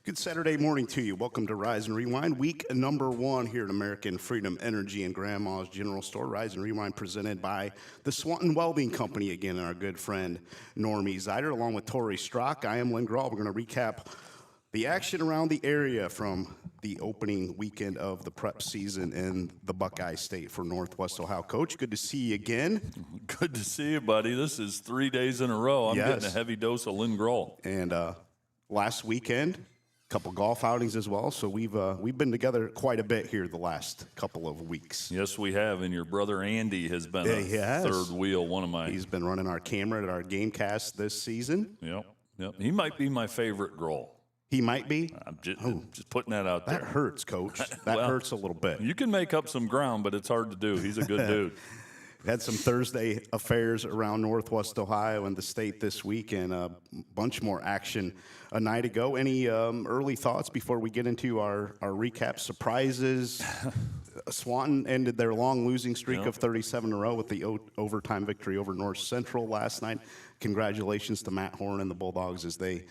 Good Saturday morning to you. Welcome to Rise and Rewind, week number 1 here at American Freedom Energy and Grandma's General Store. Rise and Rewind presented by the Swanton Welding Company again, and our good friend Normie Zeider, along with Tory Strock. I am Lynn Groll. We're going to recap the action around the area from the opening weekend of the prep season in the Buckeye State for Northwest Ohio. Coach, good to see you again. Good to see you, buddy. This is 3 days in a row. I'm getting a heavy dose of Lynn Groll. And last weekend, couple golf outings as well, so we've been together quite a bit here the last couple of weeks. Yes, we have, and your brother Andy has been a third wheel, one of my... He's been running our camera at our GameCast this season. Yep. He might be my favorite Groll. He might be? I'm just putting that out there. That hurts, Coach. That hurts a little bit. You can make up some ground, but it's hard to do. He's a good dude. Had some Thursday affairs around Northwest Ohio and the state this week, and a bunch more action a night ago. Any early thoughts before we get into our recap? Surprises? Swanton ended their long losing streak of 37 in a row with the overtime victory over North Central last night. Congratulations to Matt Horn and the Bulldogs as they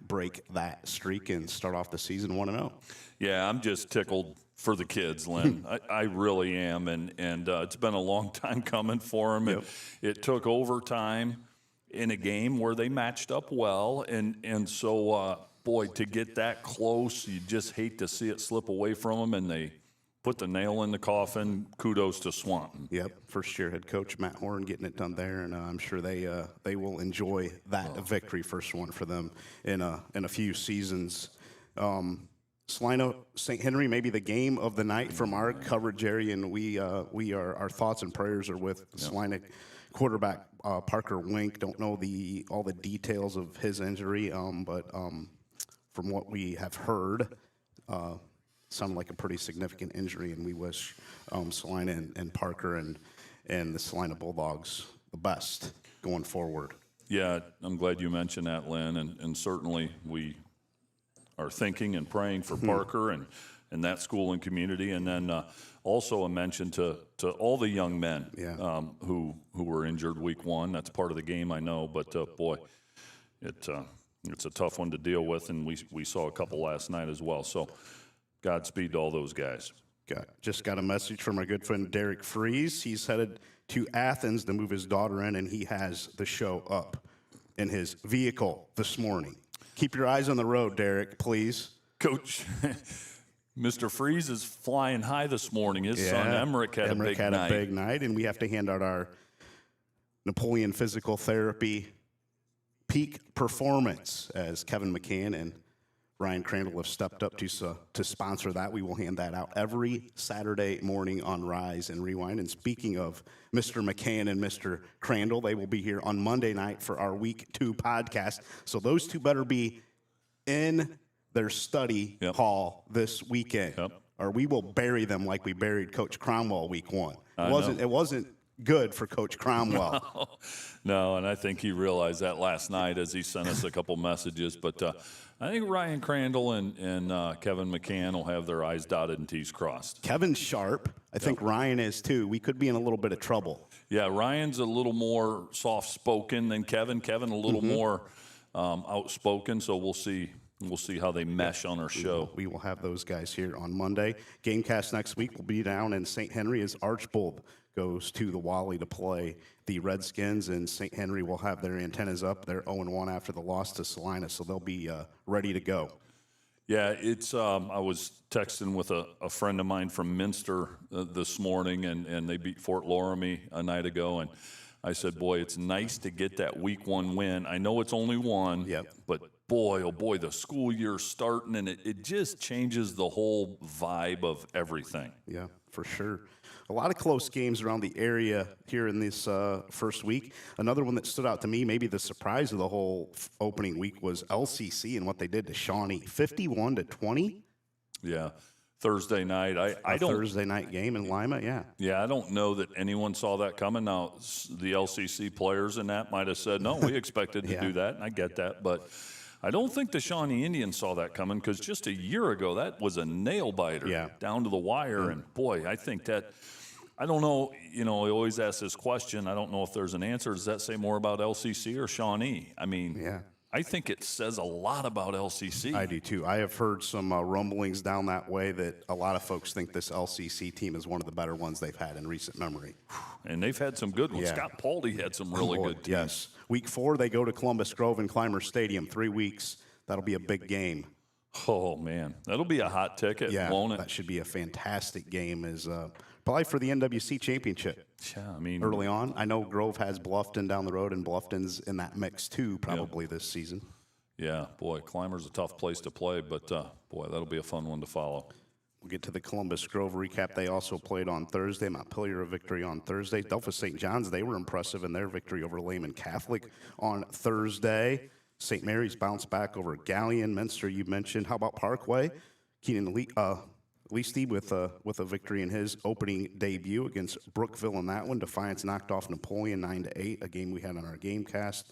break that streak and start off the season 1-0. Yeah, I'm just tickled for the kids, Lynn. I really am, and it's been a long time coming for them. It took overtime in a game where they matched up well, and so, boy, to get that close, you just hate to see it slip away from them, and they put the nail in the coffin. Kudos to Swanton. Yep, first-year head coach Matt Horn getting it done there, and I'm sure they will enjoy that victory, first one for them in a few seasons. Salina St. Henry, maybe the game of the night from our coverage area, and our thoughts and prayers are with Salina quarterback Parker Wink. Don't know all the details of his injury, but from what we have heard, sounded like a pretty significant injury, and we wish Salina and Parker and the Salina Bulldogs the best going forward. Yeah, I'm glad you mentioned that, Lynn, and certainly we are thinking and praying for Parker and that school and community, and then also a mention to all the young men who were injured week 1. That's part of the game, I know, but boy, it's a tough one to deal with, and we saw a couple last night as well. So Godspeed to all those guys. Just got a message from our good friend Derek Fries. He's headed to Athens to move his daughter in, and he has the show up in his vehicle this morning. Keep your eyes on the road, Derek, please. Coach, Mr. Freeze is flying high this morning. His son Emmerich had a big night. And we have to hand out our Napoleon Physical Therapy Peak Performance, as Kevin McCann and Ryan Crandall have stepped up to sponsor that. We will hand that out every Saturday morning on Rise and Rewind. And speaking of Mr. McCann and Mr. Crandall, they will be here on Monday night for our Week 2 podcast. So those two better be in their study hall this weekend, or we will bury them like we buried Coach Cromwell Week 1. It wasn't good for Coach Cromwell. No, and I think he realized that last night as he sent us a couple messages. But I think Ryan Crandall and Kevin McCann will have their I's dotted and T's crossed. Kevin's sharp. I think Ryan is too. We could be in a little bit of trouble. Yeah, Ryan's a little more soft-spoken than Kevin. Kevin a little more outspoken, so we'll see. We'll see how they mesh on our show. We will have those guys here on Monday. Gamecast next week will be down in St. Henry as Archbold goes to the Wally to play the Redskins, and St. Henry will have their antennas up. They're 0-1 after the loss to Salina, so they'll be ready to go. Yeah, it's. I was texting with a friend of mine from Minster this morning, and they beat Fort Loramie a night ago, and I said, boy, it's nice to get that Week 1 win. I know it's only one, but boy, oh boy, the school year's starting, and it just changes the whole vibe of everything. Yeah, for sure. A lot of close games around the area here in this first week. Another one that stood out to me, maybe the surprise of the whole opening week, was LCC and what they did to Shawnee, 51-20. Yeah, Thursday night. I don't Thursday night game in Lima. Yeah, I don't know that anyone saw that coming. Now the LCC players in that might have said, no, we expected to do that, and I get that, but I don't think the Shawnee Indians saw that coming, because just a year ago that was a nail biter down to the wire, and boy, I think that. I don't know, I always ask this question. I don't know if there's an answer. Does that say more about LCC or Shawnee? I mean, I think it says a lot about LCC. I do too. I have heard some rumblings down that way that a lot of folks think this LCC team is one of the better ones they've had in recent memory. And they've had some good ones. Yeah. Scott Pauldy had some really good teams. Yes. Week 4, they go to Columbus Grove and Clymer Stadium. 3 weeks. That'll be a big game. Oh, man. That'll be a hot ticket, won't it? That should be a fantastic game. Is probably for the NWC championship. Yeah, I mean, Early on, I know Grove has Bluffton down the road, and Bluffton's in that mix too, probably this season. yeah, boy, Clymer's a tough place to play, but boy, that'll be a fun one to follow. We'll get to the Columbus Grove recap. They also played on Thursday. Montpelier a victory on Thursday. Delphus St. John's, they were impressive in their victory over Lehman Catholic on Thursday. St. Mary's bounced back over Galleon. Minster, you mentioned. How about Parkway? Keenan Leasty with a victory in his opening debut against Brookville in that one. Defiance knocked off Napoleon 9-8, a game we had on our Gamecast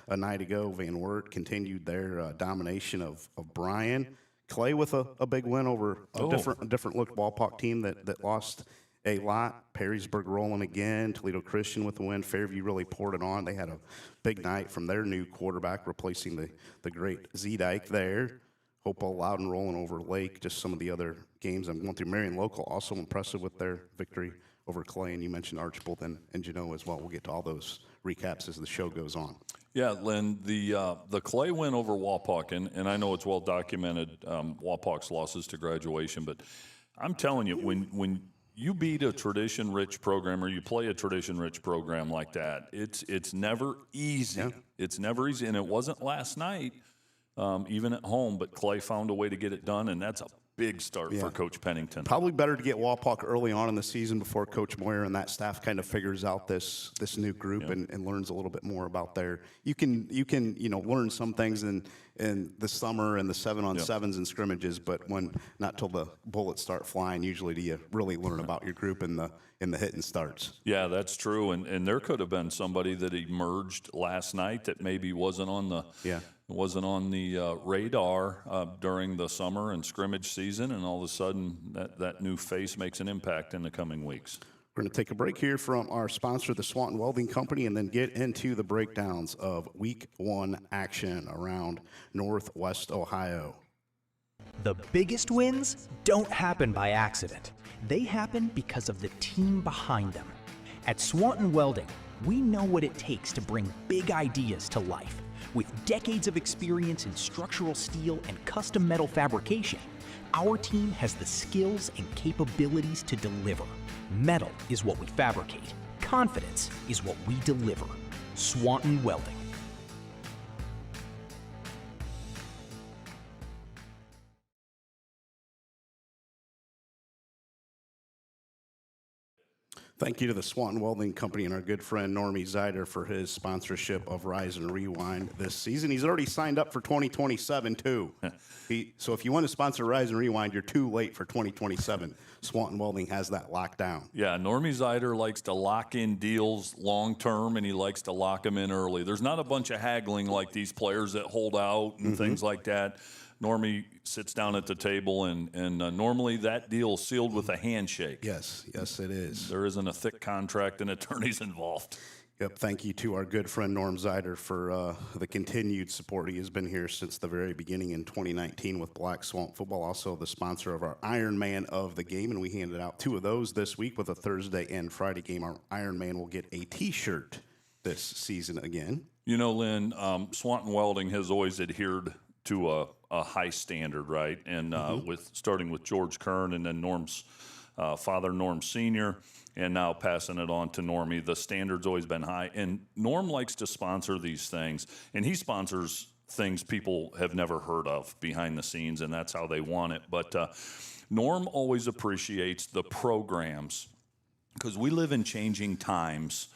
a night ago. Van Wert continued their domination of Bryan. Clay with a big win over a different look Ballpark team that lost a lot. Perrysburg rolling again. Toledo Christian with the win. Fairview really poured it on. They had a big night from their new quarterback, replacing the great Z-Dyke there. Hopewell Loudon rolling over Lake. Just some of the other games I'm going through. Marion Local also impressive with their victory over Clay, and you mentioned Archibald and Genoa as well. We'll get to all those recaps as the show goes on. Yeah, Lynn, the Clay win over Wapak, and I know it's well documented, Wapak's losses to graduation, but I'm telling you, when you beat a tradition-rich program or you play a tradition-rich program like that, it's never easy. Yeah. It's never easy, and it wasn't last night, even at home, but Clay found a way to get it done, and that's a big start for Coach Pennington. Probably better to get Wapak early on in the season before Coach Moyer and that staff kind of figures out this new group and learns a little bit more about their. You can learn some things in the summer and the 7-on-7s and scrimmages, but not till the bullets start flying usually do you really learn about your group in the hitting starts. Yeah, that's true, and there could have been somebody that emerged last night that maybe wasn't on the radar during the summer and scrimmage season, and all of a sudden that new face makes an impact in the coming weeks. We're going to take a break here from our sponsor, the Swanton Welding Company, and then get into the breakdowns of Week 1 action around Northwest Ohio. The biggest wins don't happen by accident. They happen because of the team behind them. At Swanton Welding, we know what it takes to bring big ideas to life. With decades of experience in structural steel and custom metal fabrication, our team has the skills and capabilities to deliver. Metal is what we fabricate. Confidence is what we deliver. Swanton Welding. Thank you to the Swanton Welding Company and our good friend Normie Zeider for his sponsorship of Rise and Rewind this season. He's already signed up for 2027, too. So if you want to sponsor Rise and Rewind, you're too late for 2027. Swanton Welding has that locked down. Yeah, Normie Zeider likes to lock in deals long-term, and he likes to lock them in early. There's not a bunch of haggling like these players that hold out and things like that. Normie sits down at the table, and normally that deal is sealed with a handshake. Yes, it is. There isn't a thick contract and attorneys involved. Yep, thank you to our good friend Norm Zeider for the continued support. He has been here since the very beginning in 2019 with Black Swamp Football, also the sponsor of our Iron Man of the game, and we handed out 2 of those this week with a Thursday and Friday game. Our Iron Man will get a T-shirt this season again. You know, Lynn, Swanton Welding has always adhered to a high standard, right? And starting with George Kern and then Norm's father, Norm Sr., and now passing it on to Normie. The standard's always been high. And Norm likes to sponsor these things, and he sponsors things people have never heard of behind the scenes, and that's how they want it. But Norm always appreciates the programs because we live in changing times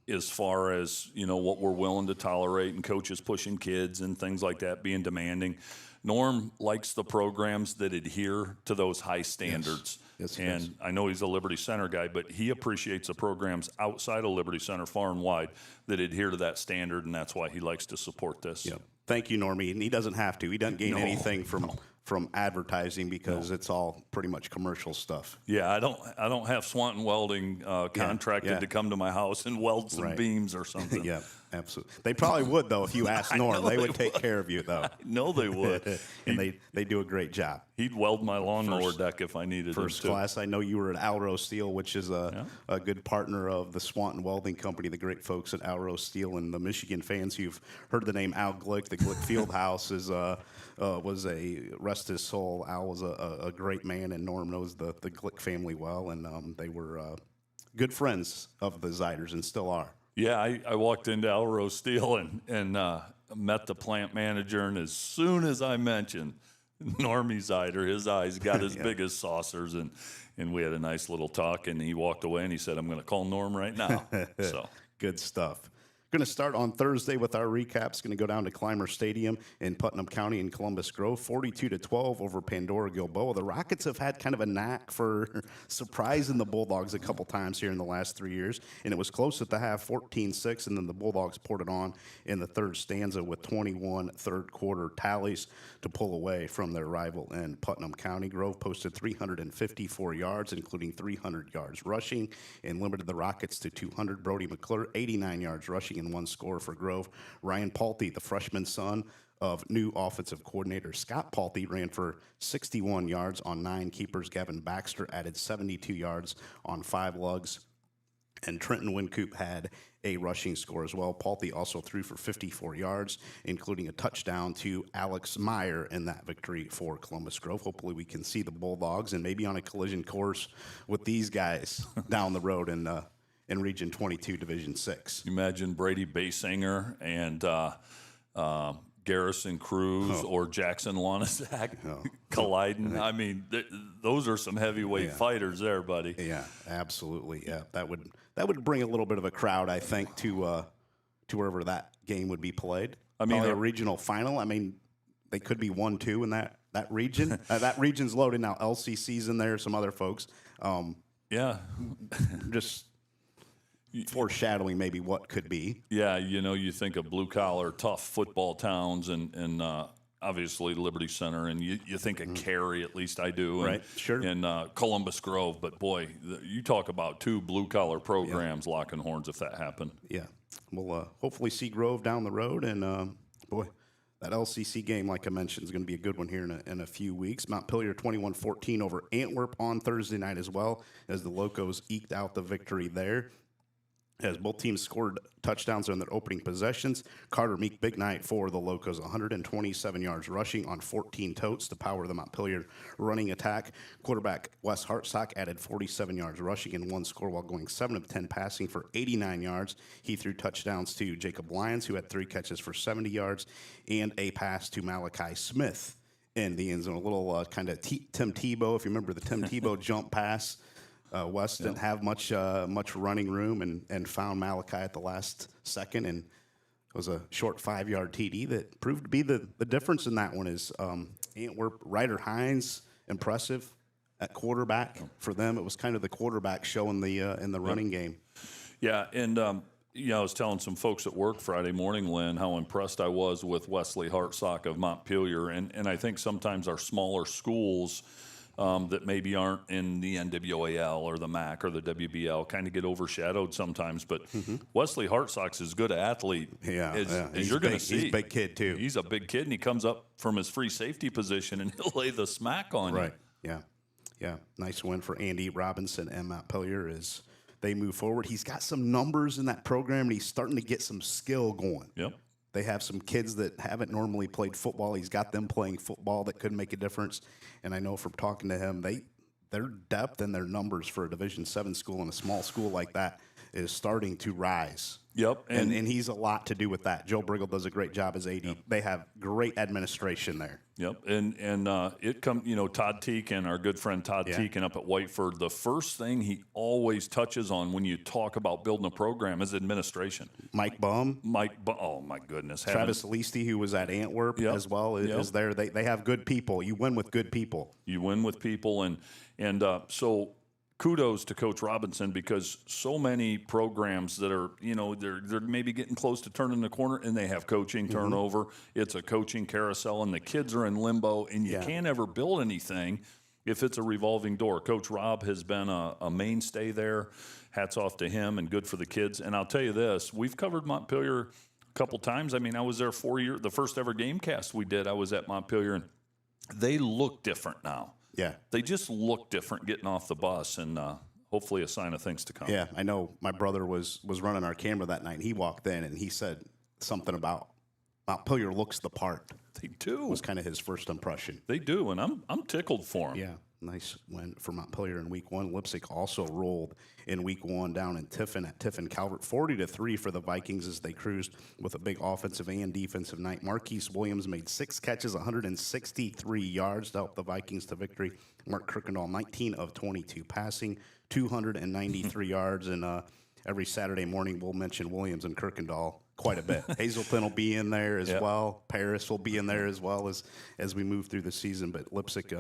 as far as, what we're willing to tolerate and coaches pushing kids and things like that, being demanding. Norm likes the programs that adhere to those high standards. Yes, and I know he's a Liberty Center guy, but he appreciates the programs outside of Liberty Center far and wide that adhere to that standard, and that's why he likes to support this. Yep. Thank you, Normie. And he doesn't have to. He doesn't gain anything from from advertising because it's all pretty much commercial stuff. Yeah, I don't have Swanton Welding contracted to come to my house and weld some beams or something. Yeah, absolutely. They probably would, though, if you asked Norm. They would take care of you, though. No, they would. And they do a great job. He'd weld my lawnmower deck if I needed First him to. class. I know you were at Alro Steel, which is a good partner of the Swanton Welding Company, the great folks at Alro Steel. And the Michigan fans who've heard the name Al Glick, the Glick Fieldhouse was rest his soul. Al was a great man, and Norm knows the Glick family well. And they were good friends of the Ziders and still are. Yeah, I walked into Alro Steel and met the plant manager, and as soon as I mentioned Normie Zider, his eyes got as big as saucers, and we had a nice little talk, and he walked away, and he said, I'm going to call Norm right now. So Good stuff. Going to start on Thursday with our recaps. Going to go down to Clymer Stadium in Putnam County in Columbus Grove, 42-12 over Pandora Gilboa. The Rockets have had kind of a knack for surprising the Bulldogs a couple times here in the last 3 years, and it was close at the half, 14-6, and then the Bulldogs poured it on in the third stanza with 21 third-quarter tallies to pull away from their rival in Putnam County. Grove posted 354 yards, including 300 yards rushing, and limited the Rockets to 200. Brody McClure, 89 yards rushing and one score for Grove. Ryan Paulty, the freshman son of new offensive coordinator Scott Paulty, ran for 61 yards on 9 keepers. Gavin Baxter added 72 yards on 5 lugs. And Trenton Wincoop had a rushing score as well. Paulty also threw for 54 yards, including a touchdown to Alex Meyer in that victory for Columbus Grove. Hopefully we can see the Bulldogs and maybe on a collision course with these guys down the road in Region 22, Division 6. imagine Brady Basinger and Garrison Cruz or Jackson Lonizak colliding. I mean, those are some heavyweight fighters there, buddy. Yeah, absolutely. Yeah, that would bring a little bit of a crowd, I think, to wherever that game would be played. I mean, probably a regional final. I mean, they could be 1-2 in that region. That region's loaded now. LCC's in there, some other folks. Yeah. Just foreshadowing maybe what could be. Yeah, you think of blue-collar, tough football towns and obviously Liberty Center, and you think of Cary, at least I do. Right, sure. And Columbus Grove, but boy, you talk about 2 blue-collar programs locking horns if that happened. Yeah. We'll hopefully see Grove down the road, and boy, that LCC game, like I mentioned, is going to be a good one here in a few weeks. Montpelier 21-14 over Antwerp on Thursday night as well, as the Locos eked out the victory there. As both teams scored touchdowns on their opening possessions. Carter Meek, big night for the Locos, 127 yards rushing on 14 totes to power the Montpelier running attack. Quarterback Wes Hartsock added 47 yards rushing and one score while going 7 of 10 passing for 89 yards. He threw touchdowns to Jacob Lyons, who had 3 catches for 70 yards, and a pass to Malachi Smith in the end zone. A little kind of Tim Tebow, if you remember the Tim Tebow jump pass. West didn't have much running room and found Malachi at the last second, and it was a short 5-yard TD that proved to be the difference in that one. Is Antwerp, Ryder Hines, impressive at quarterback for them. It was kind of the quarterback show in the running game. Yeah, and I was telling some folks at work Friday morning, Lynn, how impressed I was with Wesley Hartsock of Montpelier, and I think sometimes our smaller schools that maybe aren't in the NWAL or the MAC or the WBL kind of get overshadowed sometimes. But Wesley Hartsock's as good an athlete as you're going to see. He's a big kid, too. He's a big kid, and he comes up from his free safety position, and he'll lay the smack on you. Right, yeah. Nice win for Andy Robinson and Montpelier as they move forward. He's got some numbers in that program, and he's starting to get some skill going. Yep. They have some kids that haven't normally played football. He's got them playing football that could make a difference. And I know from talking to him, their depth and their numbers for a Division VII school and a small school like that is starting to rise. Yep. And he's a lot to do with that. Joe Briggle does a great job as AD. Yep. They have great administration there. Yep. And it comes, Todd Teakin, our good friend Todd Teakin up at Whiteford, the first thing he always touches on when you talk about building a program is administration. Mike Bum. Oh, my goodness. Travis Leasty, who was at Antwerp as well, is there. They have good people. You win with good people. You win with people. And so kudos to Coach Robinson, because so many programs that are, they're maybe getting close to turning the corner and they have coaching turnover. It's a coaching carousel and the kids are in limbo, and you can't ever build anything if it's a revolving door. Coach Rob has been a mainstay there. Hats off to him, and good for the kids. And I'll tell you this, we've covered Montpelier a couple times. I mean, I was there 4 years. The first ever Gamecast we did, I was at Montpelier, and they look different now. Yeah. They just look different getting off the bus, and hopefully a sign of things to come. Yeah, I know my brother was running our camera that night, and he walked in, and he said something about Montpelier looks the part. They do. Was kind of his first impression. They do, and I'm tickled for them. Yeah, nice win for Montpelier in week one. Leipzig also rolled in week one down in Tiffin at Tiffin Calvert, 40-3 for the Vikings as they cruised with a big offensive and defensive night. Marquise Williams made 6 catches, 163 yards to help the Vikings to victory. Mark Kirkendall, 19 of 22 passing, 293 yards. And every Saturday morning we'll mention Williams and Kirkendall quite a bit. Hazelton will be in there as well. Paris will be in there as well as we move through the season. But Leipzig,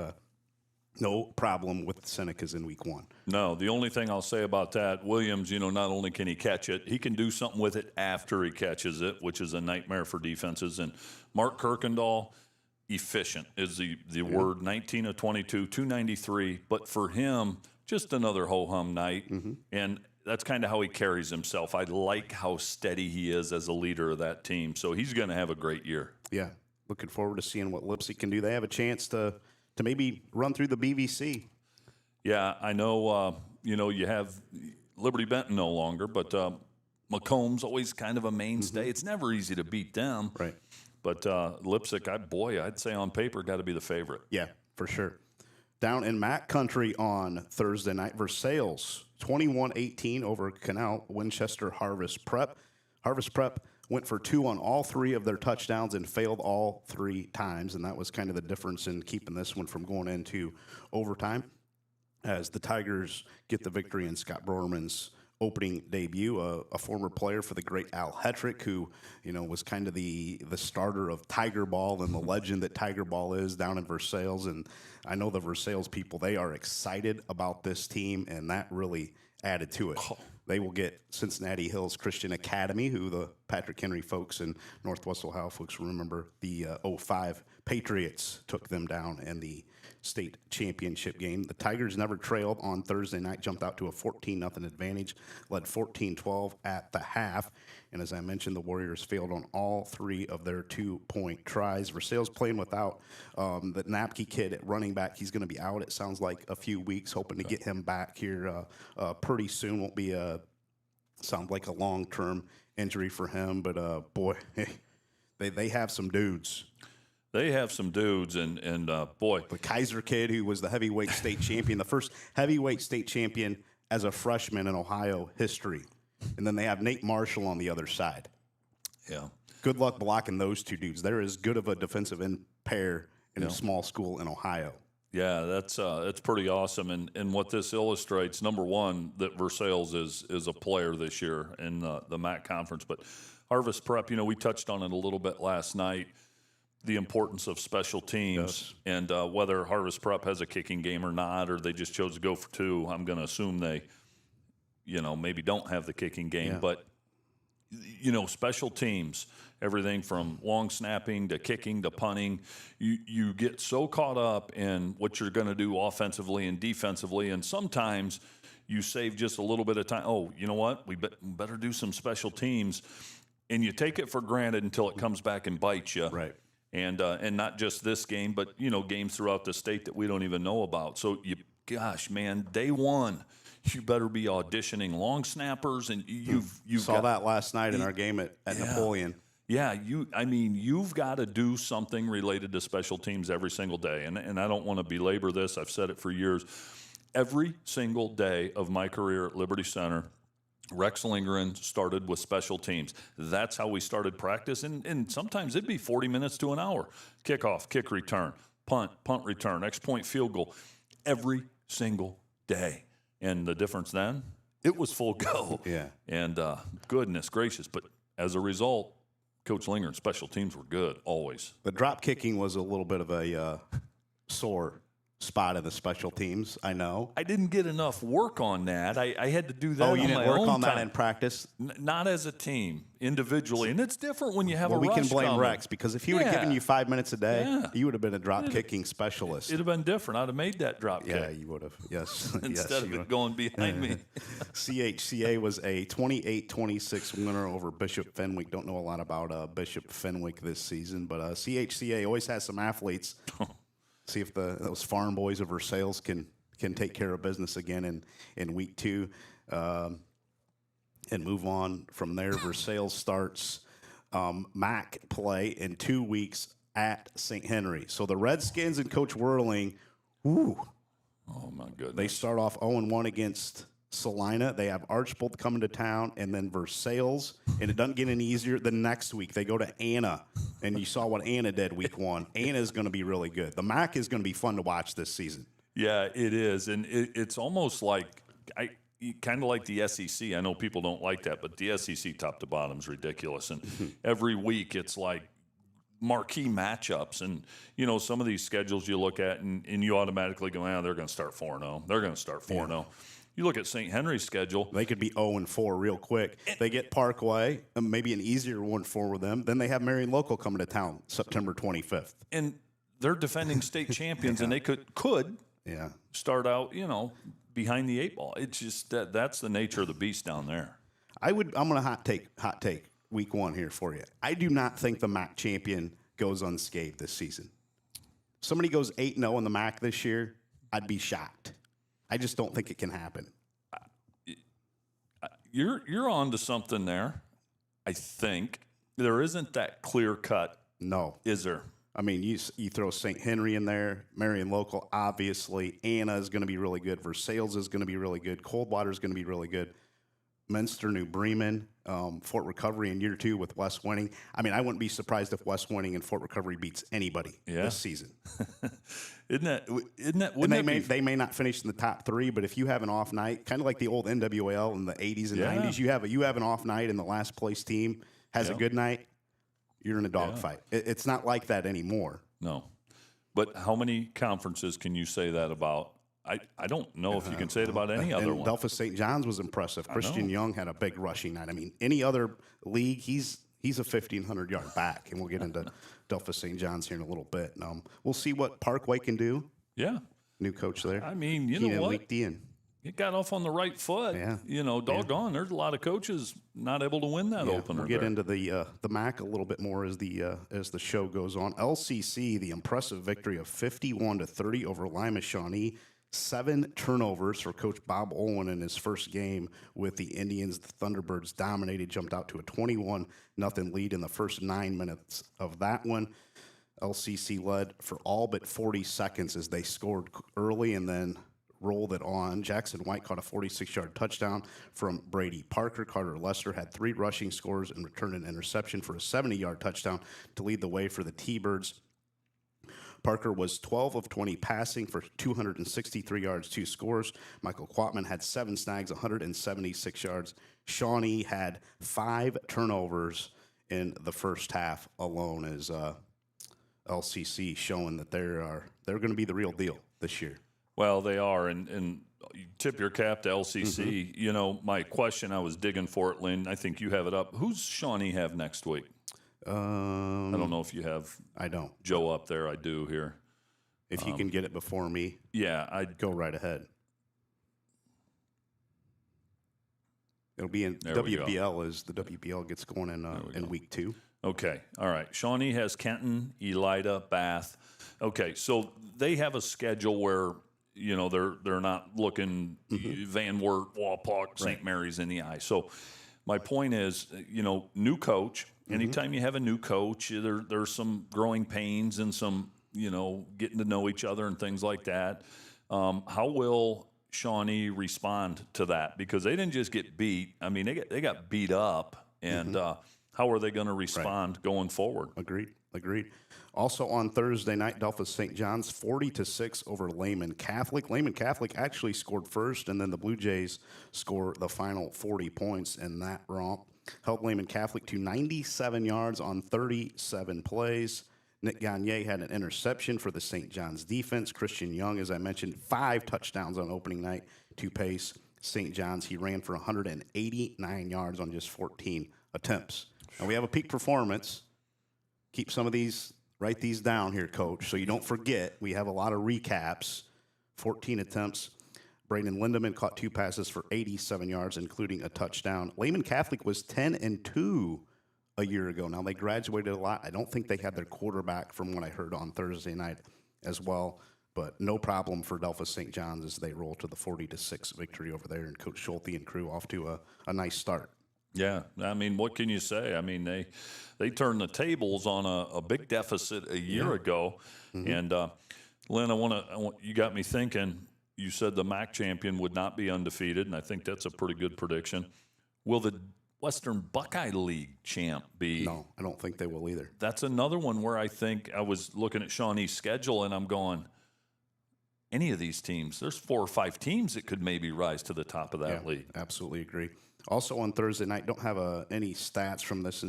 no problem with the Senecas in week one. No, the only thing I'll say about that, Williams, not only can he catch it, he can do something with it after he catches it, which is a nightmare for defenses. And Mark Kirkendall, efficient is the word, 19 of 22, 293. But for him, just another ho-hum night. And that's kind of how he carries himself. I like how steady he is as a leader of that team. So he's going to have a great year. Yeah, looking forward to seeing what Leipzig can do. They have a chance to maybe run through the BVC. Yeah, I know, you have Liberty Benton no longer, but Macomb's always kind of a mainstay. It's never easy to beat them. Right. But Leipzig, I'd say on paper, got to be the favorite. Yeah, for sure. Down in Mac Country on Thursday night, Versailles, 21-18 over Canal, Winchester Harvest Prep. Harvest Prep went for 2 on all 3 of their touchdowns and failed all 3 times, and that was kind of the difference in keeping this one from going into overtime as the Tigers get the victory in Scott Broerman's opening debut, a former player for the great Al Hetrick, who was kind of the starter of Tiger Ball and the legend that Tiger Ball is down in Versailles. And I know the Versailles people, they are excited about this team, and that really added to it. They will get Cincinnati Hills Christian Academy, who the Patrick Henry folks and Northwest Ohio folks remember the 05 Patriots took them down in the state championship game. The Tigers never trailed on Thursday night, jumped out to a 14-0 advantage, led 14-12 at the half. And as I mentioned, the Warriors failed on all 3 of their 2-point tries. Versailles playing without the Napke kid at running back. He's going to be out, it sounds like, a few weeks, hoping to get him back here pretty soon. Won't be sound like a long-term injury for him, but boy, they have some dudes. They have some dudes, and boy. The Kaiser kid, who was the heavyweight state champion, the first heavyweight state champion as a freshman in Ohio history. And then they have Nate Marshall on the other side. Yeah. Good luck blocking those 2 dudes. They're as good of a defensive end pair in a small school in Ohio. Yeah, that's pretty awesome. And what this illustrates, number one, that Versailles is a player this year in the MAC conference. But Harvest Prep, we touched on it a little bit last night, the importance of special teams. Yes. And whether Harvest Prep has a kicking game or not, or they just chose to go for 2, I'm going to assume they, maybe don't have the kicking game. Yeah. But, special teams, everything from long snapping to kicking to punting, you get so caught up in what you're going to do offensively and defensively, and sometimes you save just a little bit of time. Oh, you know what? We better do some special teams, and you take it for granted until it comes back and bites you. Right. And not just this game, but, games throughout the state that we don't even know about. So, gosh, man, day one, you better be auditioning long snappers, and you've saw that last night in our game at Napoleon. Yeah, you've got to do something related to special teams every single day. And I don't want to belabor this. I've said it for years. Every single day of my career at Liberty Center, Rex Lindgren started with special teams. That's how we started practice. And sometimes it'd be 40 minutes to an hour. Kickoff, kick return, punt return, X-point field goal. Every single day. And the difference then, it was full go. Yeah. And goodness gracious. But as a result, Coach Lindgren's special teams were good, always. The drop kicking was a little bit of a sore spot in the special teams. I know. I didn't get enough work on that. I had to do that. Oh, you on didn't my work own on that time. in practice? Not as a team, individually. And it's different when you have Well, a we rush can blame coming. Rex, because if he would have given you 5 minutes a day, Yeah. you would have been a drop-kicking specialist. It'd have been different. I'd have made that drop Yeah, kick you would have. Yes. instead yes, of you it going behind me. CHCA was a 28-26 winner over Bishop Fenwick. Don't know a lot about Bishop Fenwick this season, but CHCA always has some athletes. See if those farm boys of Versailles can take care of business again in week 2, and move on from there. Versailles starts MAC play in 2 weeks at St. Henry. So the Redskins and Coach Whirling, ooh, Oh, my goodness. they start off 0-1 against Salina. They have Archbold coming to town, and then Versailles, and it doesn't get any easier. The next week, they go to Anna, and you saw what Anna did week 1. Anna is going to be really good. The MAC is going to be fun to watch this season. Yeah, it is. And it's almost like kind of like the SEC. I know people don't like that, but the SEC top to bottom is ridiculous. And every week it's like marquee matchups. And, some of these schedules you look at and you automatically go, they're going to start 4-0. They're going to start 4-0. You look at St. Henry's schedule. They could be 0-4 real quick. They get Parkway, maybe an easier 1-4 with them. Then they have Marion Local coming to town September 25th. And they're defending state champions, and they could Yeah. start out, behind the 8 ball. It's just that's the nature of the beast down there. I'm going to hot take week 1 here for you. I do not think the MAC champion goes unscathed this season. If somebody goes 8-0 in the MAC this year, I'd be shocked. I just don't think it can happen. You're on to something there. I think there isn't that clear cut, No. is there? I mean, you throw St. Henry in there, Marion Local, obviously. Anna is going to be really good. Versailles is going to be really good. Coldwater is going to be really good. Minster, New Bremen, Fort Recovery in year 2 with West Winning. I mean, I wouldn't be surprised if West Winning and Fort Recovery beats anybody this season. Isn't that? And they may not finish in the top 3, but if you have an off night, kind of like the old NWL in the 80s and 90s, you have an off night and the last place team has a good night, you're in a dogfight. It's not like that anymore. No. But how many conferences can you say that about? I don't know if you can say it about any other And one. Delphus St. John's was impressive. Christian Young had a big rushing night. I mean, any other league, he's a 1,500-yard back, and we'll get into Delphus St. John's here in a little bit. We'll see what Parkway can do. Yeah. New coach there. I mean, you Keenan know what? Leakdian. It got off on the right foot. Yeah. Doggone, there's a lot of coaches not able to win that opener. We'll get there. into the MAC a little bit more as the show goes on. LCC, the impressive victory of 51-30 over Lima Shawnee. 7 turnovers for Coach Bob Olin in his first game with the Indians. The Thunderbirds dominated, jumped out to a 21-0 lead in the first 9 minutes of that one. LCC led for all but 40 seconds as they scored early and then rolled it on. Jackson White caught a 46-yard touchdown from Brady Parker. Carter Lester had 3 rushing scores and returned an interception for a 70-yard touchdown to lead the way for the T-Birds. Parker was 12 of 20 passing for 263 yards, 2 scores. Michael Quatman had 7 snags, 176 yards. Shawnee had 5 turnovers in the first half alone as LCC showing that they're going to be the real deal this year. Well, they are, and you tip your cap to LCC. My question, I was digging for it, Lynn. I think you have it up. Who's Shawnee have next week? I don't know if you have. I don't. Joe up there. I do here. If you can get it before me, I'd go right ahead. It'll be in WBL as the WBL gets going in week 2. Okay. All right. Shawnee has Kenton, Elida, Bath. Okay. So they have a schedule where, they're not looking Van Wert, Wapak, St. Mary's in the eye. So my point is, new coach. Anytime you have a new coach, there's some growing pains and some, getting to know each other and things like that. How will Shawnee respond to that? Because they didn't just get beat. I mean, they got beat up. And how are they going to respond going forward? Agreed. Also on Thursday night, Delphus St. John's 40-6 over Lehman Catholic. Lehman Catholic actually scored first, and then the Blue Jays score the final 40 points in that romp. Held Lehman Catholic to 97 yards on 37 plays. Nick Gagne had an interception for the St. John's defense. Christian Young, as I mentioned, 5 touchdowns on opening night to pace St. John's. He ran for 189 yards on just 14 attempts. Now, we have a peak performance. Keep some of these, write these down here, Coach, so you don't forget. We have a lot of recaps. 14 attempts. Braden Lindemann caught 2 passes for 87 yards, including a touchdown. Lehman Catholic was 10-2 a year ago. Now, they graduated a lot. I don't think they had their quarterback from what I heard on Thursday night as well, but no problem for Delphos St. John's as they roll to the 40-6 victory over there, and Coach Schulte and crew off to a nice start. Yeah, I mean, what can you say? I mean, they turned the tables on a big deficit a year ago. Mm-hmm. And Lynn, I want you got me thinking. You said the MAC champion would not be undefeated, and I think that's a pretty good prediction. Will the Western Buckeye League champ be? No, I don't think they will either. That's another one where I think I was looking at Shawnee's schedule, and I'm going, any of these teams, there's 4 or 5 teams that could maybe rise to the top of that league. Absolutely agree. Also on Thursday night, don't have any stats from this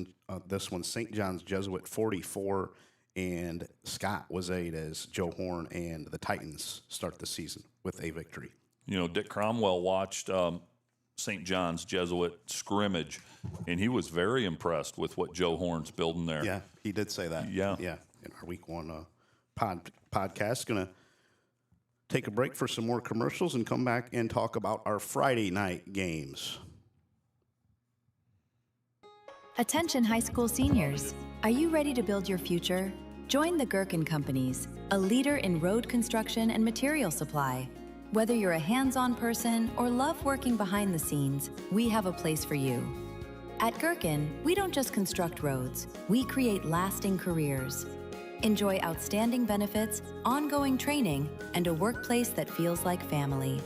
one. St. John's Jesuit 44, and Scott was 8 as Joe Horn and the Titans start the season with a victory. You know, Dick Cromwell watched St. John's Jesuit scrimmage, and he was very impressed with what Joe Horn's building there. Yeah, he did say that. Yeah. In our week 1 podcast, going to take a break for some more commercials and come back and talk about our Friday night games. Attention high school seniors. Are you ready to build your future? Join the Gherkin Companies, a leader in road construction and material supply. Whether you're a hands-on person or love working behind the scenes, we have a place for you. At Gherkin, we don't just construct roads, we create lasting careers. Enjoy outstanding benefits, ongoing training, and a workplace that feels like family.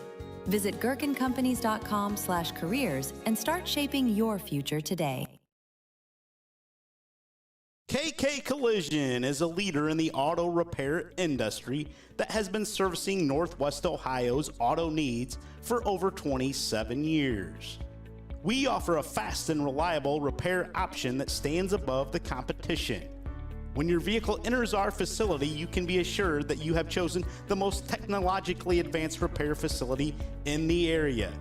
Visit gherkincompanies.com/careers and start shaping your future today. KK Collision is a leader in the auto repair industry that has been servicing Northwest Ohio's auto needs for over 27 years. We offer a fast and reliable repair option that stands above the competition. When your vehicle enters our facility, you can be assured that you have chosen the most technologically advanced repair facility in the area.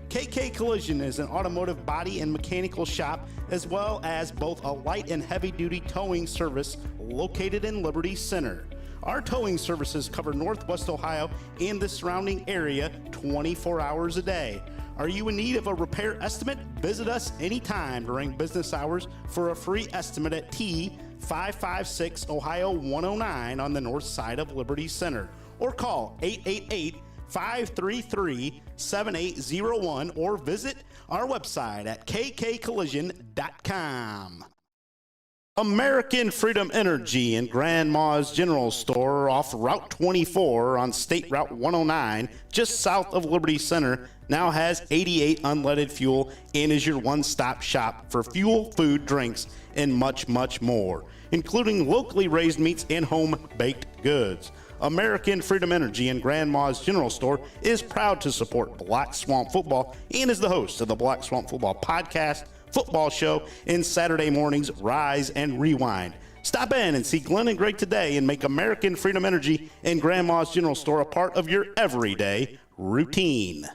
KK Collision is an automotive body and mechanical shop, as well as both a light and heavy-duty towing service located in Liberty Center. Our towing services cover Northwest Ohio and the surrounding area 24 hours a day. Are you in need of a repair estimate? Visit us anytime during business hours for a free estimate at T556 Ohio 109 on the north side of Liberty Center, or call 888-533-7801 or visit our website at kkcollision.com. American Freedom Energy and Grandma's General Store off Route 24 on State Route 109 just south of Liberty Center now has 88 unleaded fuel and is your one-stop shop for fuel, food, drinks, and much, much more, including locally raised meats and home-baked goods. American Freedom Energy and Grandma's General Store is proud to support Black Swamp Football and is the host of the Black Swamp Football podcast, football show, and Saturday mornings Rise and Rewind. Stop in and see Glenn and Greg today and make American Freedom Energy and Grandma's General Store a part of your everyday routine.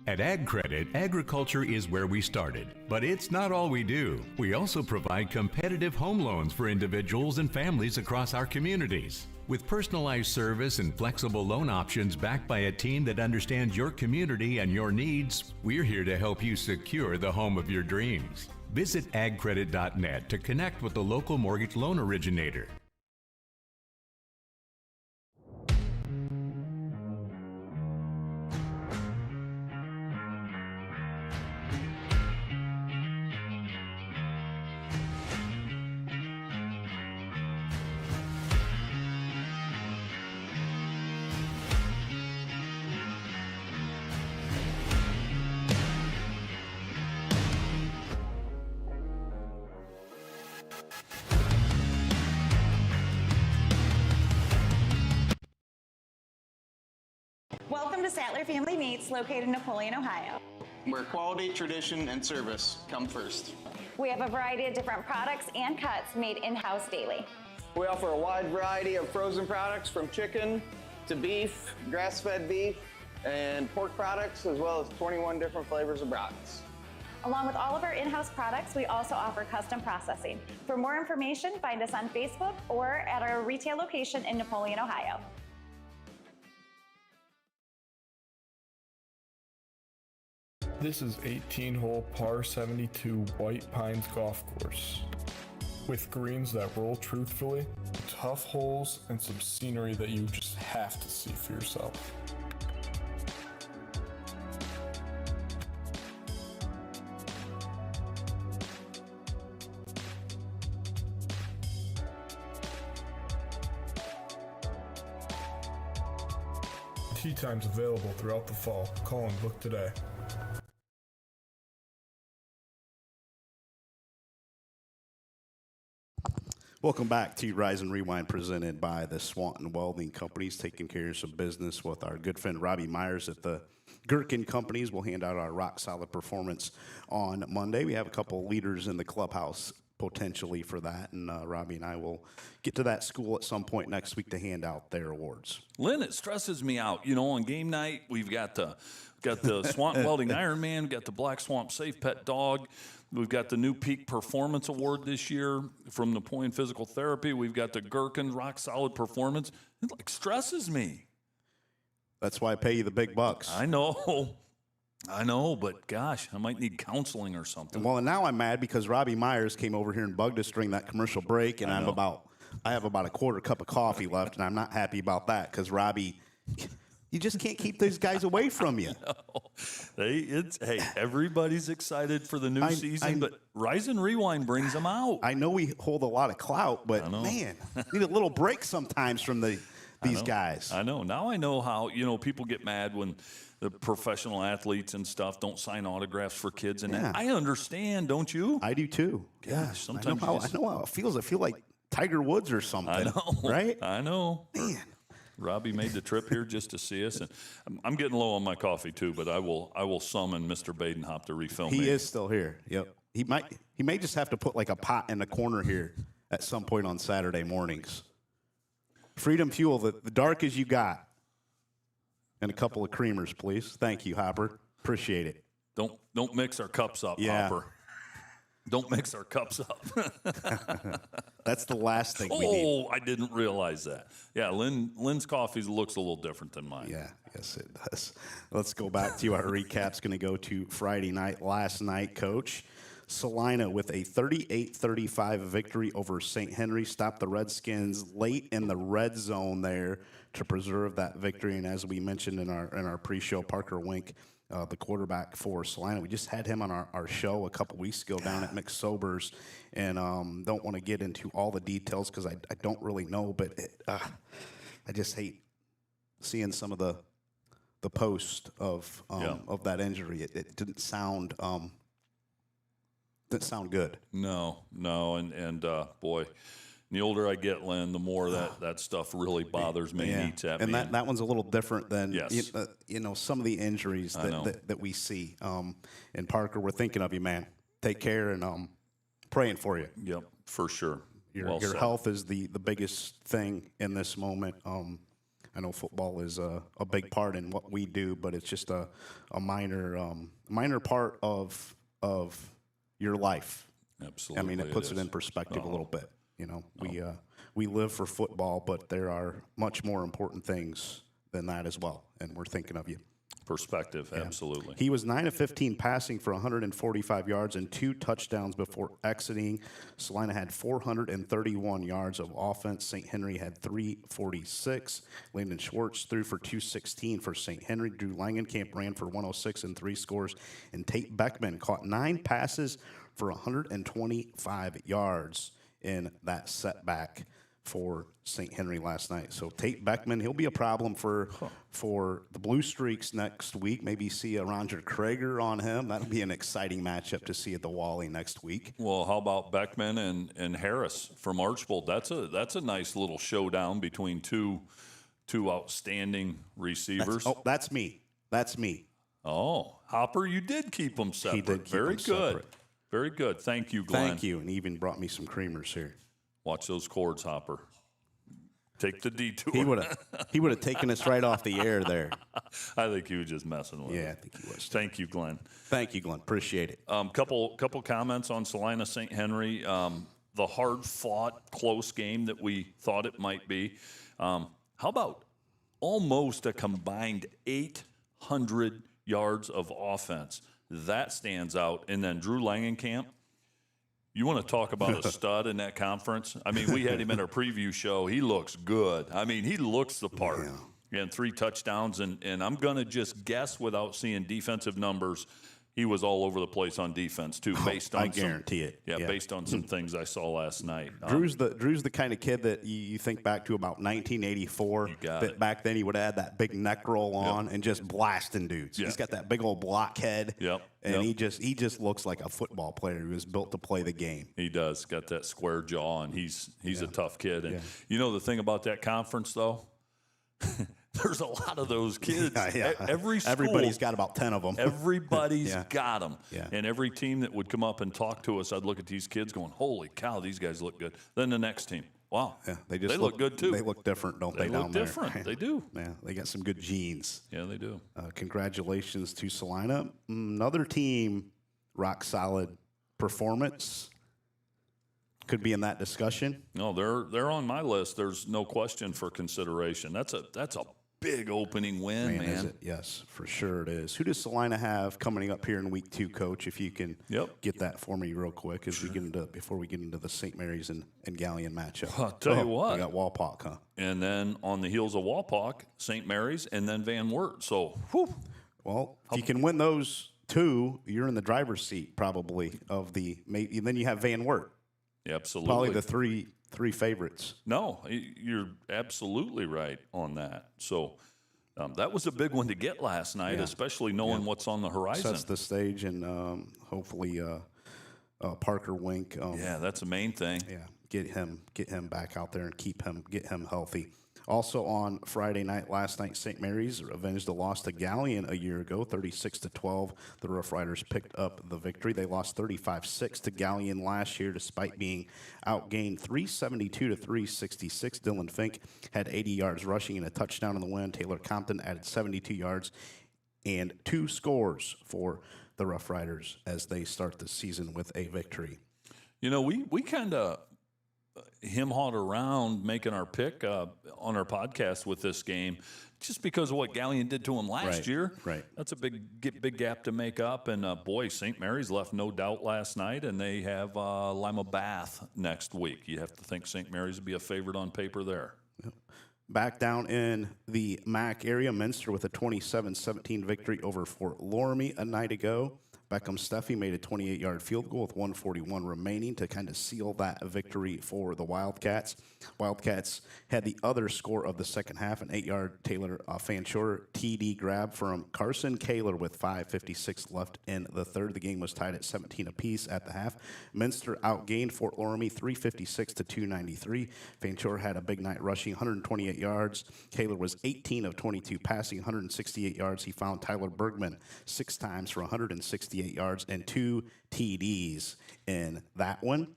At Ag Credit, agriculture is where we started, but it's not all we do. We also provide competitive home loans for individuals and families across our communities. With personalized service and flexible loan options backed by a team that understands your community and your needs, we're here to help you secure the home of your dreams. Visit agcredit.net to connect with the local mortgage loan originator. Welcome to Sattler Family Meats, located in Napoleon, Ohio. where quality, tradition, and service come first. We have a variety of different products and cuts made in-house daily. We offer a wide variety of frozen products from chicken to beef, grass-fed beef, and pork products, as well as 21 different flavors of brats. Along with all of our in-house products, we also offer custom processing. For more information, find us on Facebook or at our retail location in Napoleon, Ohio. This is 18-hole par 72 White Pines Golf Course. With greens that roll truthfully, tough holes, and some scenery that you just have to see for yourself. Tee times available throughout the fall. Call and book today. Welcome back to Rise and Rewind, presented by the Swanton Welding Companies, taking care of some business with our good friend Robbie Myers at the Gherkin Companies. We'll hand out our rock solid performance on Monday. We have a couple leaders in the clubhouse potentially for that, and Robbie and I will get to that school at some point next week to hand out their awards. Lynn, it stresses me out. You know, on game night, we've got the Swanton Welding Ironman, we've got the Black Swamp Safe Pet Dog, we've got the new Peak Performance Award this year from Napoleon Physical Therapy, we've got the Gherkin Rock Solid Performance. It like stresses me. That's why I pay you the big bucks. I know, but gosh, I might need counseling or something. Well, and now I'm mad because Robbie Myers came over here and bugged us during that commercial break, and I have about a quarter cup of coffee left, and I'm not happy about that because Robbie, you just can't keep these guys away from you. Hey, everybody's excited for the new season, but Rise and Rewind brings them out. I know we hold a lot of clout, but man, need a little break sometimes from these guys. I know. Now I know how, people get mad when the professional athletes and stuff don't sign autographs for kids. And I understand, don't you? I do too. Gosh, sometimes I know how it feels. I feel like Tiger Woods or something. I know. Right? I know. Man. Robbie made the trip here just to see us, and I'm getting low on my coffee too. But I will summon Mr. Badenhop to refill me. He is still here. Yep. He may just have to put like a pot in the corner here at some point on Saturday mornings. Freedom Fuel, the dark as you got, and a couple of creamers, please. Thank you, Hopper. Appreciate it. Don't mix our cups up, Hopper. Don't mix our cups up. That's the last thing we need. Oh, I didn't realize that. Yeah, Lynn's coffee looks a little different than mine. Yeah, yes, it does. Let's go back to our recap's going to go to Friday night. Last night, Coach, Salina with a 38-35 victory over St. Henry stopped the Redskins late in the red zone there to preserve that victory. And as we mentioned in our pre-show, Parker Wink, the quarterback for Salina, we just had him on our show a couple weeks ago down at Mixed Sobers, and don't want to get into all the details because I don't really know, but I just hate seeing some of the post of that injury. It didn't sound good. No, and boy, the older I get, Lynn, the more that stuff really bothers me and eats at me. And that one's a little different than Yes. some of the injuries that we see. And Parker, we're thinking of you, man. Take care, and praying for you. Yep, for sure. Your health is the biggest thing in this moment. I know football is a big part in what we do, but it's just a minor part of your life. Absolutely. I mean, it puts it in perspective a little bit. We live for football, but there are much more important things than that as well, and we're thinking of you. Perspective, absolutely. He was 9 of 15 passing for 145 yards and 2 touchdowns before exiting. Salina had 431 yards of offense. St. Henry had 346. Landon Schwartz threw for 216 for St. Henry. Drew Langenkamp ran for 106 and 3 scores. And Tate Beckman caught 9 passes for 125 yards in that setback for St. Henry last night. So Tate Beckman, he'll be a problem for the Blue Streaks next week. Maybe see a Roger Krager on him. That'll be an exciting matchup to see at the Wally next week. Well, how about Beckman and Harris from Archbold? That's a nice little showdown between two outstanding receivers. That's me. Oh, Hopper, you did keep them separate. He did keep Very them good. separate. Very good. Thank you, Glenn. Thank you, and he even brought me some creamers here. Watch those cords, Hopper. Take the detour. He would have taken us right off the air there. I think he was just messing with Yeah, I it. think he was. Thank you, Glenn. Thank you, Glenn. Appreciate it. Couple comments on Salina St. Henry. The hard-fought, close game that we thought it might be. How about almost a combined 800 yards of offense? That stands out. And then Drew Langenkamp, you want to talk about a stud in that conference? I mean, we had him in our preview show. He looks good. I mean, he looks the part. Yeah. And 3 touchdowns. And I'm going to just guess without seeing defensive numbers, he was all over the place on defense, too, based on I guarantee it. Yeah, based on some things I saw last night. Drew's the kind of kid that you think back to about 1984. That back then he would add that big neck roll on and just blasting dudes. He's got that big old blockhead. And he just looks like a football player who was built to play the game. He does. Got that square jaw, and he's a tough kid. And you know the thing about that conference, though? There's a lot of those kids. Everybody's got about 10 of them. Everybody's got them. Yeah. And every team that would come up and talk to us, I'd look at these kids going, holy cow, these guys look good. Then the next team, wow, they look good too. They look different, don't they, They down look there? different. They do. Yeah, they got some good genes. Yeah, they do. Congratulations to Salina. Another team, rock solid performance. Could be in that discussion. No, they're on my list. There's no question for consideration. That's a big opening win, man. Is it? Yes, for sure it is. Who does Salina have coming up here in week 2, Coach? If you can get that for me real quick as we get into before we get into the St. Mary's and Galleon matchup. I'll tell you what. We got Walpock, huh? And then on the heels of Walpock, St. Mary's, and then Van Wert. So, whew. Well, if you can win those 2, you're in the driver's seat probably of the. And then you have Van Wert. Absolutely. Probably the three favorites. No, you're absolutely right on that. So that was a big one to get last night, especially knowing what's on the horizon. Sets the stage, and hopefully Parker Wink. That's the main thing. Yeah, get him back out there and get him healthy. Also on Friday night, last night, St. Mary's avenged the loss to Galleon a year ago, 36-12. The Rough Riders picked up the victory. They lost 35-6 to Galleon last year, despite being outgained 372-366. Dylan Fink had 80 yards rushing and a touchdown in the win. Taylor Compton added 72 yards and 2 scores for the Rough Riders as they start the season with a victory. You know, we kind of him-hawed around making our pick on our podcast with this game just because of what Galleon did to him last year. Right. That's a big gap to make up. And, boy, St. Mary's left no doubt last night, and they have Lima Bath next week. You have to think St. Mary's would be a favorite on paper there. Yep. Back down in the MAC area, Minster with a 27-17 victory over Fort Loramie a night ago. Beckham Steffi made a 28-yard field goal with 1:41 remaining to kind of seal that victory for the Wildcats. Wildcats had the other score of the second half, an 8-yard Taylor Fanchor TD grab from Carson Kaler with 5:56 left in the third. The game was tied at 17 apiece at the half. Minster outgained Fort Loramie 356 to 293. Fanchor had a big night rushing, 128 yards. Kaler was 18 of 22 passing, 168 yards. He found Tyler Bergman 6 times for 168 yards and 2 TDs in that one.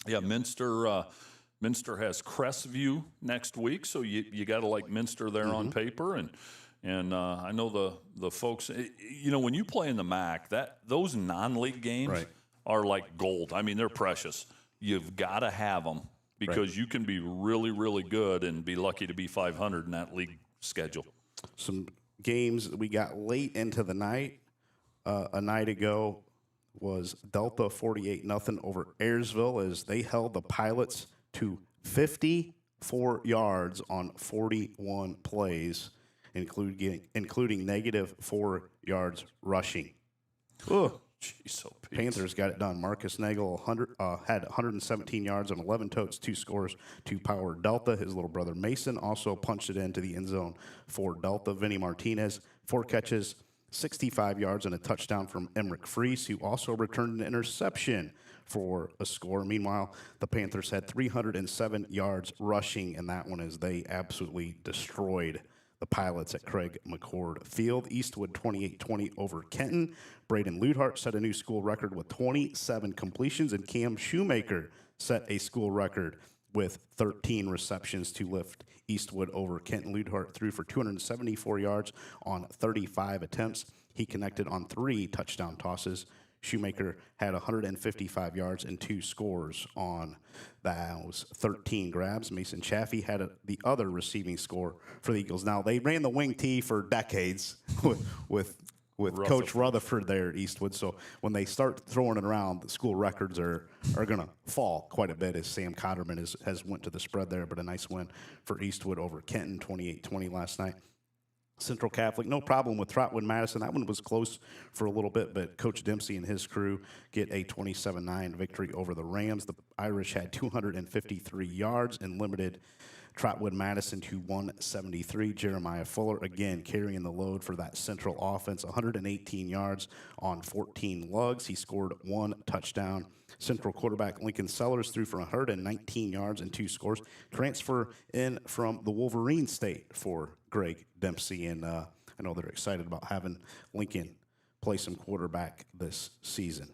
Yeah, Minster has Crestview next week, so you got to like Minster there on paper, and I know the folks. You know, when you play in the MAC, those non-league games are like gold. I mean, they're precious. You've got to have them because you can be really, really good and be lucky to be 500 in that league schedule. Some games that we got late into the night. A night ago was Delta 48-0 over Ayersville as they held the Pilots to 54 yards on 41 plays, including -4 yards rushing. Oh, jeez, so Panthers got it done. Marcus Nagel had 117 yards on 11 totes, 2 scores to power Delta. His little brother Mason also punched it into the end zone for Delta. Vinny Martinez, 4 catches, 65 yards and a touchdown from Emmerich Fries, who also returned an interception for a score. Meanwhile, the Panthers had 307 yards rushing in that one as they absolutely destroyed the the Pilots at Craig McCord Field. Eastwood 28-20 over Kenton. Braden Ludhart set a new school record with 27 completions, and Cam Shoemaker set a school record with 13 receptions to lift Eastwood over Kenton. Ludhart threw for 274 yards on 35 attempts. He connected on 3 touchdown tosses. Shoemaker had 155 yards and 2 scores on those 13 grabs. Mason Chaffee had the other receiving score for the Eagles. Now, they ran the wing tee for decades with Coach Rutherford there at Eastwood. So when they start throwing it around, the school records are going to fall quite a bit as Sam Cotterman has went to the spread there. But a nice win for Eastwood over Kenton, 28-20 last night. Central Catholic, no problem with Trotwood Madison. That one was close for a little bit, but Coach Dempsey and his crew get a 27-9 victory over the Rams. The Irish had 253 yards and limited Trotwood Madison to 173. Jeremiah Fuller, again, carrying the load for that Central offense, 118 yards on 14 lugs. He scored 1 touchdown. Central quarterback Lincoln Sellers threw for 119 yards and 2 scores. Transfer in from the Wolverine State for Greg Dempsey, and I know they're excited about having Lincoln play some quarterback this season.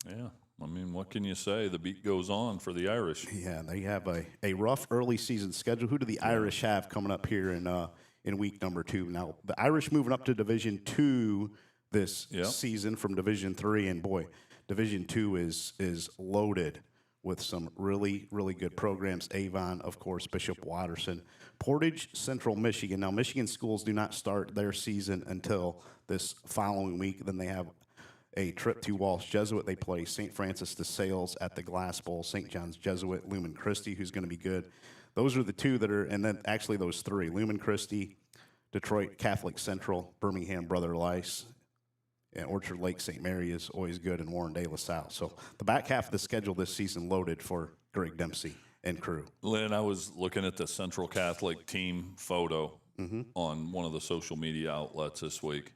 Yeah, I mean, what can you say? The beat goes on for the Irish. Yeah, they have a rough early season schedule. Who do the Irish have coming up here in week number 2? Now, the Irish moving up to Division 2 this season from Division 3, and boy, Division 2 is loaded with some really, really good programs. Avon, of course, Bishop Watterson, Portage, Central Michigan. Now, Michigan schools do not start their season until this following week. Then they have a trip to Walsh Jesuit. They play St. Francis de Sales at the Glass Bowl, St. John's Jesuit, Lumen Christi, who's going to be good. Those are the 2 that are, and then actually those 3, Lumen Christi, Detroit Catholic Central, Birmingham Brother Lice, and Orchard Lake St. Mary is always good, and Warren De La Salle. So the back half of the schedule this season loaded for Greg Dempsey and crew. Lynn, I was looking at the Central Catholic team photo on one of the social media outlets this week.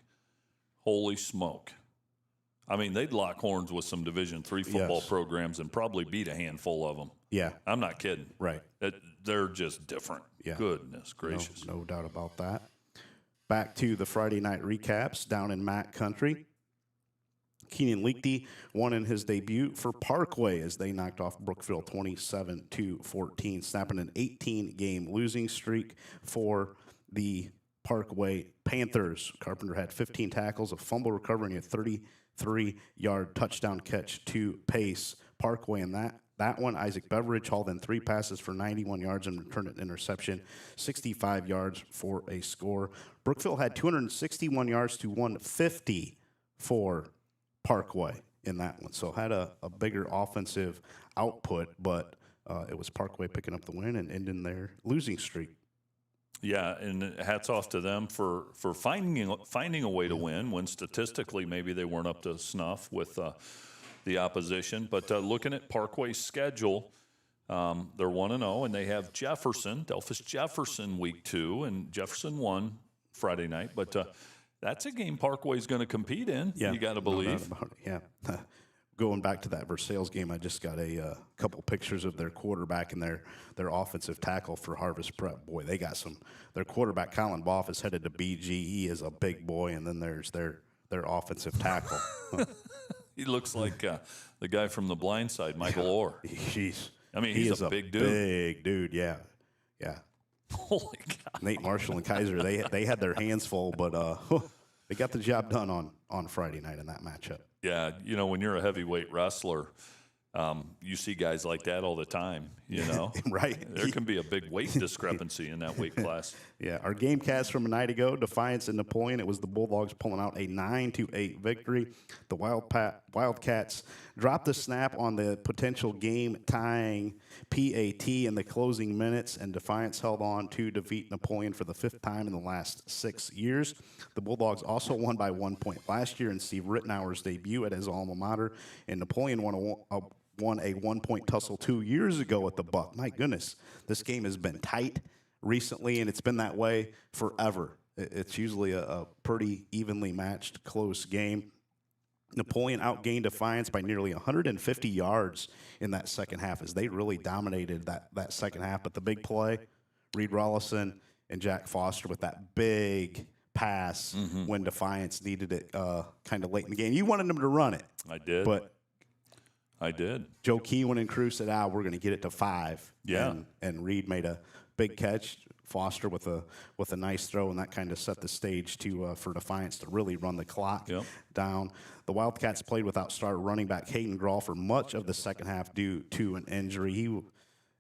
Holy smoke. I mean, they'd lock horns with some Division III football programs and probably beat a handful of them. Yeah. I'm not kidding. Right. They're just different. Yeah. Goodness gracious. No doubt about that. Back to the Friday night recaps down in Mac Country. Keenan Leakey won in his debut for Parkway as they knocked off Brookville 27-14, snapping an 18-game losing streak for the Parkway Panthers. Carpenter had 15 tackles, a fumble recovery, and a 33-yard touchdown catch to pace Parkway in that one. Isaac Beveridge hauled in 3 passes for 91 yards and returned an interception, 65 yards for a score. Brookville had 261 yards to 150 for Parkway in that one. So had a bigger offensive output, but it was Parkway picking up the win and ending their losing streak. Yeah, and hats off to them for finding a way to win when statistically maybe they weren't up to snuff with the opposition. But looking at Parkway's schedule, they're 1-0, and they have Delphus Jefferson week 2, and Jefferson won Friday night. But that's a game Parkway's going to compete in. Yeah, you got to believe. No doubt about it. Yeah. Going back to that Versailles game, I just got a couple pictures of their quarterback and their offensive tackle for Harvest Prep. Boy, they got some. Their quarterback, Colin Boff, is headed to BG. He is a big boy, and then there's their offensive tackle. He looks like the guy from The Blind Side, Michael Orr. Jeez. I mean, he's a big dude. Big dude, yeah. Holy God. Nate Marshall and Kaiser, they had their hands full, but they got the job done on Friday night in that matchup. Yeah, when you're a heavyweight wrestler, you see guys like that all the time, Right. There can be a big weight discrepancy in that weight class. Yeah, our game cast from a night ago, Defiance and Napoleon, it was the Bulldogs pulling out a 9-8 victory. The Wildcats dropped the snap on the potential game-tying PAT in the closing minutes, and Defiance held on to defeat Napoleon for the 5th time in the last 6 years. The Bulldogs also won by 1 point last year in Steve Rittenauer's debut at his alma mater, and Napoleon won a 1-point tussle 2 years ago at the Buck. My goodness, this game has been tight recently, and it's been that way forever. It's usually a pretty evenly matched, close game. Napoleon outgained Defiance by nearly 150 yards in that second half as they really dominated that second half. But the big play, Reed Rollison and Jack Foster with that big pass when Defiance needed it kind of late in the game. You wanted them to run it. I did. But I did. Joe Keewan and Crew said, we're going to get it to 5. Yeah. And Reed made a big catch. Foster with a nice throw, and that kind of set the stage for Defiance to really run the clock down. The Wildcats played without starter running back Hayden Groll for much of the second half due to an injury.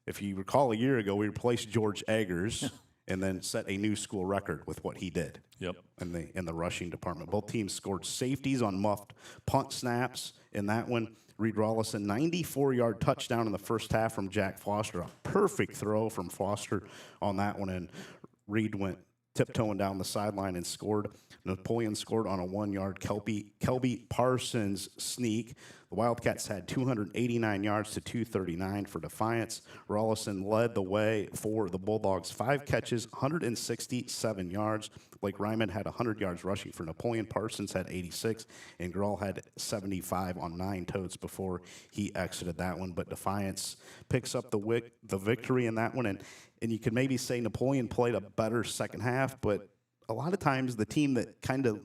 If you recall, a year ago, we replaced George Eggers and then set a new school record with what he did in the rushing department. Both teams scored safeties on muffed punt snaps in that one. Reed Rollison, 94-yard touchdown in the first half from Jack Foster. A perfect throw from Foster on that one, and Reed went tiptoeing down the sideline and scored. Napoleon scored on a 1-yard Kelby Parsons sneak. The Wildcats had 289 yards to 239 for Defiance. Rollison led the way for the Bulldogs. 5 catches, 167 yards. Blake Ryman had 100 yards rushing for Napoleon. Parsons had 86, and Groll had 75 on 9 totes before he exited that one. But Defiance picks up the victory in that one, and you could maybe say Napoleon played a better second half, but a lot of times the team that kind of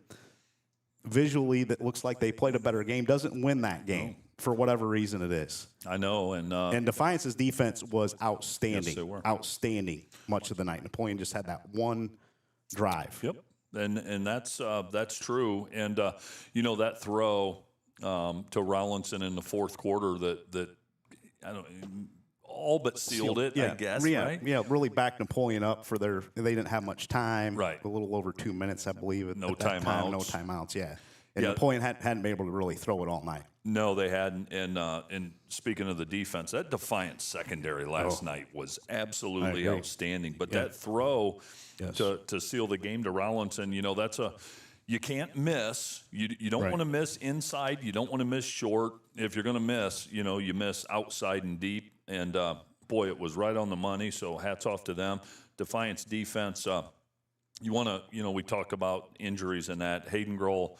visually that looks like they played a better game doesn't win that game for whatever reason it is. I know, and Defiance's defense was outstanding. Yes, they were. Outstanding much of the night. Napoleon just had that one drive. Yep, and that's true. And that throw to Rollinson in the fourth quarter that I don't. All but sealed it, I guess, right? Yeah, really backed Napoleon up for they didn't have much time. Right. A little over 2 minutes, I believe. No at that time. timeouts. No timeouts, yeah. And Napoleon hadn't been able to really throw it all night. No, they hadn't. And speaking of the defense, that Defiance secondary last night was absolutely outstanding. But that throw to seal the game to Rollinson, that's you can't miss. You don't want to miss inside. You don't want to miss short. If you're going to miss, you miss outside and deep. And, boy, it was right on the money, so hats off to them. Defiance defense, you want to, we talk about injuries and that. Hayden Groll,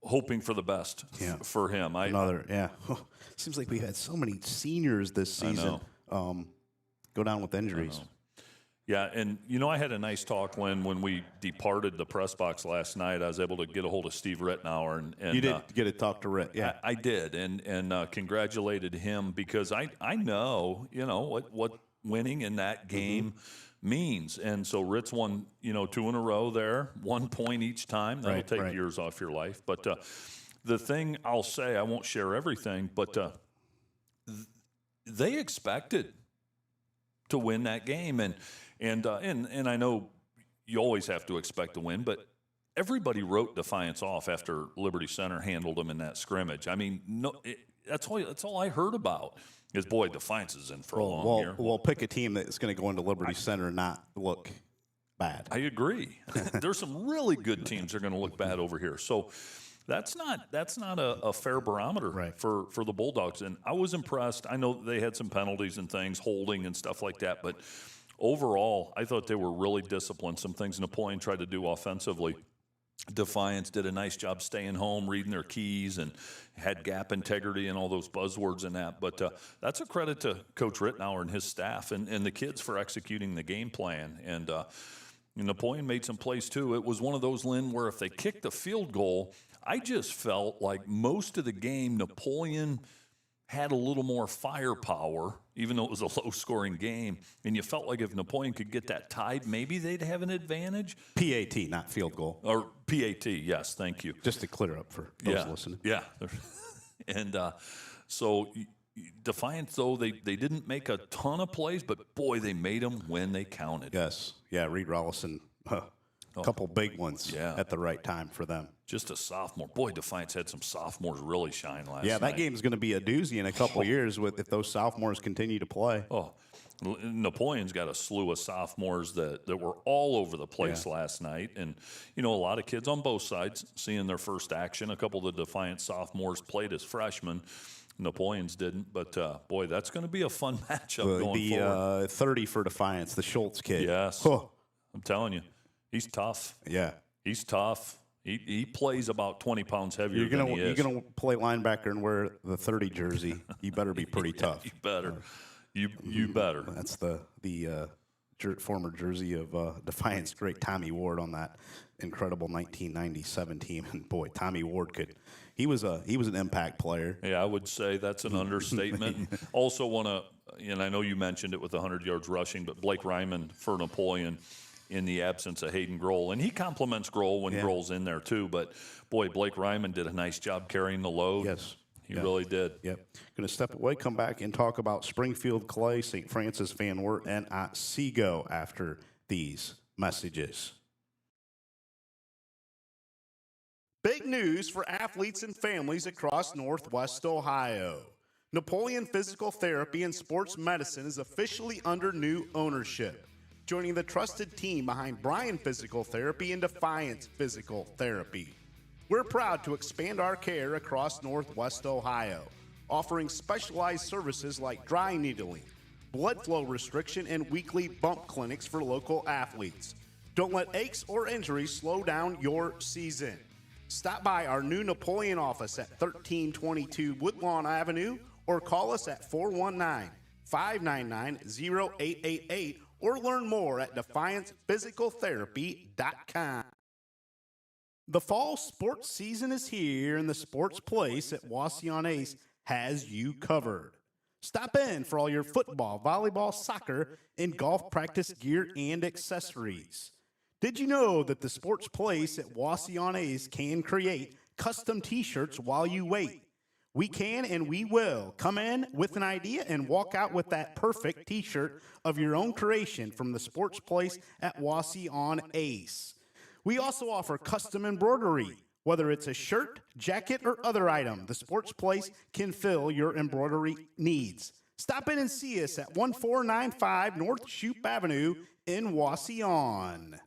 hoping for the best for him. Seems like we've had so many seniors this season go down with injuries. Yeah, and, I had a nice talk, Lynn, when we departed the press box last night. I was able to get a hold of Steve Rittenauer. And you did get to talk to Ritt, yeah. I did, and congratulated him because I know, what winning in that game means. And so Ritt's won, 2 in a row there, 1 point each time. That'll take years off your life. But the thing I'll say, I won't share everything, but they expected to win that game. And I know you always have to expect to win, but everybody wrote Defiance off after Liberty Center handled them in that scrimmage. I mean, that's all I heard about is, boy, Defiance is in for a long year. Well, pick a team that's going to go into Liberty Center and not look bad. I agree. There's some really good teams that are going to look bad over here. So that's not a fair barometer for the Bulldogs. And I was impressed. I know they had some penalties and things, holding and stuff like that, but overall, I thought they were really disciplined. Some things Napoleon tried to do offensively. Defiance did a nice job staying home, reading their keys, and had gap integrity and all those buzzwords and that. But that's a credit to Coach Rittenauer and his staff and the kids for executing the game plan. And Napoleon made some plays, too. It was one of those, Lynn, where if they kicked a field goal, I just felt like most of the game Napoleon had a little more firepower, even though it was a low-scoring game. And you felt like if Napoleon could get that tied, maybe they'd have an advantage. PAT, not field goal. Or PAT, yes, thank you. Just to clear up for those listening. Yeah. And so Defiance, though, they didn't make a ton of plays, but, boy, they made them when they counted. Yes. Yeah, Reed Rollison, a couple big ones at the right time for them. Just a sophomore. Boy, Defiance had some sophomores really shine last night. Yeah, that game's going to be a doozy in a couple of years if those sophomores continue to play. Oh, Napoleon's got a slew of sophomores that were all over the place last night. And, a lot of kids on both sides seeing their first action. A couple of the Defiance sophomores played as freshmen. Napoleon's didn't. But, boy, that's going to be a fun matchup going forward. 30 for Defiance, the Schultz kid. Yes. I'm telling you, he's tough. Yeah. He's tough. He plays about 20 pounds heavier than he is. You're going to play linebacker and wear the 30 jersey. You better be pretty tough. You better. You better. That's the former jersey of Defiance great Tommy Ward on that incredible 1997 team. And boy, Tommy Ward he was an impact player. Yeah, I would say that's an understatement. And also want to, and I know you mentioned it with 100 yards rushing, but Blake Ryman for Napoleon in the absence of Hayden Groll. And he compliments Groll when Groll's in there too. But boy, Blake Ryman did a nice job carrying the load. Yes. He really did. Yep. Going to step away, come back, and talk about Springfield Clay, St. Francis Van Wert, and Otsego after these messages. Big news for athletes and families across Northwest Ohio. Napoleon Physical Therapy and Sports Medicine is officially under new ownership, joining the trusted team behind Bryan Physical Therapy and Defiance Physical Therapy. We're proud to expand our care across Northwest Ohio, offering specialized services like dry needling, blood flow restriction, and weekly bump clinics for local athletes. Don't let aches or injuries slow down your season. Stop by our new Napoleon office at 1322 Woodlawn Avenue or call us at 419-599-0888 or learn more at defiancephysicaltherapy.com. The fall sports season is here, and the Sports Place at Wassee-on-Ace has you covered. Stop in for all your football, volleyball, soccer, and golf practice gear and accessories. Did you know that the Sports Place at Wassee-on-Ace can create custom t-shirts while you wait? We can and we will. Come in with an idea and walk out with that perfect t-shirt of your own creation from the Sports Place at Wassee-on-Ace. We also offer custom embroidery. Whether it's a shirt, jacket, or other item, the Sports Place can fill your embroidery needs. Stop in and see us at 1495 North Shoup Avenue in Wassee-on.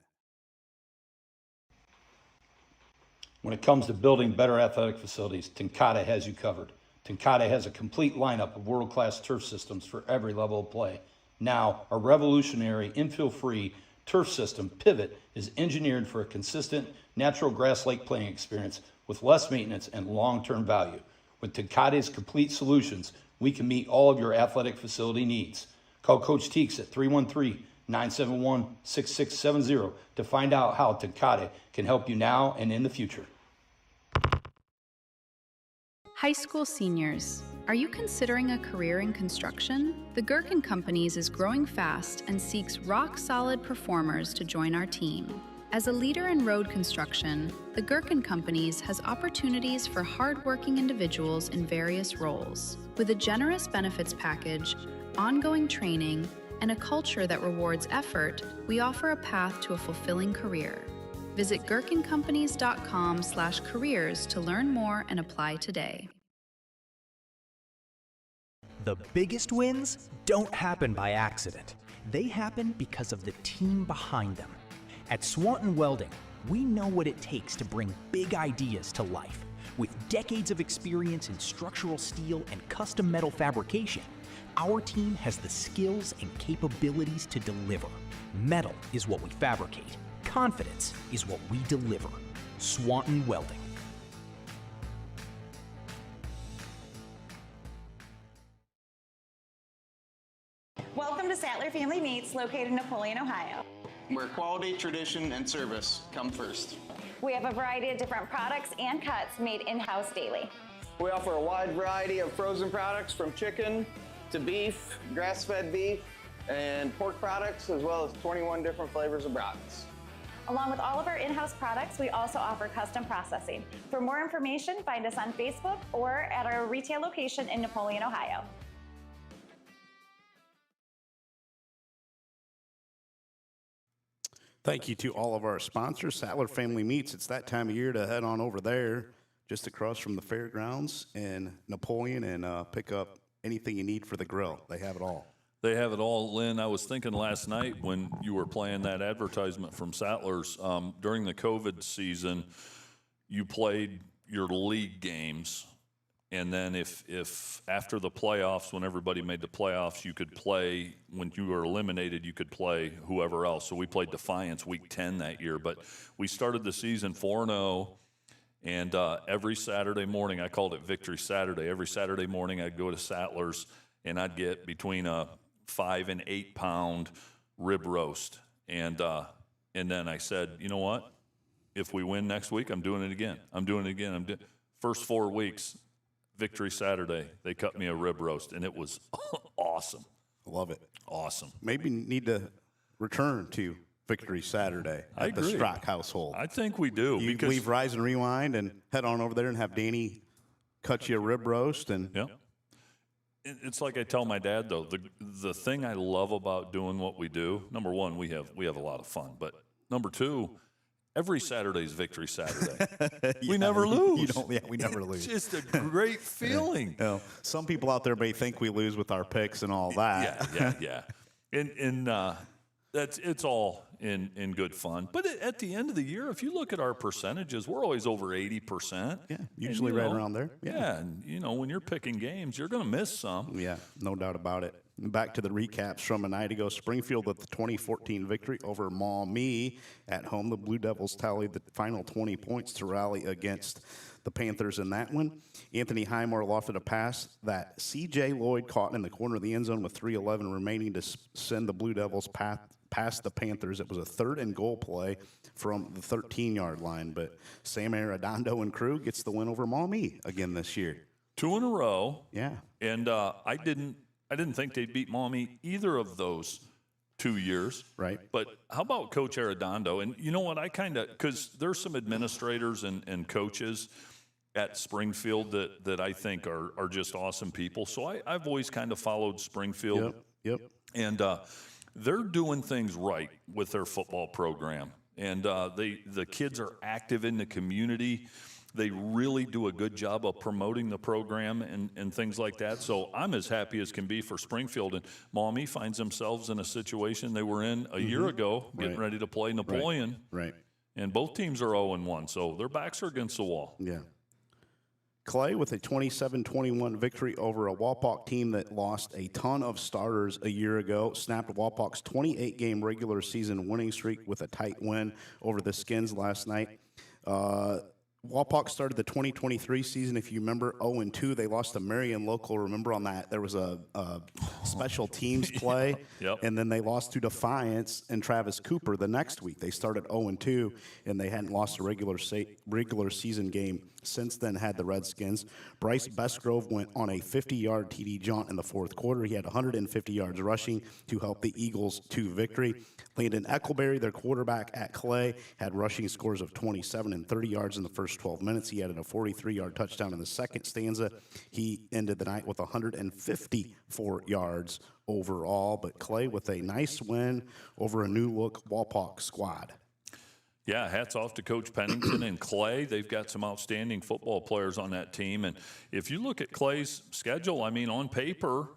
When it comes to building better athletic facilities, Tenkate has you covered. Tenkate has a complete lineup of world-class turf systems for every level of play. Now, a revolutionary infill-free turf system, Pivot, is engineered for a consistent, natural grass-like playing experience with less maintenance and long-term value. With Tenkate's complete solutions, we can meet all of your athletic facility needs. Call Coach Teeks at 313-971-6670 to find out how Tenkate can help you now and in the future. High school seniors, are you considering a career in construction? The Gherkin Companies is growing fast and seeks rock-solid performers to join our team. As a leader in road construction, the Gherkin Companies has opportunities for hard-working individuals in various roles. With a generous benefits package, ongoing training, and a culture that rewards effort, we offer a path to a fulfilling career. Visit gherkincompanies.com/careers to learn more and apply today. The biggest wins don't happen by accident. They happen because of the team behind them. At Swanton Welding, we know what it takes to bring big ideas to life. With decades of experience in structural steel and custom metal fabrication, our team has the skills and capabilities to deliver. Metal is what we fabricate. Confidence is what we deliver. Swanton Welding. Welcome to Sattler Family Meats, located in Napoleon, Ohio. Where quality, tradition, and service come first. We have a variety of different products and cuts made in-house daily. We offer a wide variety of frozen products from chicken to beef, grass-fed beef, and pork products, as well as 21 different flavors of brats. Along with all of our in-house products, we also offer custom processing. For more information, find us on Facebook or at our retail location in Napoleon, Ohio. Thank you to all of our sponsors, Sattler Family Meats. It's that time of year to head on over there, just across from the fairgrounds in Napoleon, and pick up anything you need for the grill. They have it all. They have it all, Lynn. I was thinking last night when you were playing that advertisement from Sattler's, during the COVID season, you played your league games, and then if after the playoffs, when everybody made the playoffs, you could play, when you were eliminated, you could play whoever else. So we played Defiance week 10 that year, but we started the season 4-0, and every Saturday morning, I called it Victory Saturday. Every Saturday morning, I'd go to Sattler's, and I'd get between a 5 and 8 pound rib roast. And then I said, you know what? If we win next week, I'm doing it again. First 4 weeks, Victory Saturday, they cut me a rib roast, and it was awesome. Love it. Awesome. Maybe need to return to Victory Saturday at the Strock household. I think we do. You because leave Rise and Rewind and head on over there and have Danny cut you a rib roast. And yeah. It's like I tell my dad, though, the thing I love about doing what we do, number one, we have a lot of fun. But number two, every Saturday is Victory Saturday. We never lose. We never lose. It's just a great feeling. You know, some people out there may think we lose with our picks and all that. Yeah. And it's all in good fun. But at the end of the year, if you look at our percentages, we're always over 80%. Yeah, usually right around there. Yeah, and when you're picking games, you're going to miss some. Yeah, no doubt about it. Back to the recaps from a night ago. Springfield with the 2014 victory over Maumee at home. The Blue Devils tallied the final 20 points to rally against the Panthers in that one. Anthony Highmore lofted a pass that C.J. Lloyd caught in the corner of the end zone with 3:11 remaining to send the Blue Devils past the Panthers. It was a 3rd and goal play from the 13-yard line, but Sam Arredondo and crew gets the win over Maumee again this year. 2 in a row. Yeah. And I didn't think they'd beat Maumee either of those 2 years. Right. But how about Coach Arredondo? And you know what, because there's some administrators and coaches at Springfield that I think are just awesome people. So I've always kind of followed Springfield. Yep. And they're doing things right with their football program. And the kids are active in the community. They really do a good job of promoting the program and things like that. So I'm as happy as can be for Springfield. And Maumee finds themselves in a situation they were in a year ago, getting ready to play Napoleon. Right. And both teams are 0-1, so their backs are against the wall. Yeah. Clay with a 27-21 victory over a Wapak team that lost a ton of starters a year ago, snapped Wapak's 28-game regular season winning streak with a tight win over the Skins last night. Wapak started the 2023 season, if you remember, 0-2. They lost to Marion Local. Remember on that, there was a special teams play, and then they lost to Defiance and Travis Cooper the next week. They started 0-2, and they hadn't lost a regular season game since then, had the Redskins. Bryce Bestgrove went on a 50-yard TD jaunt in the fourth quarter. He had 150 yards rushing to help the Eagles to victory. Landon Eckleberry, their quarterback at Clay, had rushing scores of 27 and 30 yards in the first 12 minutes. He added a 43-yard touchdown in the second stanza. He ended the night with 154 yards overall. But Clay with a nice win over a new-look Wapak squad. Yeah, hats off to Coach Pennington and Clay. They've got some outstanding football players on that team. And if you look at Clay's schedule, I mean, on paper,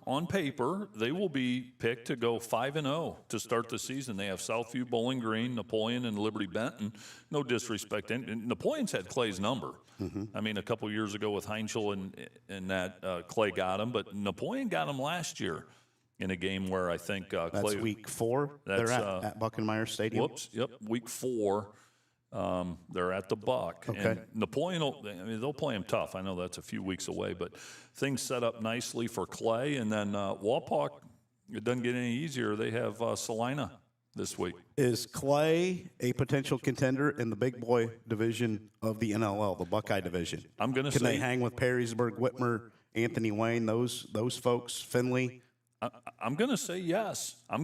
they will be picked to go 5-0 to start the season. They have Southview, Bowling Green, Napoleon, and Liberty Benton. No disrespect. And Napoleon's had Clay's number. I mean, a couple years ago with Heinschel and that, Clay got him. But Napoleon got him last year in a game where I think Clay. That's week 4. They're at Buckenmeyer Stadium. Week 4. They're at the Buck. Okay. And Napoleon, they'll play them tough. I know that's a few weeks away, but things set up nicely for Clay. And then Wapak, it doesn't get any easier. They have Salina this week. Is Clay a potential contender in the big boy division of the NLL, the Buckeye division? I'm going to say. Can they hang with Perrysburg, Whitmer, Anthony Wayne, those folks, Finley? I'm going to say yes. I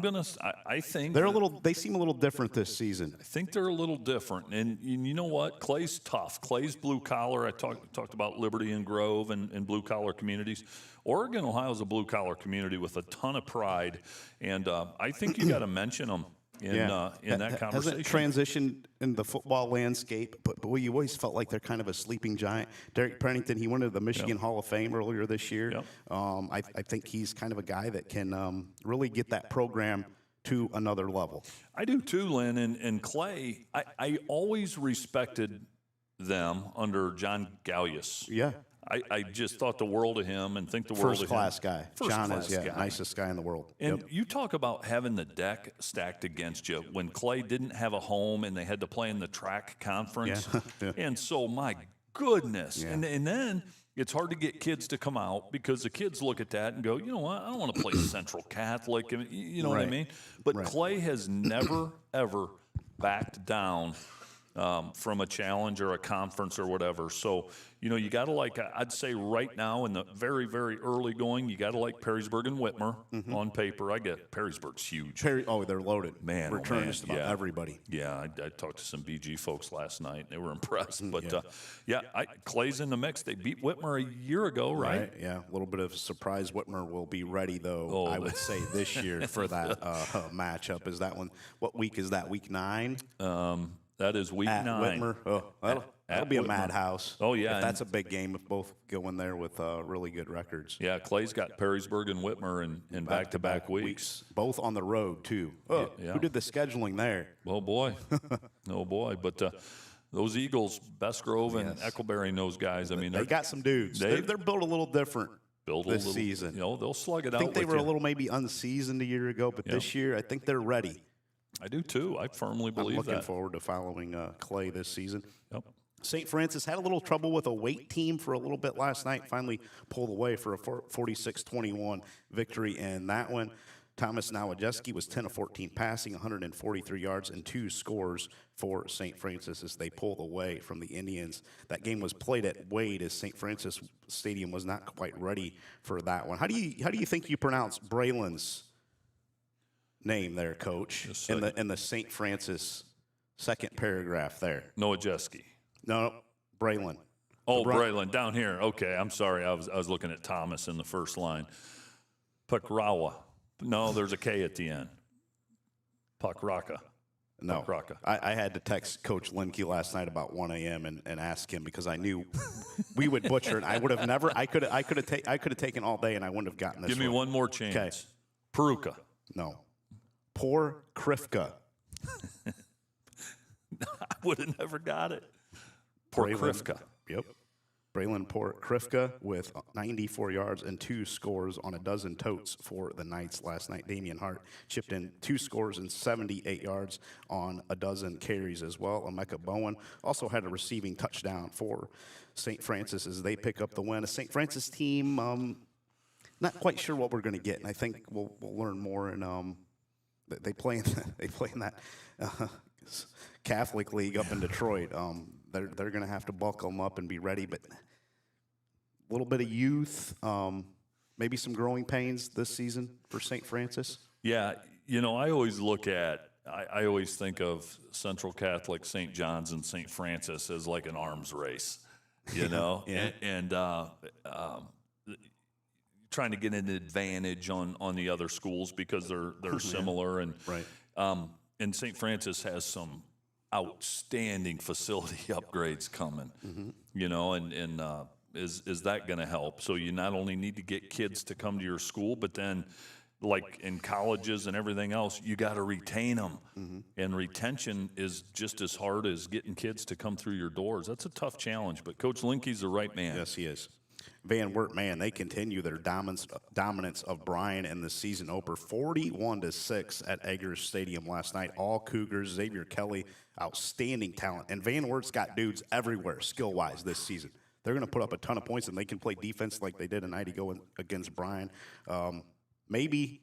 think they seem a little different this season. I think they're a little different. And you know what? Clay's tough. Clay's blue collar. I talked about Liberty and Grove and blue collar communities. Oregon, Ohio is a blue collar community with a ton of pride. And I think you got to mention them in that conversation. Hasn't transitioned in the football landscape, but you always felt like they're kind of a sleeping giant. Derek Pennington, he went to the Michigan Hall of Fame earlier this year. I think he's kind of a guy that can really get that program to another level. I do too, Lynn. And Clay, I always respected them under John Gallius. Yeah. I just thought the world of him and think the world of him. First-class guy. John is, nicest guy in the world. And you talk about having the deck stacked against you when Clay didn't have a home and they had to play in the track conference. And so, my goodness. And then it's hard to get kids to come out because the kids look at that and go, you know what, I don't want to play Central Catholic. And you know what I mean? But Clay has never, ever backed down from a challenge or a conference or whatever. So, you know, you got to like, I'd say right now in the very, very early going, you got to like Perrysburg and Whitmer on paper. I get Perrysburg's huge. They're loaded. Man, return oh, man. just about everybody. Yeah, I talked to some BG folks last night. They were impressed. But, Clay's in the mix. They beat Whitmer a year ago, right? Yeah, a little bit of a surprise. Whitmer will be ready, though, I would say, this year for that matchup. Is that one? What week is that? Week 9? That is week at 9. Whitmer. That'll be a madhouse. Oh, yeah. If that's a big game if both go in there with really good records. Yeah, Clay's got Perrysburg and Whitmer in back-to-back weeks. Both on the road, too. Who did the scheduling there? Oh, boy. Oh, boy. But those Eagles, Best Grove and Eckleberry, and those guys, I mean, they got some dudes. They're built a little different this season. You know, they'll slug it out. I think they were a little maybe unseasoned a year ago, but this year I think they're ready. I do, too. I firmly believe that. I'm looking forward to following Clay this season. Yep. St. Francis had a little trouble with a weight team for a little bit last night, finally pulled away for a 46-21 victory in that one. Thomas Nowajewski was 10 of 14 passing, 143 yards, and 2 scores for St. Francis as they pulled away from the Indians. That game was played at Wade as St. Francis Stadium was not quite ready for that one. How do you think you pronounce Braylon's name there, Coach, in the St. Francis second paragraph there? Nowajewski. No, Braylon. Oh, Braylon, down here. Okay, I'm sorry. I was looking at Thomas in the first line. Pukrawa. No, there's a K at the end. Pukraka. No. Pukraka. I had to text Coach Lemke last night about 1 a.m. and ask him because I knew we would butcher it. I would have never. I could have taken all day and I wouldn't have gotten this. Give me one more chance. Okay. Peruka. No. Poor Krifka. I would have never got it. Poor Krifka. Yep. Braylon Krifka with 94 yards and 2 scores on a dozen totes for the Knights last night. Damian Hart chipped in 2 scores and 78 yards on a dozen carries as well. Emeka Bowen also had a receiving touchdown for St. Francis as they pick up the win. A St. Francis team, not quite sure what we're going to get, and I think we'll learn more. And they play in that Catholic League up in Detroit. They're going to have to buckle them up and be ready, but a little bit of youth, maybe some growing pains this season for St. Francis. Yeah, you know, I always I always think of Central Catholic, St. John's, and St. Francis as like an arms race, you know, and trying to get an advantage on the other schools because they're similar, and and St. Francis has some outstanding facility upgrades coming, you know, and is that going to help? So you not only need to get kids to come to your school, but then like in colleges and everything else, you got to retain them. And retention is just as hard as getting kids to come through your doors. That's a tough challenge, but Coach Linke's the right man. Yes, he is. Van Wert, man, they continue their dominance of Bryan in the season opener, 41-6 at Eggers Stadium last night. All Cougars. Xavier Kelly, outstanding talent, and Van Wert's got dudes everywhere skill-wise this season. They're going to put up a ton of points, and they can play defense like they did a night ago against Bryan. Maybe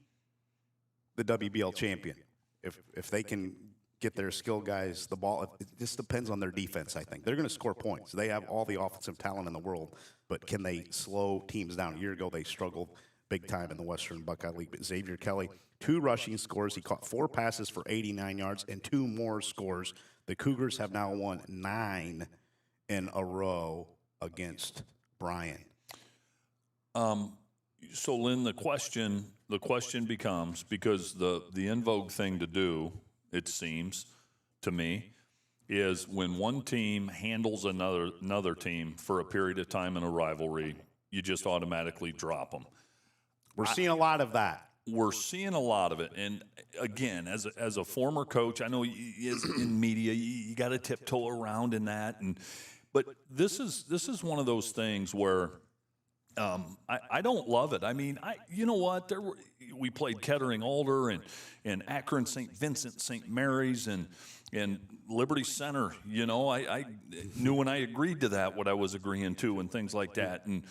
the WBL champion if they can get their skill guys the ball. It just depends on their defense, I think. They're going to score points. They have all the offensive talent in the world, but can they slow teams down? A year ago, they struggled big time in the Western Buckeye League. But Xavier Kelly, 2 rushing scores. He caught 4 passes for 89 yards and 2 more scores. The Cougars have now won 9 in a row against Bryan. So, Lynn, the question becomes, because the in vogue thing to do, it seems to me, is when one team handles another team for a period of time in a rivalry, you just automatically drop them. We're seeing a lot of that. We're seeing a lot of it. And again, as a former coach, I know in media you got to tiptoe around in that. But this is one of those things where I don't love it. I mean, you know what? We played Kettering Alder and Akron St. Vincent St. Mary's and Liberty Center. You know, I knew when I agreed to that what I was agreeing to and things like that. And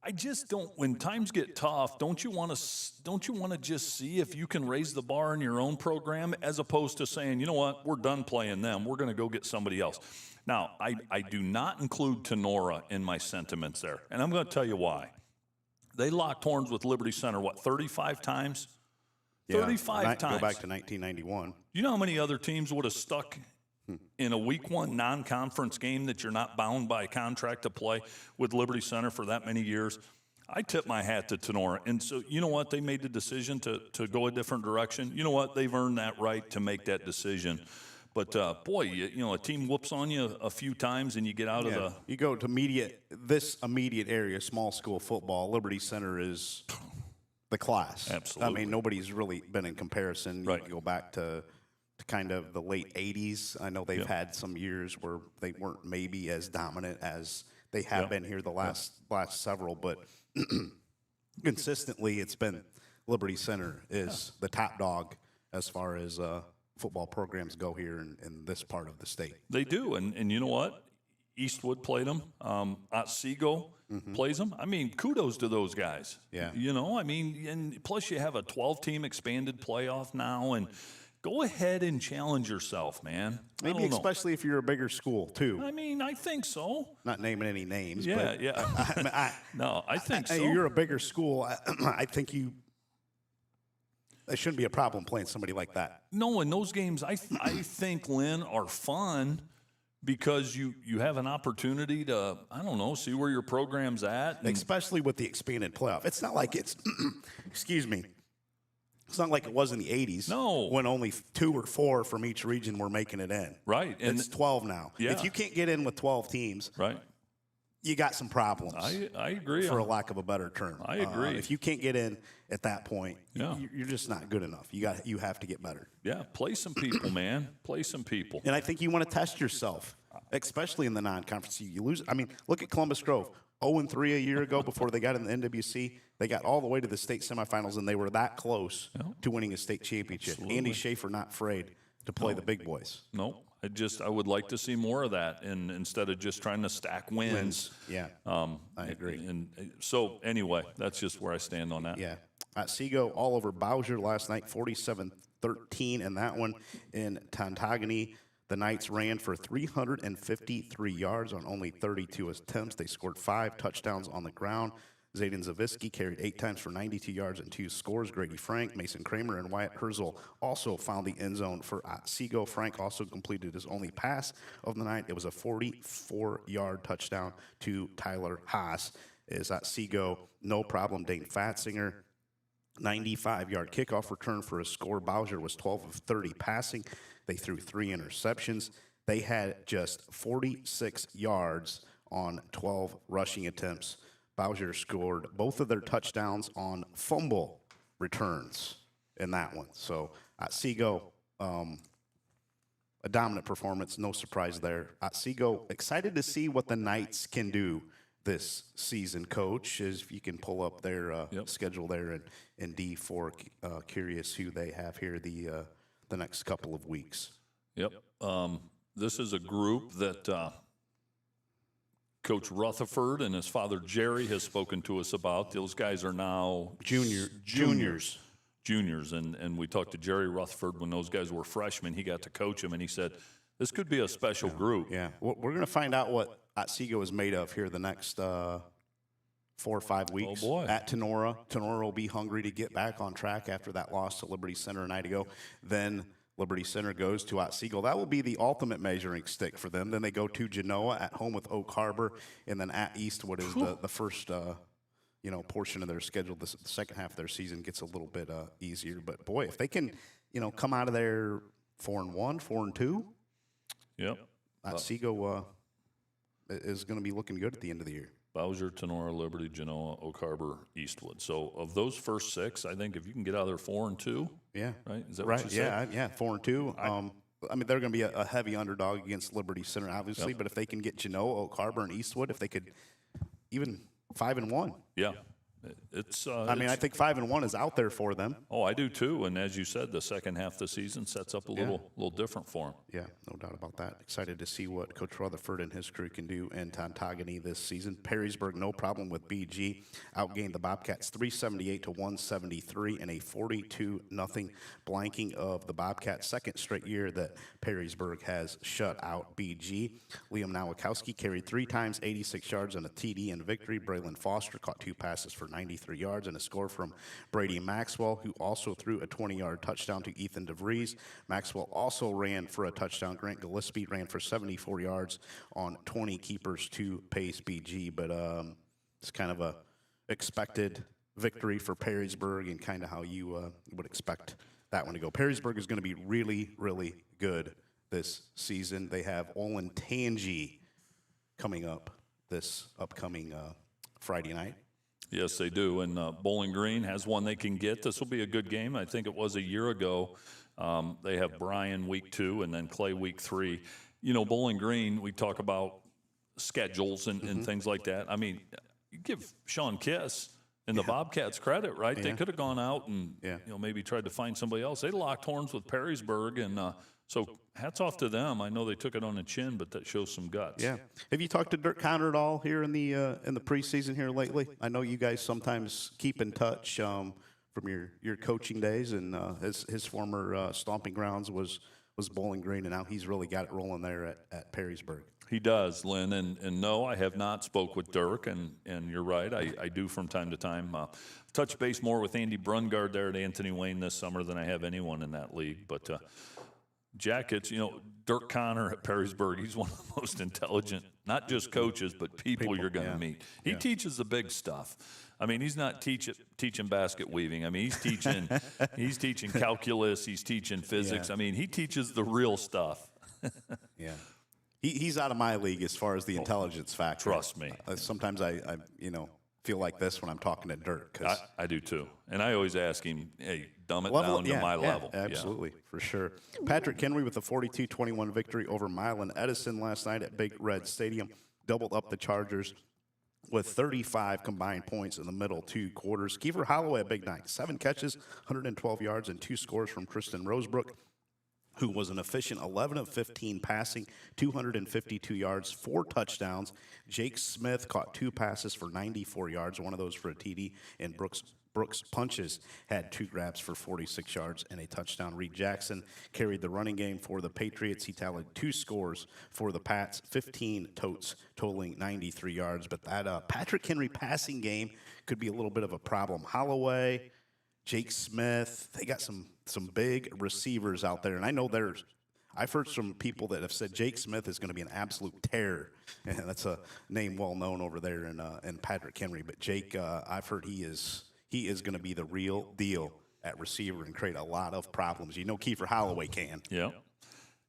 I just don't. When times get tough, don't you want to just see if you can raise the bar in your own program as opposed to saying, you know what, we're done playing them. We're going to go get somebody else. Now, I do not include Tenora in my sentiments there, and I'm going to tell you why. They locked horns with Liberty Center, 35 times? Yeah, 35 times. Go back to 1991. You know how many other teams would have stuck in a week one non-conference game that you're not bound by contract to play with Liberty Center for that many years? I tip my hat to Tenora. And so, you know what? They made the decision to go a different direction. You know what? They've earned that right to make that decision. But, boy, you know, a team whoops on you a few times and you get out of the... You go to this immediate area, small school football, Liberty Center is the class. Absolutely. I mean, nobody's really been in comparison. Right. You can go back to kind of the late 80s. I know they've had some years where they weren't maybe as dominant as they have been here the last several, but consistently it's been Liberty Center is the top dog as far as football programs go here in this part of the state. They do, and you know what? Eastwood played them. Otsego plays them. I mean, kudos to those guys. Yeah. You know, I mean, and plus you have a 12-team expanded playoff now, and go ahead and challenge yourself, man. Maybe especially if you're a bigger school, too. I mean, I think so. Not naming any names, Yeah, but yeah. No, I think so. You're a bigger school. I think it shouldn't be a problem playing somebody like that. No, and those games, I think, Lynn, are fun because you have an opportunity to, I don't know, see where your program's at. Especially with the expanded playoff. It's not like it's, excuse me, it's not like it was in the 80s. No. When only 2 or 4 from each region were making it in. Right. And it's 12 now. Yeah. If you can't get in with 12 teams, right, you got some problems. I agree. For a lack of a better term. I agree. If you can't get in at that point, Yeah. you're just not good enough. You have to get better. Yeah, play some people, man. Play some people. And I think you want to test yourself, especially in the non-conference. You lose. I mean, look at Columbus Grove. 0-3 a year ago before they got in the NWC. They got all the way to the state semifinals, and they were that close to winning a state championship. Absolutely. Andy Schaefer not afraid to play the big boys. No, I would like to see more of that, and instead of just trying to stack wins. Yeah, I agree. And so anyway, that's just where I stand on that. Yeah. Otsego all over Bowser last night, 47-13 in that one. In Tontogany, the Knights ran for 353 yards on only 32 attempts. They scored 5 touchdowns on the ground. Zayden Zavisky carried 8 times for 92 yards and 2 scores. Grady Frank, Mason Kramer, and Wyatt Herzl also found the end zone for Otsego. Frank also completed his only pass of the night. It was a 44-yard touchdown to Tyler Haas. Is Otsego no problem? Dane Fatzinger, 95-yard kickoff return for a score. Bowser was 12 of 30 passing. They threw 3 interceptions. They had just 46 yards on 12 rushing attempts. Bowser scored both of their touchdowns on fumble returns in that one. So Otsego, a dominant performance, no surprise there. Otsego, excited to see what the Knights can do this season, Coach, as if you can pull up their schedule there in D4. Curious who they have here the next couple of weeks. Yep. This is a group that Coach Rutherford and his father Jerry has spoken to us about. Those guys are now juniors. And we talked to Jerry Rutherford when those guys were freshmen. He got to coach them, and he said, this could be a special group. Yeah. We're going to find out what Otsego is made of here the next 4 or 5 weeks. Oh, boy. At Tenora. Tenora will be hungry to get back on track after that loss to Liberty Center a night ago. Then Liberty Center goes to Otsego. That will be the ultimate measuring stick for them. Then they go to Genoa at home with Oak Harbor, and then at Eastwood is the first portion of their schedule. The second half of their season gets a little bit easier. But boy, if they can, come out of there 4-1, 4-2, yep, Otsego is going to be looking good at the end of the year. Bowser, Tenora, Liberty, Genoa, Oak Harbor, Eastwood. So of those first 6, I think if you can get out of there 4-2, yeah, right? Is that right? What you said? Yeah, 4-2. I mean, they're going to be a heavy underdog against Liberty Center, obviously. But if they can get Genoa, Oak Harbor, and Eastwood, if they could even 5-1. Yeah. It's. I mean, I think 5-1 is out there for them. Oh, I do too. And as you said, the second half of the season sets up a little different for them. Yeah, no doubt about that. Excited to see what Coach Rutherford and his crew can do in Tontogany this season. Perrysburg, no problem with BG. Outgained the Bobcats 378 to 173 in a 42-0 blanking of the Bobcats. Second straight year that Perrysburg has shut out BG. Liam Nowakowski carried 3 times, 86 yards and a TD in victory. Braylon Foster caught 2 passes for 93 yards and a score from Brady Maxwell, who also threw a 20-yard touchdown to Ethan DeVries. Maxwell also ran for a touchdown. Grant Gillespie ran for 74 yards on 20 keepers to pace BG, but it's kind of a expected victory for Perrysburg and kind of how you would expect that one to go. Perrysburg is going to be really, really good this season. They have Olin Tangi coming up this upcoming Friday night. Yes, they do. And Bowling Green has one they can get. This will be a good game. I think it was a year ago. They have Bryan week 2 and then Clay week 3. You know, Bowling Green, we talk about schedules and things like that. I mean, you give Sean Kiss and the Bobcats credit, right? Yeah. They could have gone out and maybe tried to find somebody else. They locked horns with Perrysburg, and so hats off to them. I know they took it on the chin, but that shows some guts. Yeah. Have you talked to Dirk Connor at all here in the preseason here lately? I know you guys sometimes keep in touch from your coaching days, and his former stomping grounds was Bowling Green, and now he's really got it rolling there at Perrysburg. He does, Lynn, and no, I have not spoke with Dirk, and you're right, I do from time to time. Touch base more with Andy Brungard there at Anthony Wayne this summer than I have anyone in that league, but Jackets, Dirk Connor at Perrysburg, he's one of the most intelligent, not just coaches, but people you're going to meet. He teaches the big stuff. I mean, he's not teaching basket weaving. I mean, he's teaching calculus, he's teaching physics. I mean, he teaches the real stuff. Yeah. He's out of my league as far as the intelligence factor. Trust me. Sometimes I feel like this when I'm talking to Dirk. I do too. And I always ask him, hey, dumb it down to my level. Absolutely, for sure. Patrick Henry with a 42-21 victory over Milan Edison last night at Big Red Stadium. Doubled up the Chargers with 35 combined points in the middle 2 quarters. Kiefer Holloway, a big night. 7 catches, 112 yards, and 2 scores from Tristan Rosebrook, who was an efficient 11 of 15 passing, 252 yards, 4 touchdowns. Jake Smith caught 2 passes for 94 yards, one of those for a TD, and Brooks Punches had 2 grabs for 46 yards and a touchdown. Reed Jackson carried the running game for the Patriots. He tallied 2 scores for the Pats, 15 totes, totaling 93 yards. But that Patrick Henry passing game could be a little bit of a problem. Holloway, Jake Smith, they got some big receivers out there. And I know I've heard some people that have said Jake Smith is going to be an absolute terror. And that's a name well known over there in Patrick Henry. But Jake, I've heard he is going to be the real deal at receiver and create a lot of problems. Kiefer Holloway can. Yeah.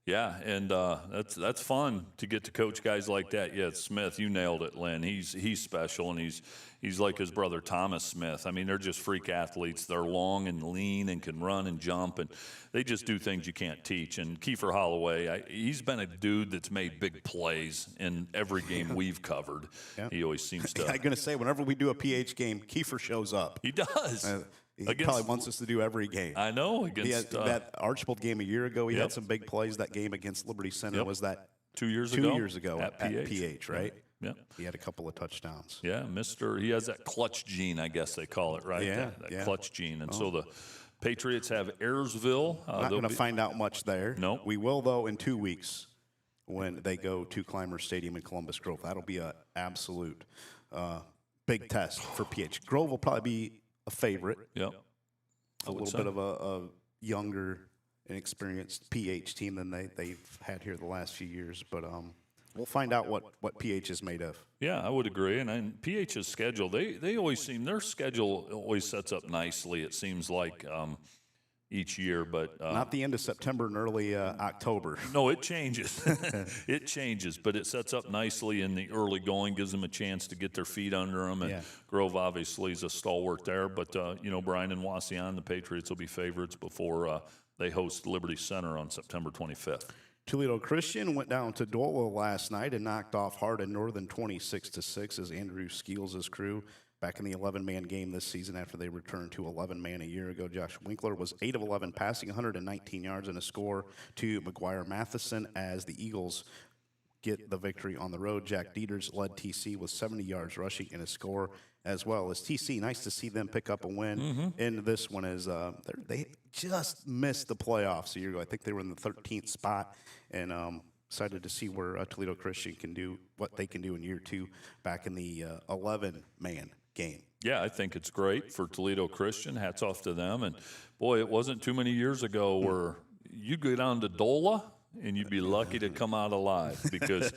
Yeah, and that's fun to get to coach guys like that. Yeah, Smith, you nailed it, Lynn. He's special, and he's like his brother Thomas Smith. I mean, they're just freak athletes. They're long and lean and can run and jump, and they just do things you can't teach. And Kiefer Holloway, he's been a dude that's made big plays in every game we've covered. Yeah. He always seems to. I'm going to say, whenever we do a PH game, Kiefer shows up. He does. He probably wants us to do every game. I know. That Archibald game a year ago, he had some big plays. That game against Liberty Center was that 2 years ago? 2 years ago at PH, right? Yeah. He had a couple of touchdowns. Yeah, he has that clutch gene, I guess they call it, right? Yeah. That clutch gene. And so the Patriots have Ayersville. Not going to find out much there. No. We will, though, in 2 weeks when they go to Clymer Stadium in Columbus Grove. That'll be an absolute big test for PH. Grove will probably be a favorite. Yep. A little bit of a younger, inexperienced PH team than they've had here the last few years. But we'll find out what PH is made of. Yeah, I would agree. And PH's schedule, they always seem, their schedule always sets up nicely, it seems like, each year. But not the end of September and early October. No, it changes. It changes, but it sets up nicely in the early going, gives them a chance to get their feet under them. And Grove obviously is a stalwart there. But, Bryan and Wasion, the Patriots will be favorites before they host Liberty Center on September 25th. Toledo Christian went down to Dola last night and knocked off Hardin Northern 26-6 as Andrew Skeels' crew back in the 11-man game this season after they returned to 11-man a year ago. Josh Winkler was 8 of 11 passing, 119 yards and a score to McGuire Matheson as the Eagles get the victory on the road. Jack Dieters led TC with 70 yards rushing and a score as well as TC. Nice to see them pick up a win in this one as they just missed the playoffs a year ago. I think they were in the 13th spot, and excited to see where Toledo Christian can do what they can do in year 2 back in the 11-man game. Yeah, I think it's great for Toledo Christian. Hats off to them. And, boy, it wasn't too many years ago where you go down to Dola and you'd be lucky to come out alive because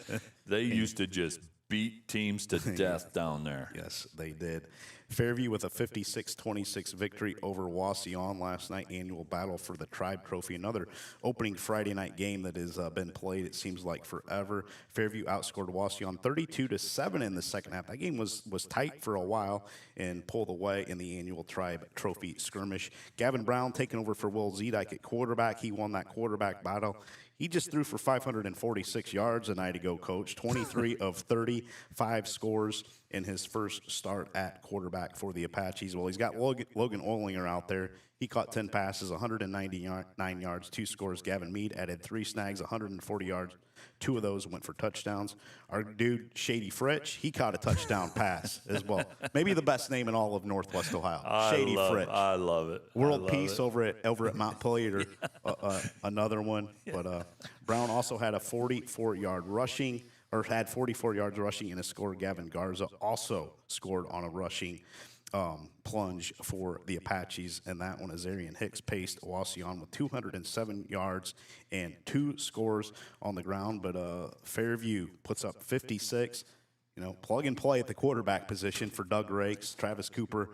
they used to just beat teams to death down there. Yes, they did. Fairview with a 56-26 victory over Wauseon last night, annual battle for the Tribe Trophy. Another opening Friday night game that has been played, it seems like, forever. Fairview outscored Wauseon 32-7 in the second half. That game was tight for a while and pulled away in the annual Tribe Trophy skirmish. Gavin Brown taking over for Will Zedike at quarterback. He won that quarterback battle. He just threw for 546 yards a night ago, Coach. 23 of 35 scores in his first start at quarterback for the Apaches. Well, he's got Logan Olinger out there. He caught 10 passes, 199 yards, 2 scores. Gavin Mead added 3 snags, 140 yards. 2 of those went for touchdowns. Our dude, Shady Fritch, he caught a touchdown pass as well. Maybe the best name in all of Northwest Ohio. Shady Fritch. I love it. World peace over at Mount Pilier, another one. But Brown also had a 44-yard rushing, or had 44 yards rushing and a score. Gavin Garza also scored on a rushing plunge for the Apaches, and that one, Azarian Hicks paced Wauseon with 207 yards and 2 scores on the ground. But Fairview puts up 56. Plug and play at the quarterback position for Doug Rakes. Travis Cooper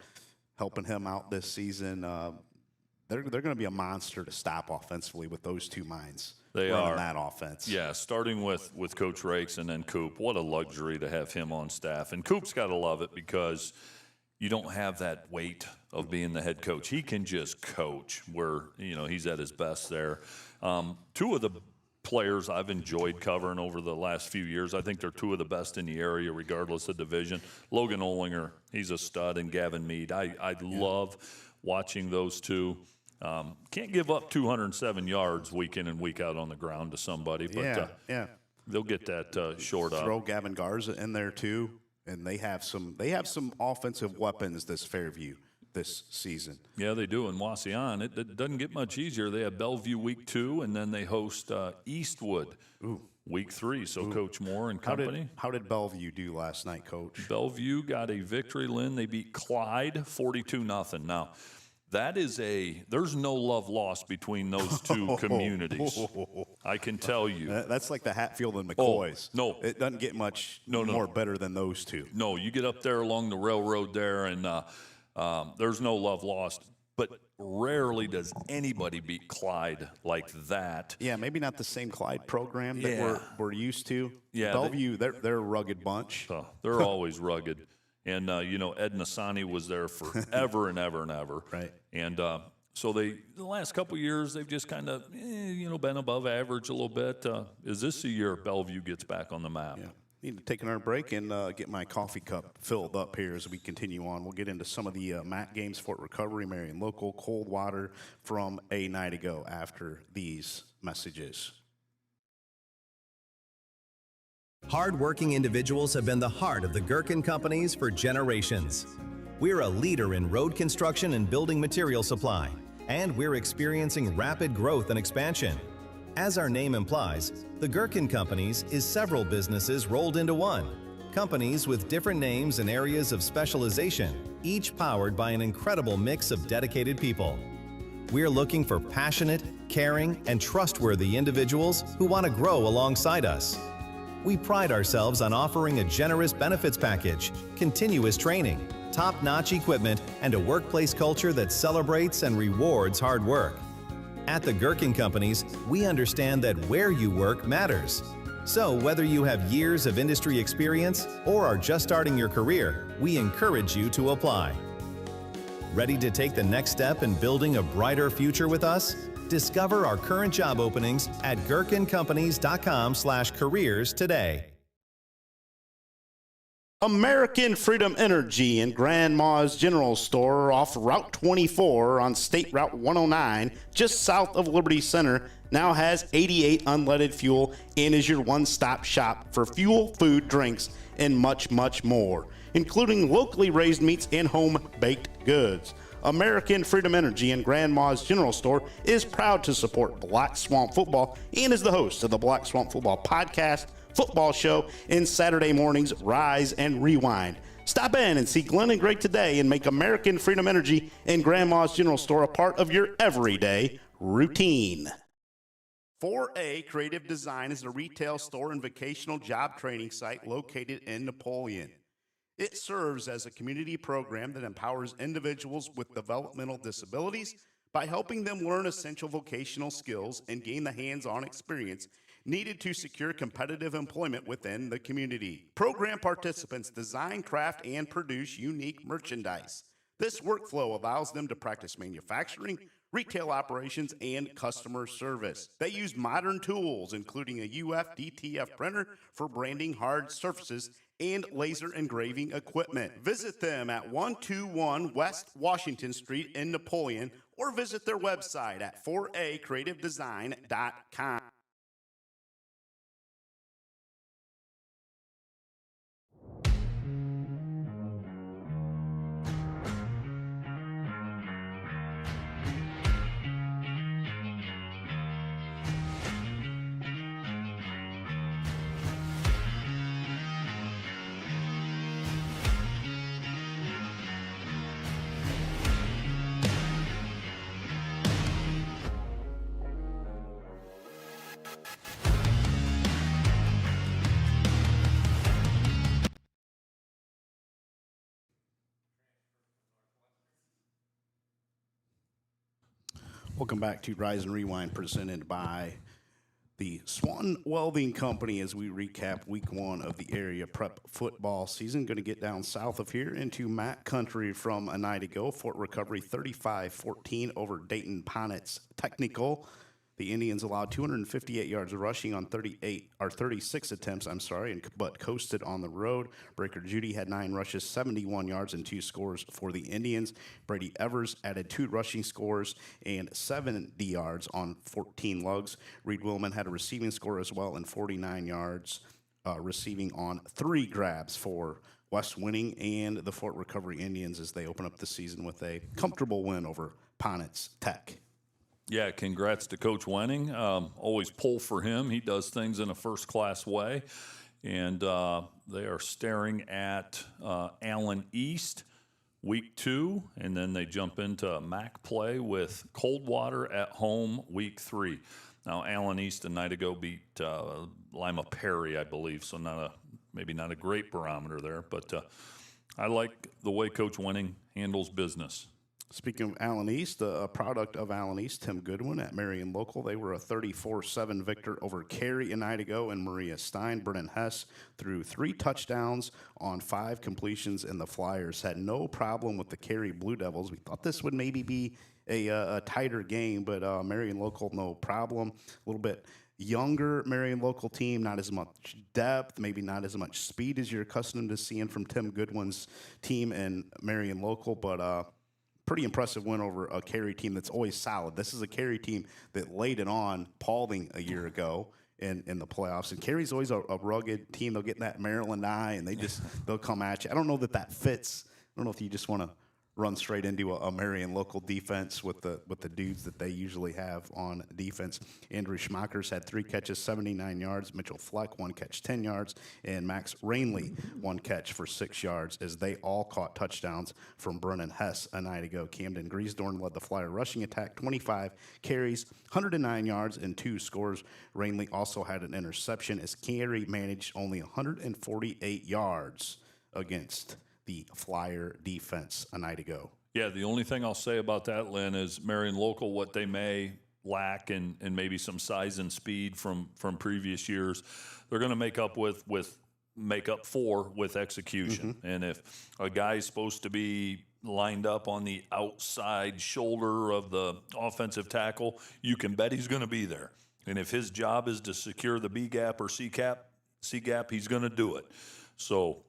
helping him out this season. They're going to be a monster to stop offensively with those 2 minds. They are that offense. Yeah, starting with Coach Rakes and then Coop. What a luxury to have him on staff. And Coop's got to love it because you don't have that weight of being the head coach. He can just coach where, he's at his best there. 2 of the players I've enjoyed covering over the last few years, I think they're 2 of the best in the area regardless of division. Logan Olinger, he's a stud, and Gavin Mead. I love watching those 2. Can't give up 207 yards week in and week out on the ground to somebody, but they'll get that short up. Throw Gavin Garza in there too. And they have some offensive weapons, this Fairview, this season. Yeah, they do. And Wauseon, it doesn't get much easier. They have Bellevue week 2, and then they host Eastwood week 3. So Coach Moore and company. How did Bellevue do last night, Coach? Bellevue got a victory, Lynn. They beat Clyde 42-0. Now, there's no love lost between those 2 communities. I can tell you. That's like the Hatfield and McCoys. No. It doesn't get much more better than those 2. No, you get up there along the railroad there, and there's no love lost. But rarely does anybody beat Clyde like that. Yeah, maybe not the same Clyde program that we're used to. Yeah, Bellevue, they're a rugged bunch. They're always rugged. And, Ed Nasani was there forever and ever and ever. Right. And so the last couple of years, they've just kind of, been above average a little bit. Is this the year Bellevue gets back on the map? Yeah. Need to take another break and get my coffee cup filled up here as we continue on. We'll get into some of the MAC games, Fort Recovery, Marion Local, Coldwater from a night ago after these messages. Hard-working individuals have been the heart of the Gherkin Companies for generations. We're a leader in road construction and building material supply, and we're experiencing rapid growth and expansion. As our name implies, the Gherkin Companies is several businesses rolled into one. Companies with different names and areas of specialization, each powered by an incredible mix of dedicated people. We're looking for passionate, caring, and trustworthy individuals who want to grow alongside us. We pride ourselves on offering a generous benefits package, continuous training, top-notch equipment, and a workplace culture that celebrates and rewards hard work. At the Gherkin Companies, we understand that where you work matters. So whether you have years of industry experience or are just starting your career, we encourage you to apply. Ready to take the next step in building a brighter future with us? Discover our current job openings at gherkincompanies.com/careers today. American Freedom Energy and Grandma's General Store off Route 24 on State Route 109, just south of Liberty Center, now has 88 unleaded fuel and is your one-stop shop for fuel, food, drinks, and much, much more, including locally raised meats and home-baked goods. American Freedom Energy and Grandma's General Store is proud to support Black Swamp Football and is the host of the Black Swamp Football podcast, football show, and Saturday mornings Rise and Rewind. Stop in and see Glenn and Greg today and make American Freedom Energy and Grandma's General Store a part of your everyday routine. 4A Creative Design is a retail store and vocational job training site located in Napoleon. It serves as a community program that empowers individuals with developmental disabilities by helping them learn essential vocational skills and gain the hands-on experience needed to secure competitive employment within the community. Program participants design, craft, and produce unique merchandise. This workflow allows them to practice manufacturing, retail operations, and customer service. They use modern tools, including a UF-DTF printer for branding hard surfaces and laser engraving equipment. Visit them at 121 West Washington Street in Napoleon or visit their website at 4acreativedesign.com. Welcome back to Rise and Rewind, presented by the Swan Welding Company, as we recap week one of the area prep football season. Going to get down south of here into Matt Country from a night ago. Fort Recovery 35-14 over Dayton Ponitz Technical. The Indians allowed 258 yards of rushing on 36 attempts, but coasted on the road. Breaker Judy had 9 rushes, 71 yards, and 2 scores for the Indians. Brady Evers added 2 rushing scores and 70 yards on 14 lugs. Reed Willman had a receiving score as well and 49 yards receiving on 3 grabs for West Winning and the Fort Recovery Indians as they open up the season with a comfortable win over Ponitz Tech. Yeah, congrats to Coach Wenning. Always pull for him. He does things in a first-class way. And they are staring at Allen East week 2, and then they jump into MAC play with Coldwater at home week 3. Now, Allen East a night ago beat Lima Perry, I believe, so maybe not a great barometer there. But I like the way Coach Wenning handles business. Speaking of Allen East, a product of Allen East, Tim Goodwin at Marion Local. They were a 34-7 victor over Cary a night ago, and Maria Stein. Brennan Hess threw 3 touchdowns on 5 completions, and the Flyers had no problem with the Cary Blue Devils. We thought this would maybe be a tighter game, but Marion Local, no problem. A little bit younger Marion Local team, not as much depth, maybe not as much speed as you're accustomed to seeing from Tim Goodwin's team and Marion Local, but pretty impressive win over a Cary team that's always solid. This is a Cary team that laid it on Paulding a year ago in the playoffs. And Cary's always a rugged team. They'll get in that Maryland eye, and they'll come at you. I don't know that fits. I don't know if you just want to run straight into a Marion Local defense with the dudes that they usually have on defense. Andrew Schmackers had 3 catches, 79 yards. Mitchell Fleck, 1 catch, 10 yards. And Max Rainley, 1 catch for 6 yards, as they all caught touchdowns from Brennan Hess a night ago. Camden Griesdorn led the Flyer rushing attack, 25 carries, 109 yards, and 2 scores. Rainley also had an interception, as Cary managed only 148 yards against the Flyer defense a night ago. Yeah, the only thing I'll say about that, Lynn, is Marion Local, what they may lack and maybe some size and speed from previous years, they're going to make up for with execution. Mm-hmm. And if a guy's supposed to be lined up on the outside shoulder of the offensive tackle, you can bet he's going to be there. And if his job is to secure the B gap or C gap, he's going to do it. So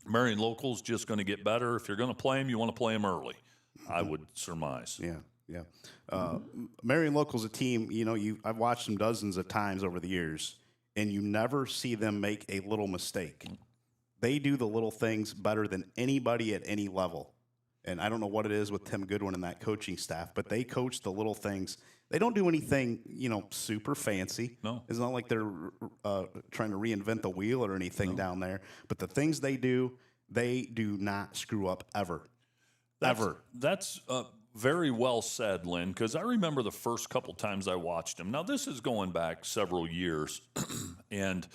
Marion Local's just going to get better. If you're going to play him, you want to play him early, I would surmise. Yeah. Marion Local's a team, I've watched them dozens of times over the years, and you never see them make a little mistake. They do the little things better than anybody at any level. And I don't know what it is with Tim Goodwin and that coaching staff, but they coach the little things. They don't do anything, super fancy. No. It's not like they're trying to reinvent the wheel or anything down there. But the things they do not screw up ever. That's very well said, Lynn, because I remember the first couple times I watched him. Now, this is going back several years, and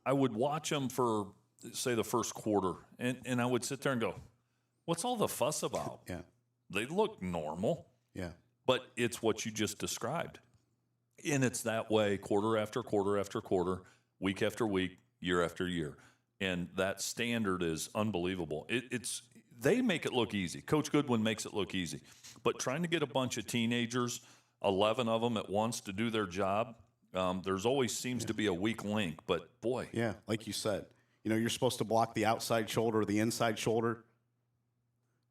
I would watch him for, say, the first quarter, and I would sit there and go, what's all the fuss about? Yeah. They look normal. Yeah. But it's what you just described. And it's that way quarter after quarter after quarter, week after week, year after year. And that standard is unbelievable. They make it look easy. Coach Goodwin makes it look easy. But trying to get a bunch of teenagers, 11 of them at once, to do their job, there's always seems to be a weak link. But, boy. Yeah, like you said. You're supposed to block the outside shoulder or the inside shoulder.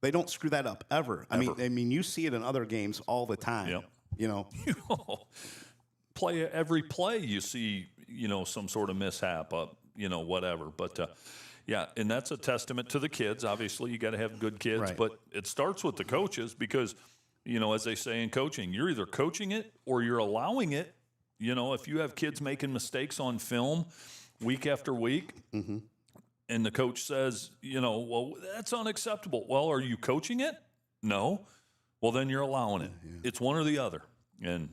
They don't screw that up ever. I mean, you see it in other games all the time. Yep. Every play you see, some sort of mishap, whatever. But yeah, and that's a testament to the kids. Obviously, you got to have good kids, right. But it starts with the coaches because, as they say in coaching, you're either coaching it or you're allowing it. If you have kids making mistakes on film week after week. Mm-hmm. And the coach says, well, that's unacceptable. Well, are you coaching it? No. Well, then you're allowing it. Yeah. It's one or the other. And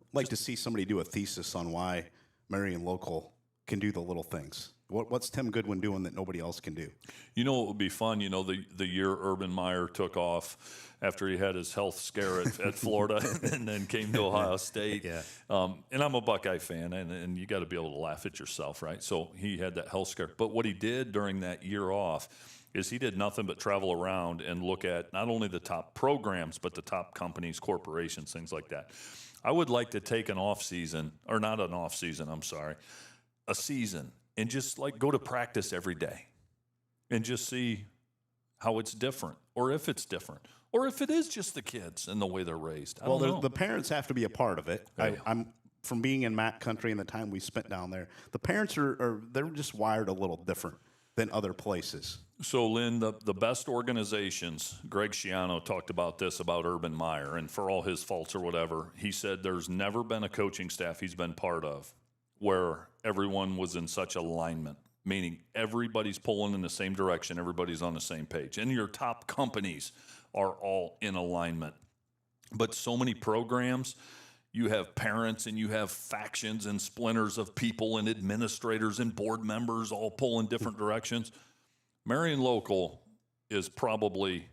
I'd like to see somebody do a thesis on why Marion Local can do the little things. What's Tim Goodwin doing that nobody else can do? It would be fun, the year Urban Meyer took off after he had his health scare at Florida and then came to Ohio State. Yeah. And I'm a Buckeye fan, and you got to be able to laugh at yourself, right? So he had that health scare. But what he did during that year off is he did nothing but travel around and look at not only the top programs, but the top companies, corporations, things like that. I would like to take an off season, or not an off season, I'm sorry, a season, and just go to practice every day and just see how it's different, or if it's different, or if it is just the kids and the way they're raised. I don't know. The parents have to be a part of it. Yeah. I'm from being in Mac country and the time we spent down there. The parents they're just wired a little different than other places. So, Lynn, the best organizations, Greg Schiano talked about this about Urban Meyer, and for all his faults or whatever, he said there's never been a coaching staff he's been part of where everyone was in such alignment, meaning everybody's pulling in the same direction, everybody's on the same page. And your top companies are all in alignment. But so many programs, you have parents and you have factions and splinters of people and administrators and board members all pulling different directions. Marion Local is probably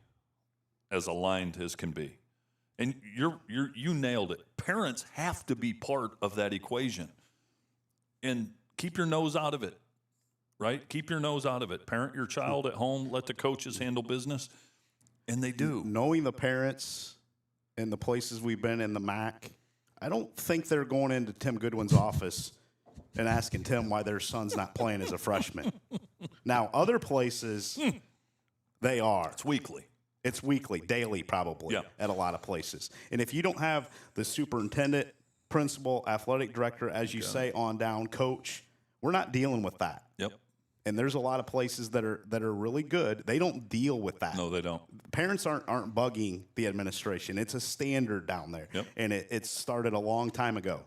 as aligned as can be. And you nailed it. Parents have to be part of that equation. And keep your nose out of it, right? Keep your nose out of it. Parent your child at home. Let the coaches handle business. And they do. Knowing the parents and the places we've been in the MAC, I don't think they're going into Tim Goodwin's office and asking Tim why their son's not playing as a freshman. Now, other places, they are. It's weekly, daily probably, at a lot of places. And if you don't have the superintendent, principal, athletic director, as you say, on down, coach, we're not dealing with that. Yep. And there's a lot of places that are really good. They don't deal with that. No, they don't. Parents aren't bugging the administration. It's a standard down there. Yep. And it started a long time ago.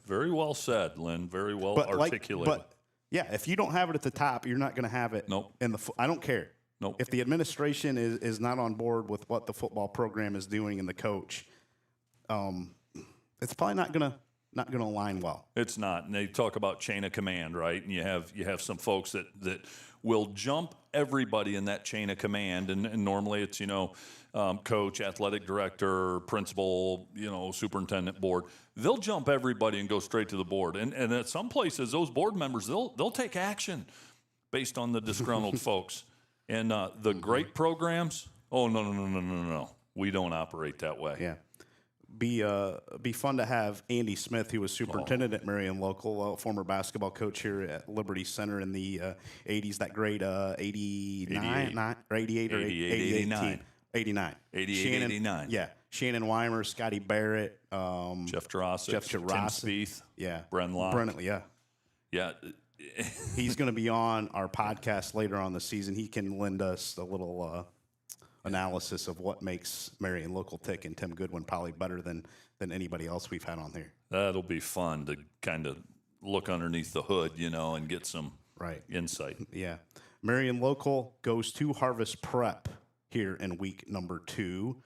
Very well said, Lynn. Very well articulated. But yeah, if you don't have it at the top, you're not going to have it. Nope. I don't care. Nope. If the administration is not on board with what the football program is doing and the coach, it's probably not going to align well. It's not. And they talk about chain of command, right? And you have some folks that will jump everybody in that chain of command. And normally it's, coach, athletic director, principal, superintendent, board. They'll jump everybody and go straight to the board. And at some places, those board members, they'll take action based on the disgruntled folks. And the great programs, no. We don't operate that way. Yeah. Be fun to have Andy Smith, who was superintendent at Marion Local, former basketball coach here at Liberty Center in the 80s, that grade 89, or 88 or 89. 89. 88, 89. Yeah. Shannon Weimer, Scotty Barrett, Jeff Jurasic, Tim Spieth, yeah. Bren Locke. Brennan, yeah. Yeah. He's going to be on our podcast later on the season. He can lend us a little analysis of what makes Marion Local tick, and Tim Goodwin probably better than anybody else we've had on here. That'll be fun to kind of look underneath the hood, and get some insight. Yeah. Marion Local goes to Harvest Prep here in week number 2.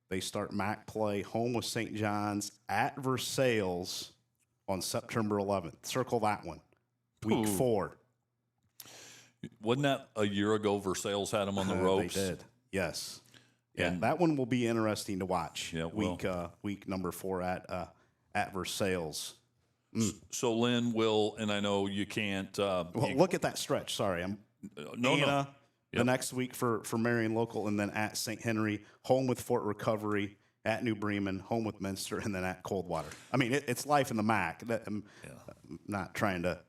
They start MAC play home with St. John's at Versailles on September 11th. Circle that one. Week 4. Wasn't that a year ago Versailles had them on the ropes? They did, yes. Yeah, And that one will be interesting to watch. Yeah, week number 4 at Versailles. So Lynn will, and I know you can't. Look at that stretch. Sorry, no. The next week for Marion Local, and then at St. Henry, home with Fort Recovery, at New Bremen, home with Minster, and then at Coldwater. I mean, it's life in the MAC. I'm not trying to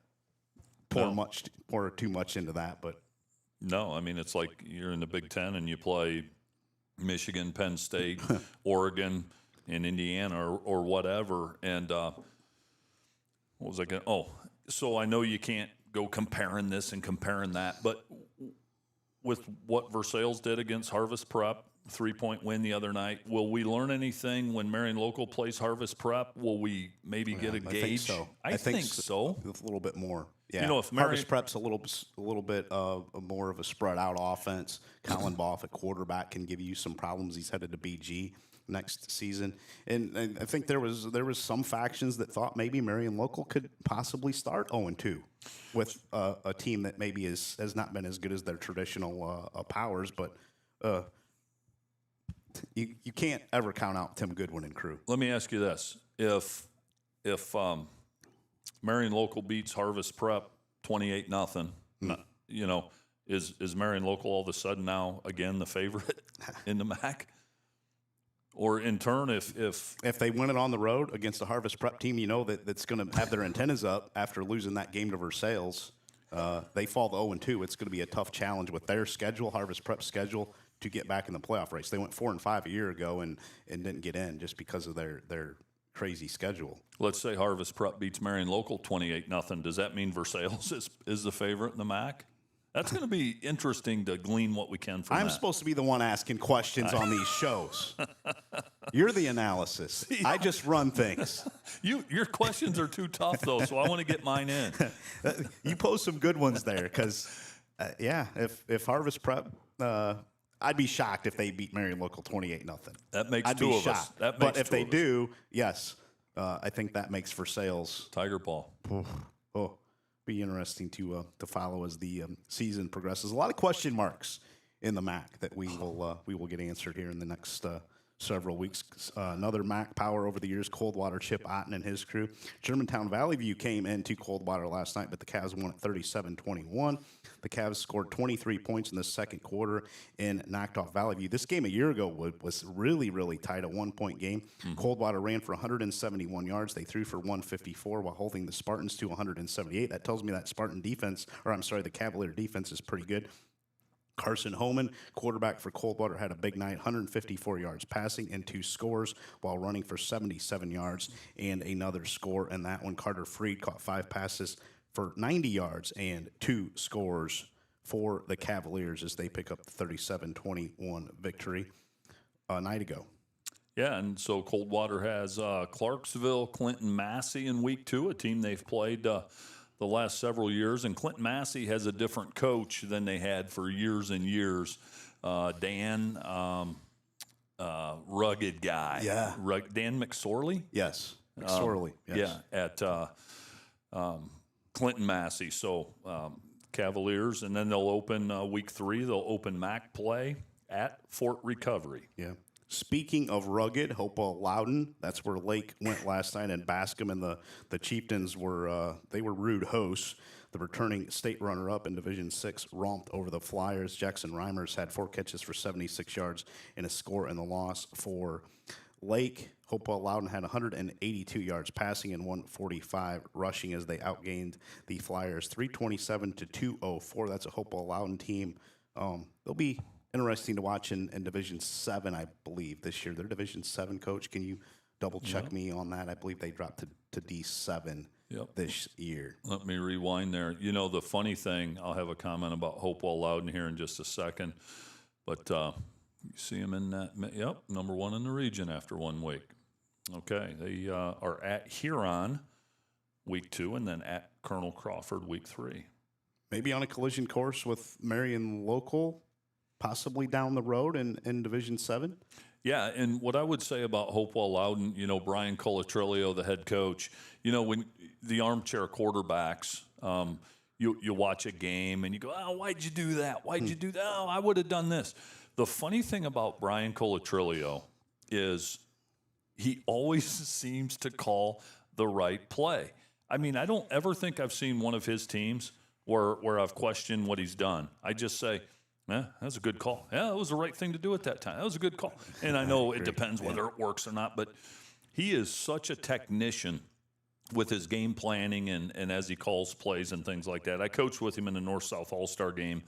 pour too much into that, but no, I mean, it's like you're in the Big Ten and you play Michigan, Penn State, Oregon, and Indiana, or whatever. And what was I going? So I know you can't go comparing this and comparing that, but with what Versailles did against Harvest Prep, 3-point win the other night, will we learn anything when Marion Local plays Harvest Prep? Will we maybe get a gauge? I think so. A little bit more. Yeah. If Harvest Prep's a little bit more of a spread out offense. Colin Boff, a quarterback, can give you some problems. He's headed to BG next season, and I think there was some factions that thought maybe Marion Local could possibly start 0-2 with a team that maybe has not been as good as their traditional powers, but you can't ever count out Tim Goodwin and crew. Let me ask you this: if Marion Local beats Harvest Prep 28-0, is Marion Local all of a sudden now again the favorite in the MAC? Or in turn, if they win it on the road against a Harvest Prep team, that's going to have their antennas up after losing that game to Versailles. They fall to 0-2. It's going to be a tough challenge with their schedule, Harvest Prep schedule, to get back in the playoff race. They went 4-5 a year ago and didn't get in just because of their crazy schedule. Let's say Harvest Prep beats Marion Local 28-0. Does that mean Versailles is the favorite in the MAC? That's going to be interesting to glean what we can from that. I'm supposed to be the one asking questions on these shows. You're the analysis. I just run things. Your questions are too tough, though, so I want to get mine in. You pose some good ones there because, if Harvest Prep, I'd be shocked if they beat Marion Local 28-0. That makes I'd two be of shocked. us. That but makes if two they of us. do, yes, I think that makes Versailles Tiger Ball. Be interesting to follow as the season progresses. A lot of question marks in the MAC that we will get answered here in the next several weeks. Another MAC power over the years, Coldwater, Chip Otten and his crew. Germantown Valley View came into Coldwater last night, but the Cavs won at 37-21. The Cavs scored 23 points in the second quarter and knocked off Valley View. This game a year ago was really, really tight, a 1-point game. Coldwater ran for 171 yards. They threw for 154 while holding the Spartans to 178. That tells me that the Cavalier defense is pretty good. Carson Homan, quarterback for Coldwater, had a big night, 154 yards passing and 2 scores while running for 77 yards and another score. And that one, Carter Freed caught 5 passes for 90 yards and 2 scores for the Cavaliers as they pick up the 37-21 victory a night ago. Yeah, and so Coldwater has Clarksville, Clinton Massey in week 2, a team they've played the last several years. And Clinton Massey has a different coach than they had for years and years. Dan, rugged guy. Yeah. Dan McSorley? Yes, McSorley. Yes. Yeah, at Clinton Massey. So Cavaliers, and then they'll open week 3. They'll open MAC play at Fort Recovery. Yeah. Speaking of rugged, Hopewell Loudon, that's where Lake went last night, and Bascom and the Chieftains were rude hosts. The returning state runner-up in Division 6 romped over the Flyers. Jackson Reimers had 4 catches for 76 yards and a score in the loss for Lake. Hopewell Loudon had 182 yards passing and 145 rushing as they outgained the Flyers 327 to 204. That's a Hopewell Loudon team. They'll be interesting to watch in Division 7, I believe, this year. They're Division 7, Coach. Can you double-check me on that? I believe they dropped to D7 this year. Let me rewind there. You know, the funny thing, I'll have a comment about Hopewell Loudon here in just a second, but you see them in that, number 1 in the region after 1 week. Okay, they are at Huron week 2 and then at Colonel Crawford week 3. Maybe on a collision course with Marion Local, possibly down the road in Division 7? Yeah, and what I would say about Hopewell Loudon, you know, Brian Colatrillo, the head coach, you know, when the armchair quarterbacks, you watch a game and you go, oh, why'd you do that? Why'd you do that? Oh, I would have done this. The funny thing about Brian Colatrillo is he always seems to call the right play. I mean, I don't ever think I've seen one of his teams where I've questioned what he's done. I just say, that was a good call. Yeah, it was the right thing to do at that time. That was a good call. And I know it depends whether it works or not, but he is such a technician with his game planning and as he calls plays and things like that. I coached with him in the North-South All-Star game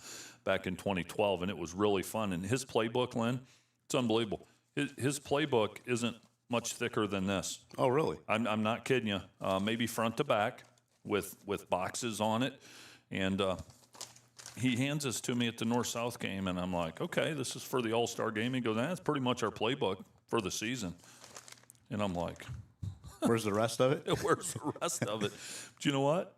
back in 2012, and it was really fun. And his playbook, Lynn, it's unbelievable. His playbook isn't much thicker than this. Oh, really? I'm not kidding you. Maybe front to back with boxes on it. And he hands this to me at the North-South game, and I'm like, okay, this is for the All-Star game. He goes, that's pretty much our playbook for the season. And I'm like, where's the rest of it? Where's the rest of it? But you know what?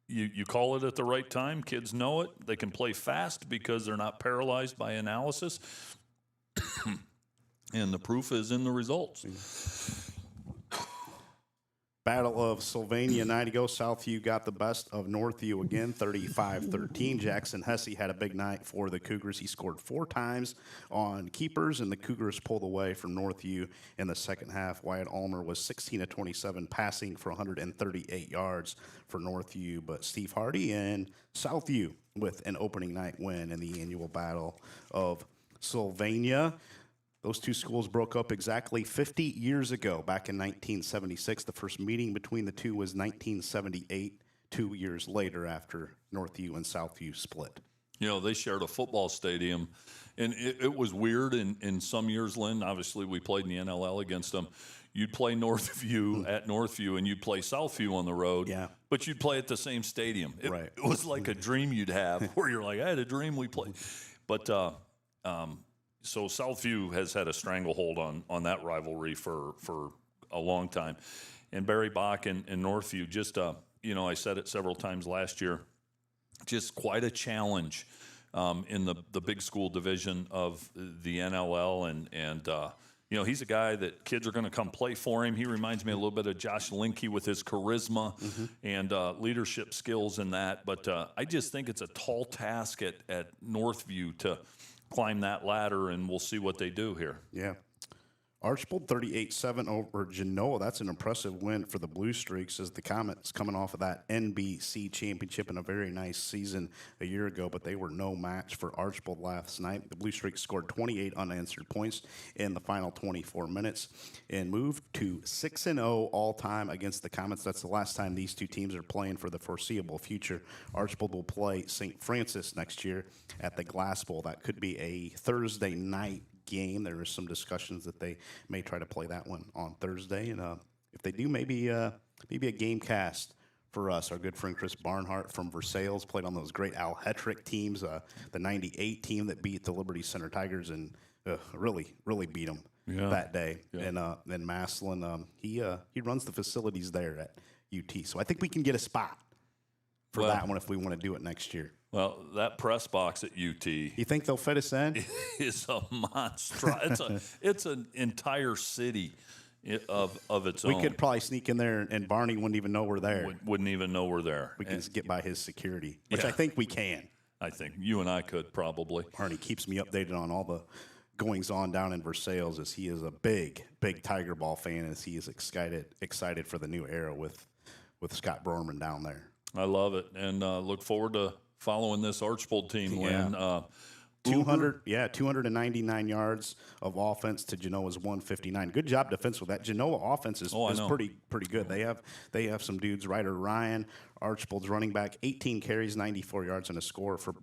You call it at the right time. Kids know it. They can play fast because they're not paralyzed by analysis. And the proof is in the results. Battle of Sylvania, night ago. Southview got the best of Northview again, 35-13. Jackson Hesse had a big night for the Cougars. He scored 4 times on keepers, and the Cougars pulled away from Northview in the second half. Wyatt Almer was 16-27, passing for 138 yards for Northview. But Steve Hardy and Southview with an opening night win in the annual Battle of Sylvania. Those two schools broke up exactly 50 years ago, back in 1976. The first meeting between the two was 1978, 2 years later after Northview and Southview split. You know, they shared a football stadium, and it was weird in some years, Lynn. Obviously, we played in the NLL against them. You'd play Northview at Northview, and you'd play Southview on the road, but you'd play at the same stadium. It was like a dream you'd have where you're like, I had a dream we played. But so Southview has had a stranglehold on that rivalry for a long time. And Barry Bach and Northview, just, you know, I said it several times last year, just quite a challenge in the big school division of the NLL. And you know, he's a guy that kids are going to come play for him. He reminds me a little bit of Josh Linke with his charisma and leadership skills in that. But I just think it's a tall task at Northview to climb that ladder, and we'll see what they do here. Yeah. Archbold 38-7 over Genoa. That's an impressive win for the Blue Streaks as the Comets coming off of that NBC championship in a very nice season a year ago, but they were no match for Archbold last night. The Blue Streaks scored 28 unanswered points in the final 24 minutes and moved to 6-0 all-time against the Comets. That's the last time these two teams are playing for the foreseeable future. Archbold will play St. Francis next year at the Glass Bowl. That could be a Thursday night game. There are some discussions that they may try to play that one on Thursday, and if they do, maybe a game cast for us. Our good friend Chris Barnhart from Versailles played on those great Al Hetrick teams, the '98 team that beat the Liberty Center Tigers and really beat them that day. And then Maslin, he runs the facilities there at UT, so I think we can get a spot for that one if we want to do it next year. Well, that press box at UT. You think they'll fit us in? Is a monster. It's an entire city of its own. We could probably sneak in there, and Barney wouldn't even know we're there. Wouldn't even know we're there. We can just get by his security, which I think we can. I think you and I could probably. Barney keeps me updated on all the goings on down in Versailles, as he is a big Tiger Ball fan, as he is excited for the new era with Scott Borman down there. I love it, and look forward to following this Archbold team, Lynn. 299 yards of offense to Genoa's 159. Good job defense with that. Genoa offense is pretty good. They have some dudes. Ryder Ryan, Archbold's running back, 18 carries, 94 yards, and a score for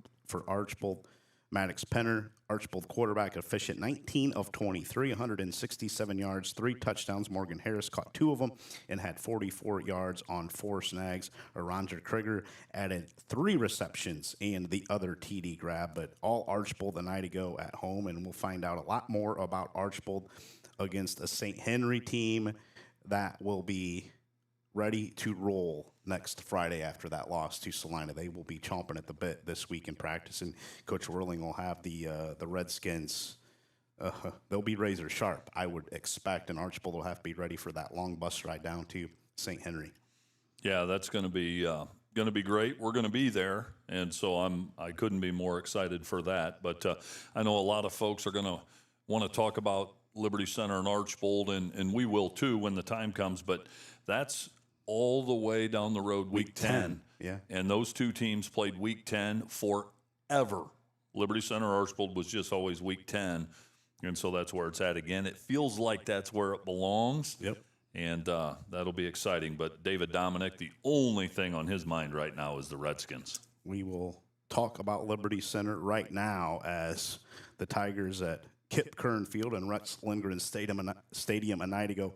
Archbold. Maddox Penner, Archbold quarterback, efficient, 19 of 23, 167 yards, 3 touchdowns. Morgan Harris caught 2 of them and had 44 yards on 4 snags. Aranja Krieger added 3 receptions and the other TD grab, but all Archbold a night ago at home, and we'll find out a lot more about Archbold against a St. Henry team that will be ready to roll next Friday after that loss to Salina. They will be chomping at the bit this week in practice, and Coach Whirling will have the Redskins. They'll be razor sharp, I would expect, and Archbold will have to be ready for that long bus ride down to St. Henry. Yeah, that's going to be great. We're going to be there, and so I couldn't be more excited for that. But I know a lot of folks are going to want to talk about Liberty Center and Archbold, and we will too when the time comes. But that's all the way down the road, week 10. Yeah. And those two teams played week 10 forever. Liberty Center Archbold was just always week 10. And so that's where it's at again. It feels like that's where it belongs. Yep. And that'll be exciting. But David Dominic, the only thing on his mind right now is the Redskins. We will talk about Liberty Center right now as the Tigers at Kip Kern Field and Rex Lindgren Stadium a night ago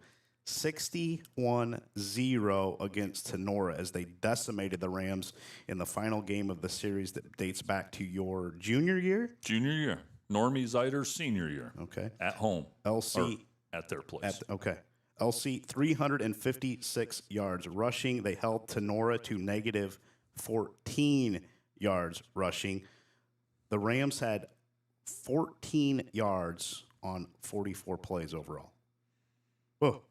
61-0 against Tenora as they decimated the Rams in the final game of the series that dates back to your junior year? Junior year. Normie Zeider's senior year. Okay. At home. LC. At their place. Okay. LC, 356 yards rushing. They held Tenora to negative 14 yards rushing. The Rams had 14 yards on 44 plays overall. Whoa.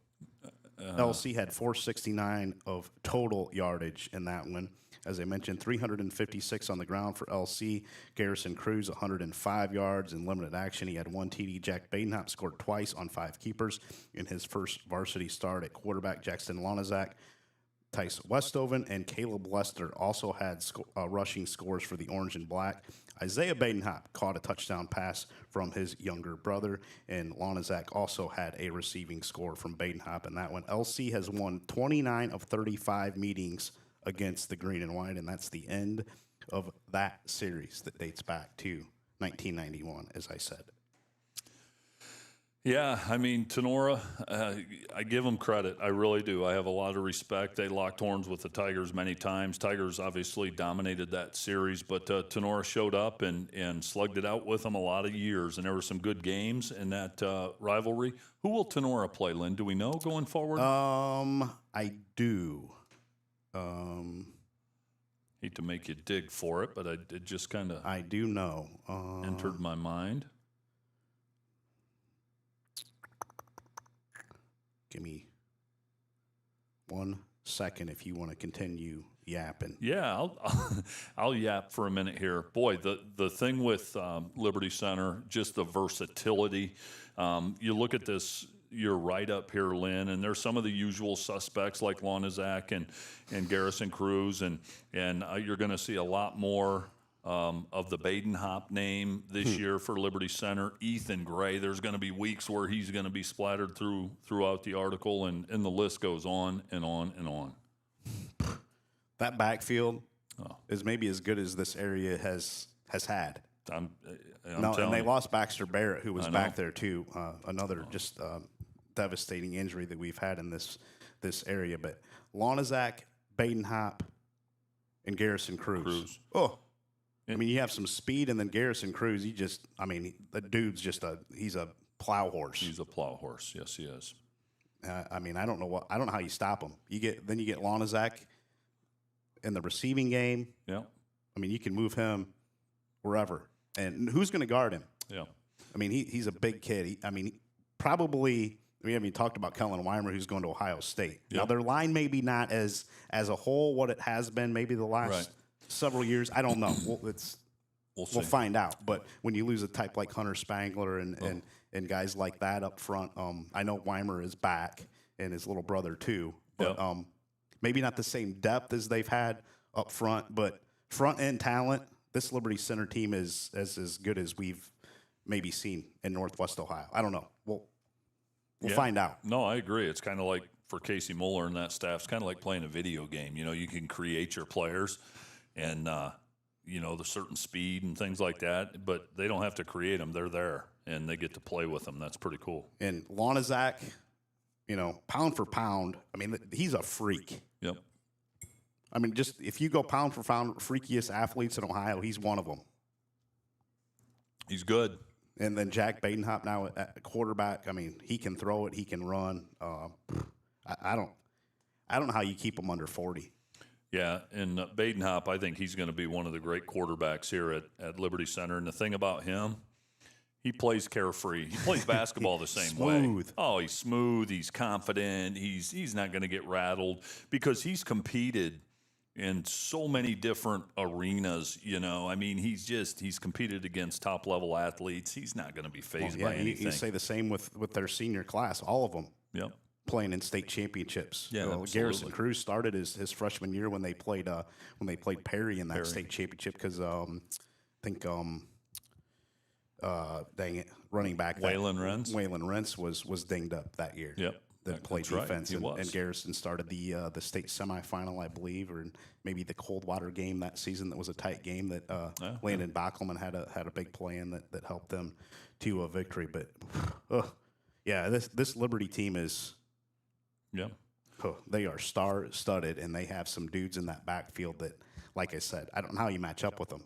LC had 469 of total yardage in that one. As I mentioned, 356 on the ground for LC. Garrison Cruz, 105 yards in limited action. He had 1 TD. Jack Badenhop scored twice on 5 keepers in his first varsity start at quarterback. Jackson Lonazak, Tice Westoven, and Caleb Lester also had rushing scores for the Orange and Black. Isaiah Badenhop caught a touchdown pass from his younger brother, and Lonazak also had a receiving score from Badenhop in that one. LC has won 29 of 35 meetings against the Green and White, and that's the end of that series that dates back to 1991, as I said. Yeah, I mean, Tenora, I give them credit. I really do. I have a lot of respect. They locked horns with the Tigers many times. Tigers obviously dominated that series, but Tenora showed up and slugged it out with them a lot of years, and there were some good games in that rivalry. Who will Tenora play, Lynn? Do we know going forward? I do. Hate to make you dig for it, but it just kind of I do know. Entered my mind. Give me 1 second if you want to continue yapping. Yeah, I'll yap for a minute here. Boy, the thing with Liberty Center, just the versatility. You look at this, you're right up here, Lynn, and there's some of the usual suspects like Lonazak and Garrison Cruz, and you're going to see a lot more of the Badenhop name this year for Liberty Center. Ethan Gray, there's going to be weeks where he's going to be splattered throughout the article, and the list goes on and on and on. That backfield is maybe as good as this area has had. I'm and they lost Baxter Barrett, who was back there too. Another just devastating injury that we've had in this area. But Lonazak, Badenhop, and Garrison Cruz. Oh. I mean, you have some speed, and then Garrison Cruz, the dude's he's a plow horse. He's a plow horse. Yes, he is. I don't know how you stop him. You get Lonazak in the receiving game. Yeah. I mean, you can move him wherever. And who's going to guard him? Yeah. I mean, he's a big kid. We haven't talked about Kellen Weimer, who's going to Ohio State. Yep. Now, their line maybe not as a whole what it has been maybe the last several years. I don't know. We'll find out. But when you lose a type like Hunter Spangler and guys like that up front, I know Weimer is back and his little brother too. But maybe not the same depth as they've had up front, but front end talent, this Liberty Center team is as good as we've maybe seen in Northwest Ohio. I don't know. We'll find out. No, I agree. It's kind of like for Casey Mueller and that staff, it's kind of like playing a video game. You know, you can create your players and, you know, the certain speed and things like that, but they don't have to create them. They're there, and they get to play with them. That's pretty cool. And Lonazak, you know, pound for pound, I mean, he's a freak. Yep. I mean, just if you go pound for pound, freakiest athletes in Ohio, he's one of them. He's good. And then Jack Badenhop now at quarterback. I mean, he can throw it, he can run. I don't know how you keep him under 40. Yeah, and Badenhop, I think he's going to be one of the great quarterbacks here at Liberty Center. And the thing about him, he plays carefree. He plays basketball the same way. Oh, he's smooth. He's confident. He's not going to get rattled because he's competed in so many different arenas, you know. I mean, he's competed against top-level athletes. He's not going to be fazed by anything. You say the same with their senior class, all of them. Yep. Playing in state championships. Yeah, Garrison Cruz started his freshman year when they played Perry in that state championship because I think dang it, running back Waylon Rentz was dinged up that year. Yep. That played defense, right. and Garrison started the state semifinal, I believe, or maybe the Coldwater game that season. That was a tight game that Landon Bockelman had a big play in that helped them to a victory. But this Liberty team is, they are star-studded, and they have some dudes in that backfield that, like I said, I don't know how you match up with them.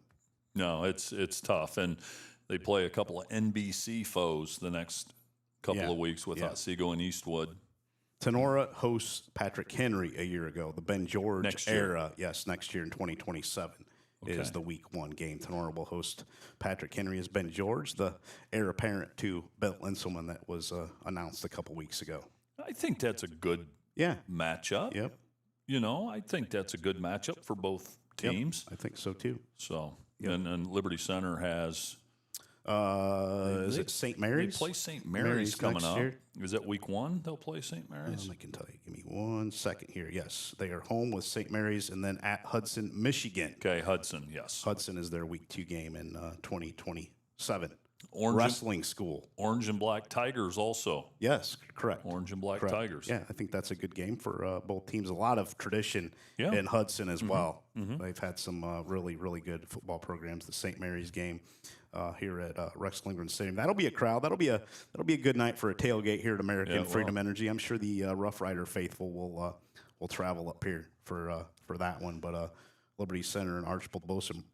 No, it's tough, and they play a couple of NBC foes the next couple of weeks with Otsego and Eastwood. Tenora hosts Patrick Henry a year ago. The Ben George era, next year in 2027 is the week 1 game. Tenora will host Patrick Henry as Ben George, the heir apparent to Bill Inselman that was announced a couple weeks ago. I think that's a good matchup. Yep. You know, I think that's a good matchup for both teams. Yep, I think so too. So, and Liberty Center has... is it St. Mary's? They play St. Mary's coming up. Year. Is that week 1 they'll play St. Mary's? I can tell you. Give me 1 second here. Yes, they are home with St. Mary's and then at Hudson, Michigan. Okay, Hudson, yes. Hudson is their week 2 game in 2027. Wrestling school. Orange and Black Tigers also. Yes, correct. Orange and Black Tigers. Yeah, I think that's a good game for both teams. A lot of tradition in Hudson as well. They've had some really, really good football programs. The St. Mary's game here at Rex Lindgren Stadium. That'll be a crowd. That'll be a good night for a tailgate here at American Freedom Energy. I'm sure the Rough Rider faithful will travel up here for that one. But Liberty Center and Archbold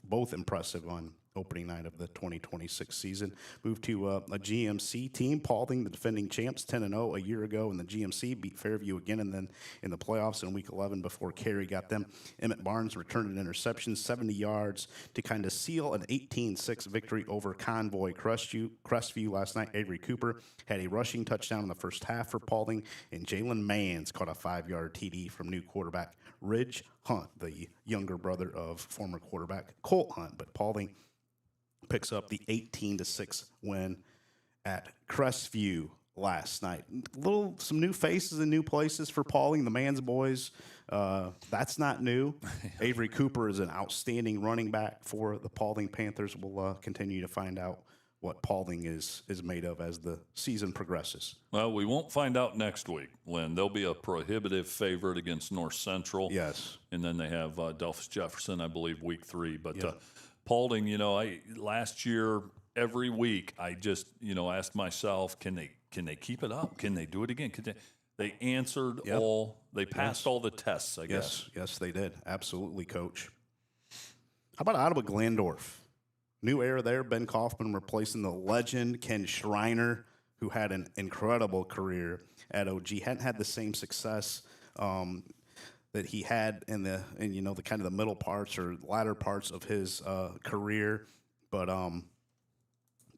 both impressive on opening night of the 2026 season. Moved to a GMC team. Paulding, the defending champs, 10-0 a year ago in the GMC, beat Fairview again, and then in the playoffs in Week 11 before Cary got them. Emmett Barnes returned an interception, 70 yards to kind of seal an 18-6 victory over Convoy Crestview last night. Avery Cooper had a rushing touchdown in the first half for Paulding, and Jalen Mans caught a 5-yard TD from new quarterback Ridge Hunt, the younger brother of former quarterback Colt Hunt. But Paulding picks up the 18-6 win at Crestview last night. Some new faces and new places for Paulding, the Mans boys. That's not new. Avery Cooper is an outstanding running back for the Paulding Panthers. We'll continue to find out what Paulding is made of as the season progresses. Well, we won't find out next week, Lynn. They'll be a prohibitive favorite against North Central. Yes. And then they have Delphus Jefferson, I believe, week 3. But Paulding, you know, last year, every week, I just, asked myself, can they keep it up? Can they do it again? They answered they passed all the tests, I guess. Yes, they did. Absolutely, Coach. How about Ottawa Glandorf? New era there. Ben Kaufman replacing the legend Ken Schreiner, who had an incredible career at OG. Hadn't had the same success that he had in the kind of the middle parts or latter parts of his career. But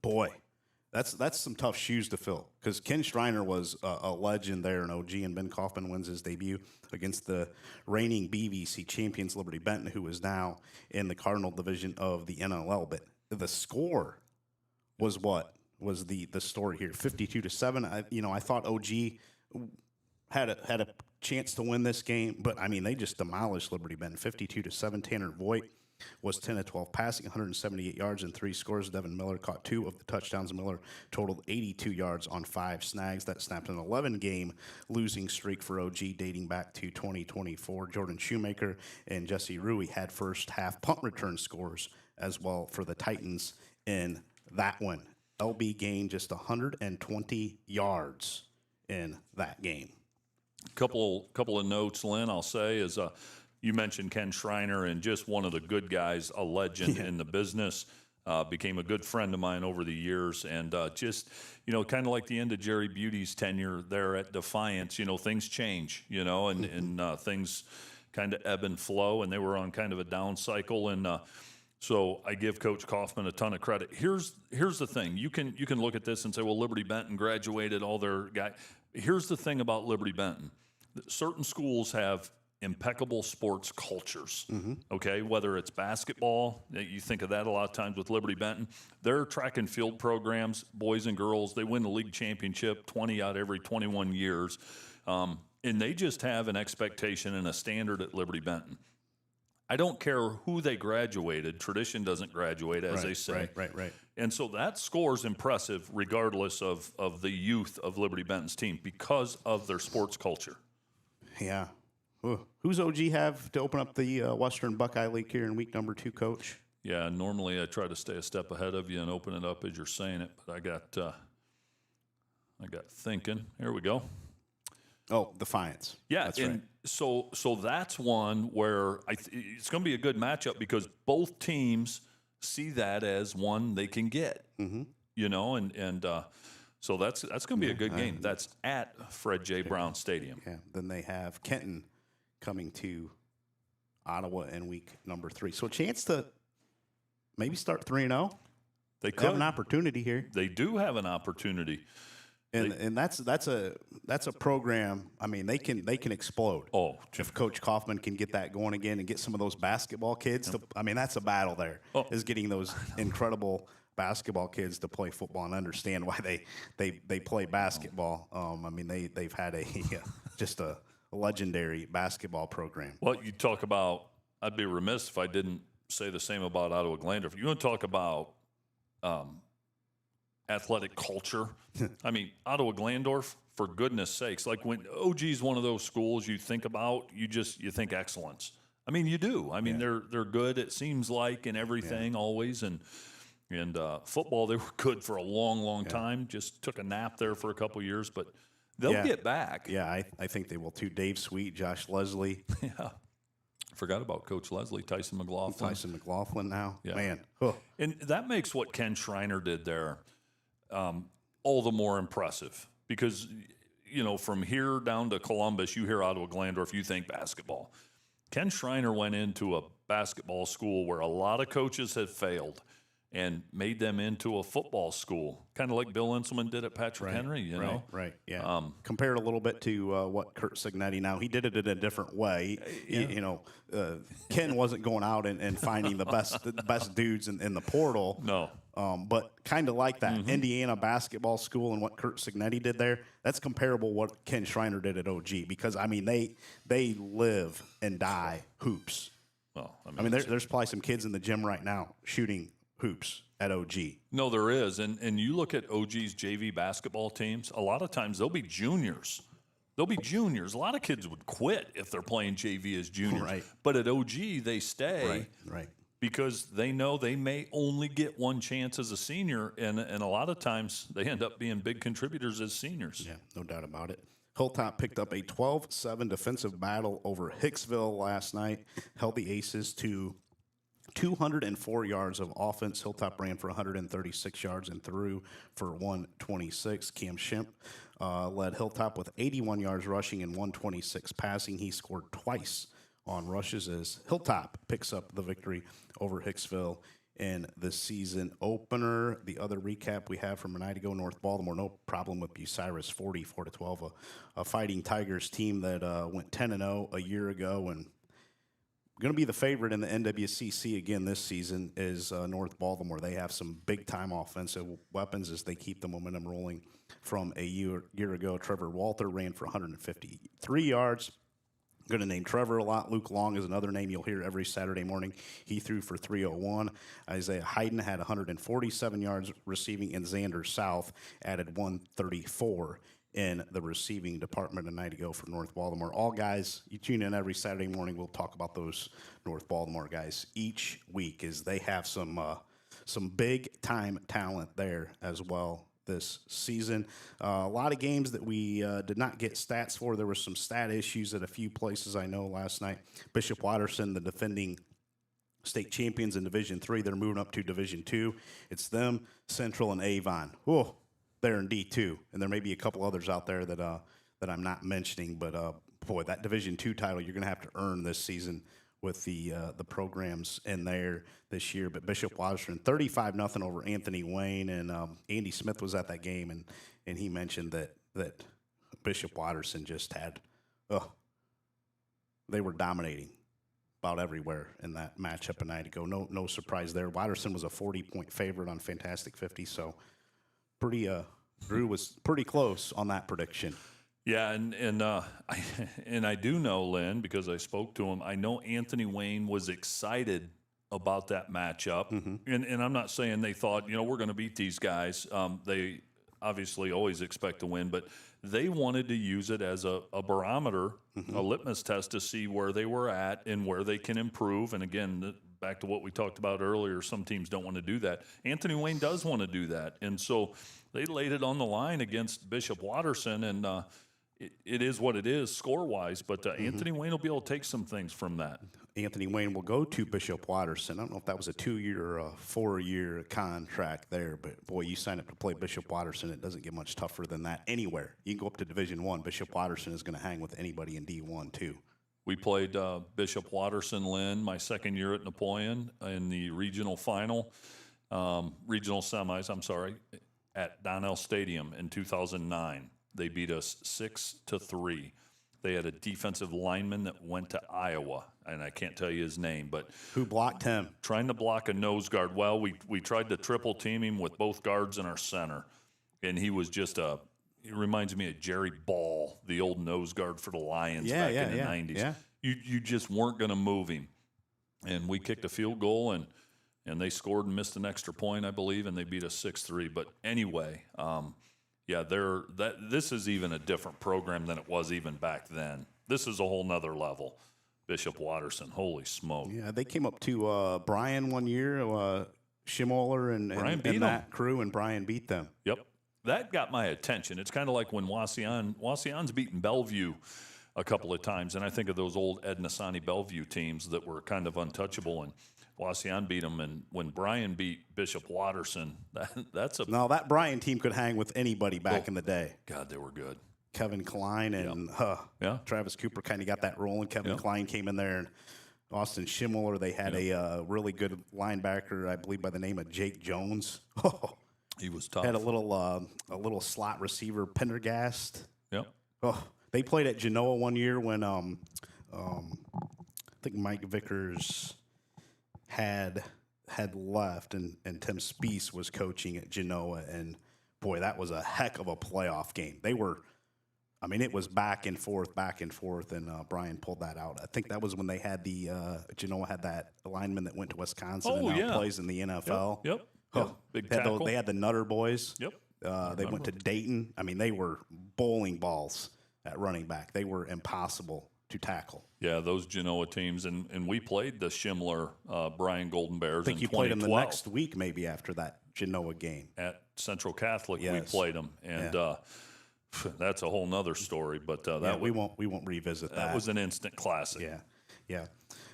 boy, that's some tough shoes to fill, because Ken Schreiner was a legend there in OG, and Ben Kaufman wins his debut against the reigning BVC champions Liberty Benton, who is now in the Cardinal division of the NLL. But the score was the story here, 52-7. I thought OG had a chance to win this game, but I mean, they just demolished Liberty Benton 52-7. Tanner Voigt was 10 of 12 passing, 178 yards and 3 scores. Devin Miller caught 2 of the touchdowns. Miller totaled 82 yards on 5 snags. That snapped an 11-game losing streak for OG dating back to 2024. Jordan Shoemaker and Jesse Rui had first half punt return scores as well for the Titans in that one. LB gained just 120 yards in that game. Couple of notes, Lynn, I'll say is you mentioned Ken Schreiner, and just one of the good guys, a legend in the business, became a good friend of mine over the years. And just, kind of like the end of Jerry Beauty's tenure there at Defiance, things change, and things kind of ebb and flow, and they were on kind of a down cycle. And so I give Coach Kaufman a ton of credit. Here's the thing. You can look at this and say, well, Liberty Benton graduated all their guys. Here's the thing about Liberty Benton. Certain schools have impeccable sports cultures, okay? Whether it's basketball, you think of that a lot of times with Liberty Benton. Their track and field programs, boys and girls, they win the league championship 20 out every 21 years. And they just have an expectation and a standard at Liberty Benton. I don't care who they graduated. Tradition doesn't graduate, as they say. Right. And so that score's impressive regardless of the youth of Liberty Benton's team because of their sports culture. Yeah. Who's OG have to open up the Western Buckeye League here in week number 2, Coach? Yeah, normally I try to stay a step ahead of you and open it up as you're saying it, but I got thinking. Here we go. Oh, Defiance. Yeah, that's and right. So that's one where it's going to be a good matchup because both teams see that as one they can get. So that's going to be a good game. That's at Fred J. Brown Stadium. Yeah. Then they have Kenton coming to Ottawa in week number 3. So a chance to maybe start 3-0. They have an opportunity here. They do have an opportunity. And that's a program. I mean, they can explode. Oh, if Coach Kaufman can get that going again and get some of those basketball kids to, I mean, that's a battle there. Is getting those incredible basketball kids to play football and understand why they play basketball. I mean, they've had just a legendary basketball program. Well, you talk about, I'd be remiss if I didn't say the same about Ottawa Glandorf. You want to talk about athletic culture? I mean, Ottawa Glandorf, for goodness sakes, like when OG's one of those schools you think about, you think excellence. I mean, you do. I mean, they're good, it seems like, in everything always. And football, they were good for a long time. Just took a nap there for a couple of years, but they'll get back. Yeah, I think they will too. Dave Sweet, Josh Leslie. Yeah. Forgot about Coach Leslie, Tyson McLaughlin now. Yeah. Man. And that makes what Ken Schreiner did there all the more impressive because, from here down to Columbus, you hear Ottawa Glandorf, you think basketball. Ken Schreiner went into a basketball school where a lot of coaches had failed and made them into a football school, kind of like Bill Inselman did at Patrick Henry, you know? Right, yeah. Compared a little bit to what Kurt Signetti, now he did it in a different way. Ken wasn't going out and finding the best dudes in the portal. No. But kind of like that Indiana basketball school and what Kurt Signetti did there, that's comparable what Ken Schreiner did at OG because, I mean, they live and die hoops. Well, I mean there's probably some kids in the gym right now shooting hoops at OG. No, there is. And you look at OG's JV basketball teams, a lot of times they'll be juniors. A lot of kids would quit if they're playing JV as juniors. Right. But at OG, they stay right. because they know they may only get one chance as a senior, and a lot of times they end up being big contributors as seniors. Yeah, no doubt about it. Hilltop picked up a 12-7 defensive battle over Hicksville last night, held the Aces to 204 yards of offense. Hilltop ran for 136 yards and threw for 126. Cam Shemp led Hilltop with 81 yards rushing and 126 passing. He scored twice on rushes as Hilltop picks up the victory over Hicksville in the season opener. The other recap we have from a night ago, North Baltimore, no problem with Bucyrus, 44-12, a Fighting Tigers team that went 10-0 a year ago and going to be the favorite in the NWCC again this season is North Baltimore. They have some big-time offensive weapons as they keep the momentum rolling from a year ago. Trevor Walter ran for 153 yards. Going to name Trevor a lot. Luke Long is another name you'll hear every Saturday morning. He threw for 301. Isaiah Hayden had 147 yards receiving, and Xander South added 134 in the receiving department a night ago for North Baltimore. All guys, you tune in every Saturday morning. We'll talk about those North Baltimore guys each week as they have some big-time talent there as well this season. A lot of games that we did not get stats for. There were some stat issues at a few places I know last night. Bishop Watterson, the defending state champions in Division III, they're moving up to Division II. It's them, Central, and Avon. Whoa, they're in D2, and there may be a couple others out there that I'm not mentioning. But boy, that Division II title you're going to have to earn this season with the programs in there this year. But Bishop Watterson 35-0 over Anthony Wayne, and Andy Smith was at that game, and he mentioned that Bishop Watterson just had they were dominating about everywhere in that matchup a night ago. No surprise there. Watterson was a 40-point favorite on Fantastic 50, so Drew was pretty close on that prediction. Yeah, and I do know, Lynn, because I spoke to him. I know Anthony Wayne was excited about that matchup, and I'm not saying they thought, we're going to beat these guys. They obviously always expect to win, but they wanted to use it as a barometer, a litmus test to see where they were at and where they can improve. And again, back to what we talked about earlier, some teams don't want to do that. Anthony Wayne does want to do that, and so they laid it on the line against Bishop Watterson, and it is what it is score-wise, but Anthony Wayne will be able to take some things from that. Anthony Wayne will go to Bishop Watterson. I don't know if that was a 2-year or a 4-year contract there, but boy, you sign up to play Bishop Watterson, it doesn't get much tougher than that anywhere. You can go up to Division I. Bishop Watterson is going to hang with anybody in D1 too. We played Bishop Watterson, Lynn, my second year at Napoleon in the regional semis, at Donnell Stadium in 2009. They beat us 6-3. They had a defensive lineman that went to Iowa, and I can't tell you his name, but who blocked him? Trying to block a nose guard. Well, we tried to triple team him with both guards in our center, and he was just he reminds me of Jerry Ball, the old nose guard for the Lions back in the 90s. Yeah. You just weren't going to move him, and we kicked a field goal, and they scored and missed an extra point, I believe, and they beat us 6-3. But anyway. This is even a different program than it was even back then. This is a whole nother level. Bishop Watterson, holy smoke. Yeah, they came up to Bryan one year, Schimoller and that crew, and Bryan beat them. Yep. That got my attention. It's kind of like when Wasion's beaten Bellevue a couple of times, and I think of those old Ed Nasani Bellevue teams that were kind of untouchable, and Wasion beat them, and when Bryan beat Bishop Watterson, that Bryan team could hang with anybody back in the day. God, they were good. Kevin Klein and Travis Cooper kind of got that rolling. Kevin Klein came in there, and Austin Schimoller. They had a really good linebacker, I believe, by the name of Jake Jones. He was tough. Had a little slot receiver, Pendergast. Yep. They played at Genoa one year when I think Mike Vickers had left, and Tim Speece was coaching at Genoa, and boy, that was a heck of a playoff game. It was back and forth, and Bryan pulled that out. I think that was when they had Genoa had that lineman that went to Wisconsin and now plays in the NFL. Yep. Big tackle. They had the Nutter boys. Yep. They went to Dayton. They were bowling balls at running back. They were impossible to tackle. Yeah, those Genoa teams, and we played the Schimler Bryan Golden Bears in 2012. I think you played them the next week maybe after that Genoa game. At Central Catholic, we played them, and that's a whole nother story. But we won't revisit that. That was an instant classic. Yeah.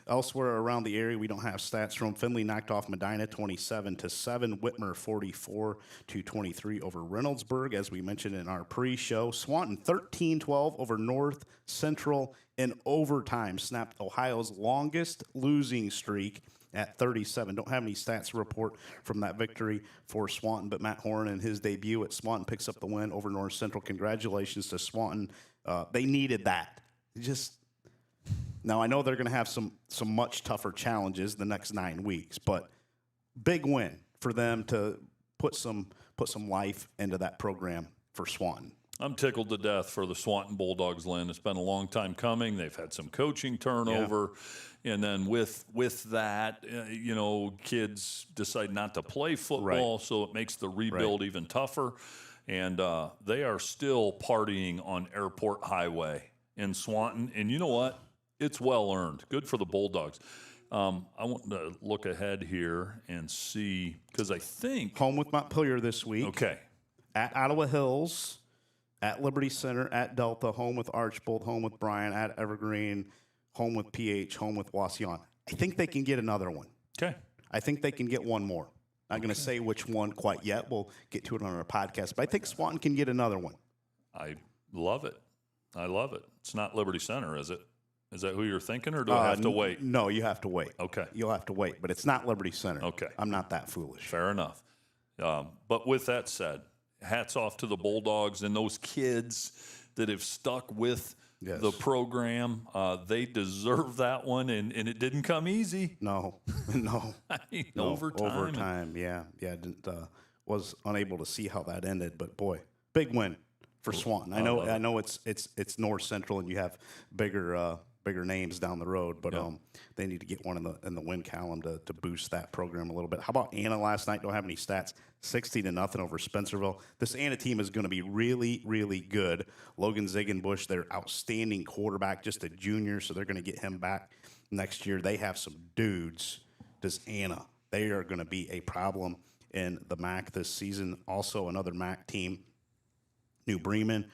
Elsewhere around the area, we don't have stats from. Findlay knocked off Medina 27-7. Whitmer 44-23 over Reynoldsburg, as we mentioned in our pre-show. Swanton 13-12 over North Central in overtime. Snapped Ohio's longest losing streak at 37. Don't have any stats to report from that victory for Swanton, but Matt Horn in his debut at Swanton picks up the win over North Central. Congratulations to Swanton. They needed that. Now, I know they're going to have some much tougher challenges the next 9 weeks, but big win for them to put some life into that program for Swanton. I'm tickled to death for the Swanton Bulldogs, Lynn. It's been a long time coming. They've had some coaching turnover. Yeah. And then with that, kids decide not to play football, so it makes the rebuild even tougher. And they are still partying on Airport Highway in Swanton. And you know what? It's well earned. Good for the Bulldogs. I want to look ahead here and see, because I think... Home with Montpelier this week. Okay. At Ottawa Hills, at Liberty Center, at Delta, home with Archbold, home with Bryan, at Evergreen, home with PH, home with Wauseon. I think they can get another one. Okay. I think they can get one more. Not going to say which one quite yet. We'll get to it on our podcast. But I think Swanton can get another one. I love it. I love it. It's not Liberty Center, is it? Is that who you're thinking, or do I have to wait? No, you have to wait. Okay. You'll have to wait, but it's not Liberty Center. Okay. I'm not that foolish. Fair enough. But with that said, hats off to the Bulldogs and those kids that have stuck with the program. They deserve that one, and it didn't come easy. No. Overtime, yeah. Was unable to see how that ended, but boy, big win for Swanton. I know it's North Central, and you have bigger names down the road, but they need to get one in the win column to boost that program a little bit. How about Anna last night? Don't have any stats. 60-0 over Spencerville. This Anna team is going to be really, really good. Logan Ziegenbusch, their outstanding quarterback, just a junior, so they're going to get him back next year. They have some dudes. Does Anna? They are going to be a problem in the MAC this season. Also, another MAC team, New Bremen,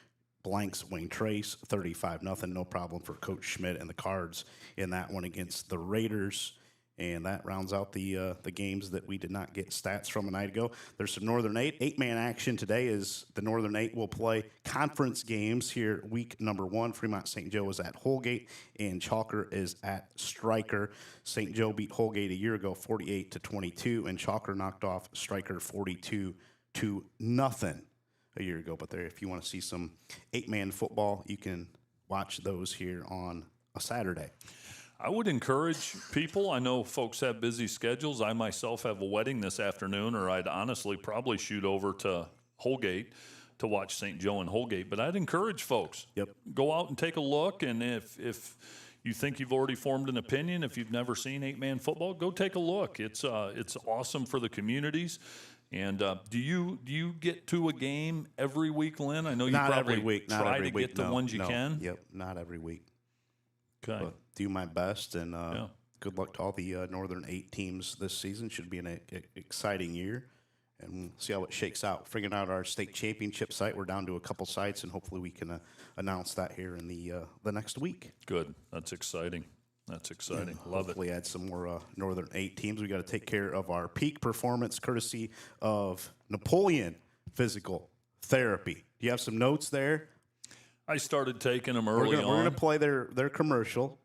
blanks Wayne Trace, 35-0. No problem for Coach Schmidt and the Cards in that one against the Raiders. And that rounds out the games that we did not get stats from a night ago. There's some Northern 8. 8-man action today is the Northern 8 will play conference games here week number 1. Fremont St. Joe is at Holgate, and Chalker is at Stryker. St. Joe beat Holgate a year ago 48-22, and Chalker knocked off Stryker 42-0 a year ago. But there, if you want to see some 8-man football, you can watch those here on a Saturday. I would encourage people. I know folks have busy schedules. I myself have a wedding this afternoon, or I'd honestly probably shoot over to Holgate to watch St. Joe and Holgate. But I'd encourage folks. Go out and take a look. And if you think you've already formed an opinion, if you've never seen 8-man football, go take a look. It's awesome for the communities. And do you get to a game every week, Lynn? I know you not probably every week. Try to get the ones you can. Yep, not every week. Okay. But do my best, and good luck to all the Northern 8 teams this season. Should be an exciting year, and we'll see how it shakes out. Figuring out our state championship site. We're down to a couple sites, and hopefully we can announce that here in the next week. Good. That's exciting. That's exciting. Love hopefully add some more Northern 8 teams. We got to take care of our peak performance, courtesy of Napoleon Physical Therapy. Do you have some notes there? I started taking them early on. We're going to play their commercial,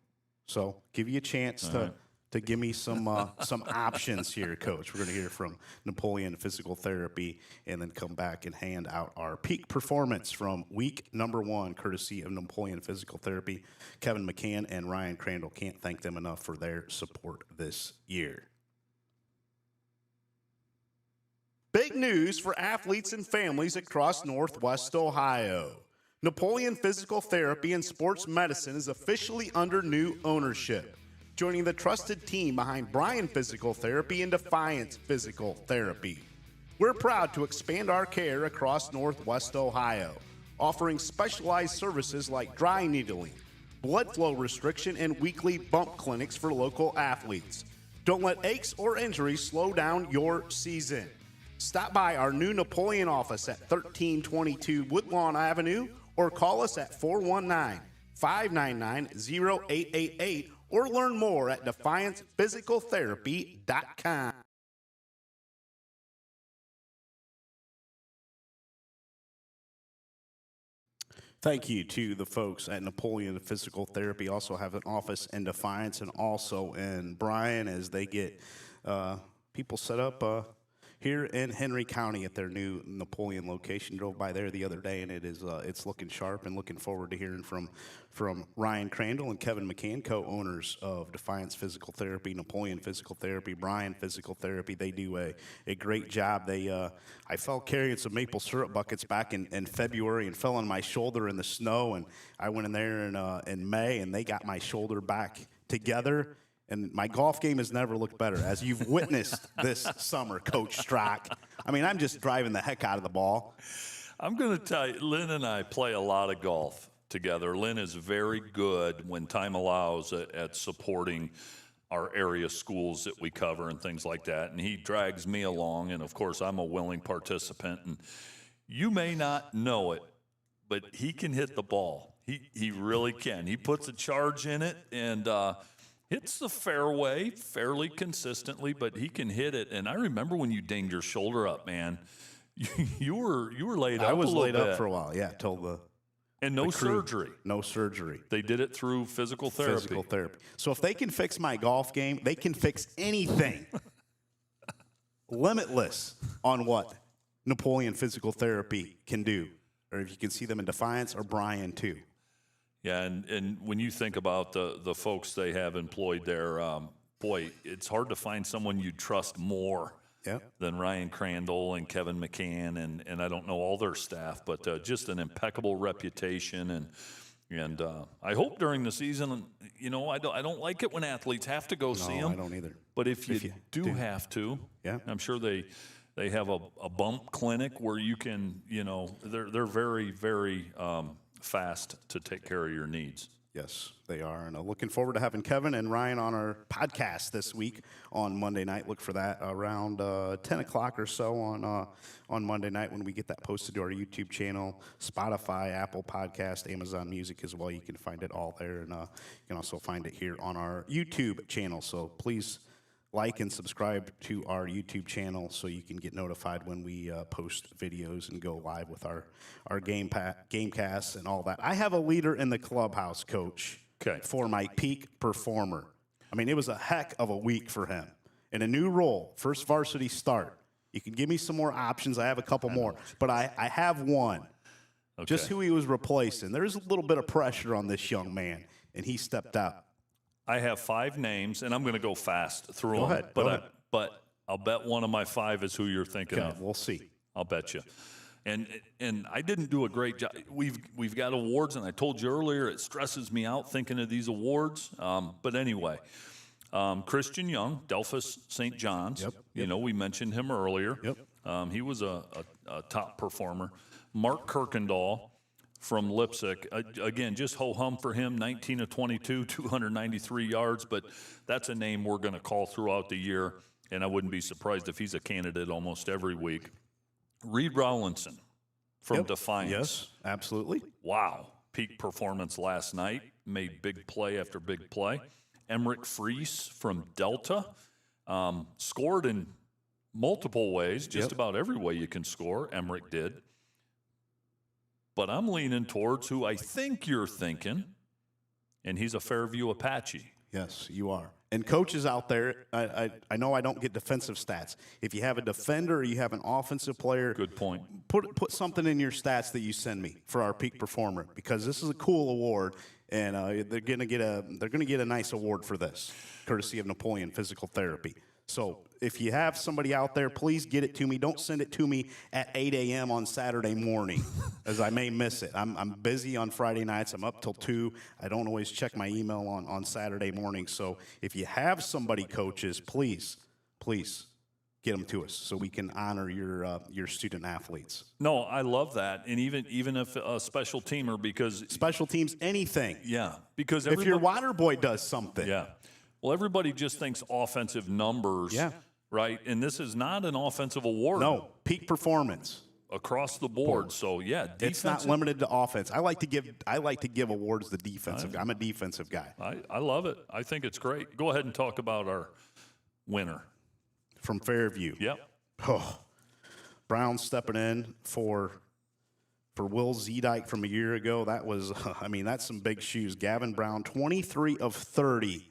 so give you a chance to give me some options here, Coach. We're going to hear from Napoleon Physical Therapy and then come back and hand out our peak performance from week number 1, courtesy of Napoleon Physical Therapy. Kevin McCann and Ryan Crandall, can't thank them enough for their support this year. Big news for athletes and families across Northwest Ohio. Napoleon Physical Therapy and Sports Medicine is officially under new ownership, joining the trusted team behind Bryan Physical Therapy and Defiance Physical Therapy. We're proud to expand our care across Northwest Ohio, offering specialized services like dry needling, blood flow restriction, and weekly bump clinics for local athletes. Don't let aches or injuries slow down your season. Stop by our new Napoleon office at 1322 Woodlawn Avenue, or call us at 419-599-0888, or learn more at DefiancePhysicalTherapy.com. Thank you to the folks at Napoleon Physical Therapy. Also have an office in Defiance and also in Bryan as they get people set up here in Henry County at their new Napoleon location. Drove by there the other day, and it's looking sharp, and looking forward to hearing from Ryan Crandall and Kevin McCann, co-owners of Defiance Physical Therapy, Napoleon Physical Therapy, Bryan Physical Therapy. They do a great job. I fell carrying some maple syrup buckets back in February and fell on my shoulder in the snow, and I went in there in May, and they got my shoulder back together. And my golf game has never looked better, as you've witnessed this summer, Coach Strock. I mean, I'm just driving the heck out of the ball. I'm going to tell you, Lynn and I play a lot of golf together. Lynn is very good when time allows at supporting our area schools that we cover and things like that. And he drags me along, and of course, I'm a willing participant. And you may not know it, but he can hit the ball. He really can. He puts a charge in it, and hits the fairway fairly consistently, but he can hit it. And I remember when you dinged your shoulder up, man. You were laid up. I was a little laid up bit. for a while, yeah, till the And no the crew. surgery. No surgery. They did it through physical therapy. Physical therapy. So if they can fix my golf game, they can fix anything. Limitless on what Napoleon Physical Therapy can do. Or if you can see them in Defiance or Bryan too. Yeah, and when you think about the folks they have employed there, boy, it's hard to find someone you trust more than Ryan Crandall and Kevin McCann, and I don't know all their staff, but just an impeccable reputation, and I hope during the season, you know, I don't like it when athletes have to go see them. I don't either. But if you do have to, I'm sure they have a bump clinic where you can, you know, they're very, very fast to take care of your needs. Yes, they are. And looking forward to having Kevin and Ryan on our podcast this week on Monday night. Look for that around 10 o'clock or so on Monday night when we get that posted to our YouTube channel, Spotify, Apple Podcast, Amazon Music as well. You can find it all there. And you can also find it here on our YouTube channel. So please like and subscribe to our YouTube channel so you can get notified when we post videos and go live with our gamecasts and all that. I have a leader in the clubhouse, Coach, for my peak performer. I mean, it was a heck of a week for him. In a new role, first varsity start. You can give me some more options. I have a couple more, but I have one. Just who he was replacing. There's a little bit of pressure on this young man, and he stepped up. I have 5 names, and I'm going to go fast through Go them. ahead, go ahead. But I'll bet one of my 5 is who you're thinking of. We'll see. I'll bet you. And I didn't do a great job. We've got awards, and I told you earlier it stresses me out thinking of these awards. But anyway, Christian Young, Delphus St. John's. You know, we mentioned him earlier. He was a top performer. Mark Kirkendall from Lipsick. Again, just ho-hum for him, 19 of 22, 293 yards, but that's a name we're going to call throughout the year, and I wouldn't be surprised if he's a candidate almost every week. Reed Rowlinson from Defiance. Yes, absolutely. Wow. Peak performance last night, made big play after big play. Emmerich Fries from Delta, scored in multiple ways, just about every way you can score, Emmerich did. But I'm leaning towards who I think you're thinking, and he's a Fairview Apache. Yes, you are. And coaches out there, I know I don't get defensive stats. If you have a defender or you have an offensive player, good point. Put something in your stats that you send me for our peak performer, because this is a cool award, and they're gonna get a nice award for this, courtesy of Napoleon Physical Therapy. So if you have somebody out there, please get it to me. Don't send it to me at 8 a.m. on Saturday morning, as I may miss it. I'm busy on Friday nights. I'm up till 2. I don't always check my email on Saturday morning. So if you have somebody, coaches, please get them to us so we can honor your student athletes. No, I love that. And even if a special teamer, because special teams, anything. Yeah, because if your water boy does something. Yeah. Well, everybody just thinks offensive numbers, right? And this is not an offensive award. No, peak performance across the board. So yeah, it's not limited to offense. I like to give awards to defensive guy. I'm a defensive guy. I love it. I think it's great. Go ahead and talk about our winner from Fairview. Yep. Oh, Brown stepping in for Will Zedike from a year ago. That was, I mean, that's some big shoes. Gavin Brown, 23 of 30.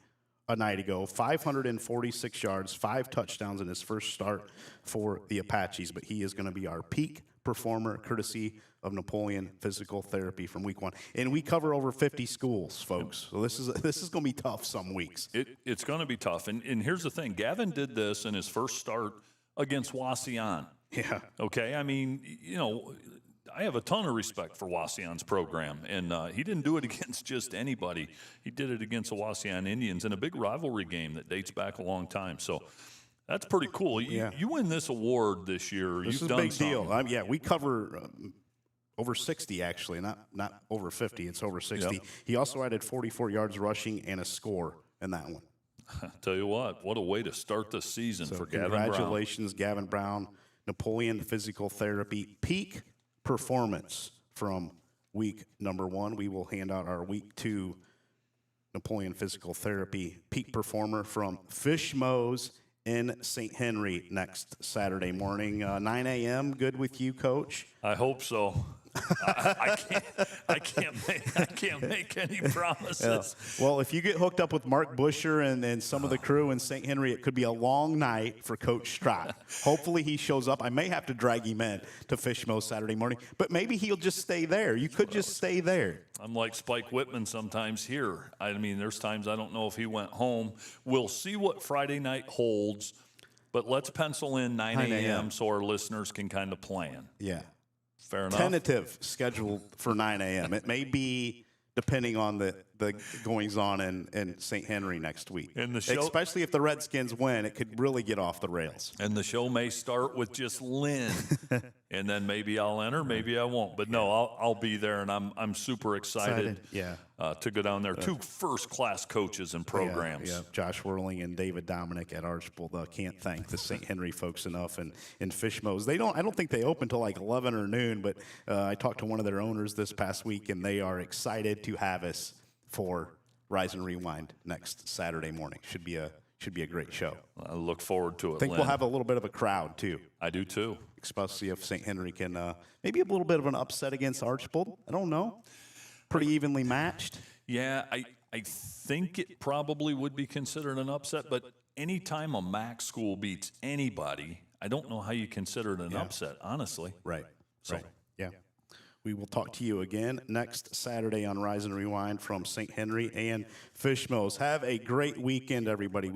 a night ago, 546 yards, 5 touchdowns in his first start for the Apaches. But he is going to be our peak performer, courtesy of Napoleon Physical Therapy from week 1. And we cover over 50 schools, folks. So this is going to be tough some weeks. It's going to be tough. And here's the thing. Gavin did this in his first start against Wasion. Yeah. Okay. I mean, I have a ton of respect for Wasion's program, and he didn't do it against just anybody. He did it against the Wasion Indians in a big rivalry game that dates back a long time. So that's pretty cool. You win this award this year. This You've is a done big something. deal. We cover over 60, actually, not over 50. It's over 60. Yep. He also added 44 yards rushing and a score in that one. Tell you what a way to start the season So for Gavin Brown. congratulations, Gavin Brown. Napoleon Physical Therapy peak performance from week number 1. We will hand out our week 2 Napoleon Physical Therapy peak performer from Fishmo's in St. Henry next Saturday morning, 9 a.m. Good with you, Coach? I hope so. I can't make any promises. Yeah. Well, if you get hooked up with Mark Busher and some of the crew in St. Henry, it could be a long night for Coach Strock. Hopefully he shows up. I may have to drag him in to Fishmo Saturday morning, but maybe he'll just stay there. You could just stay there. I'm like Spike Whitman sometimes here. I mean, there's times I don't know if he went home. We'll see what Friday night holds, but let's pencil in 9 a.m. so our listeners can kind of plan. Yeah. Fair enough. Tentative scheduled for 9 a.m. It may be depending on the goings-on in St. Henry next week. And the show, especially if the Redskins win, it could really get off the rails. And the show may start with just Lynn, and then maybe I'll enter, maybe I won't. But no, I'll be there, and I'm super excited. Yeah. To go down there. 2 first-class coaches and programs. Yeah, Josh Whirling and David Dominic at Archbold. Can't thank the St. Henry folks enough. And Fishmo's, I don't think they open till like 11 or noon, but I talked to one of their owners this past week, and they are excited to have us for Rise and Rewind next Saturday morning. Should be a great show. I look forward to it. I think Lynn. we'll have a little bit of a crowd too. I do too. Especially if St. Henry can maybe a little bit of an upset against Archbold. I don't know. Pretty evenly matched. Yeah, I think it probably would be considered an upset, but anytime a MAC school beats anybody, I don't know how you consider it an upset, honestly. Right. So. Right. Yeah. We will talk to you again next Saturday on Rise and Rewind from St. Henry and Fishmo's. Have a great weekend, everybody.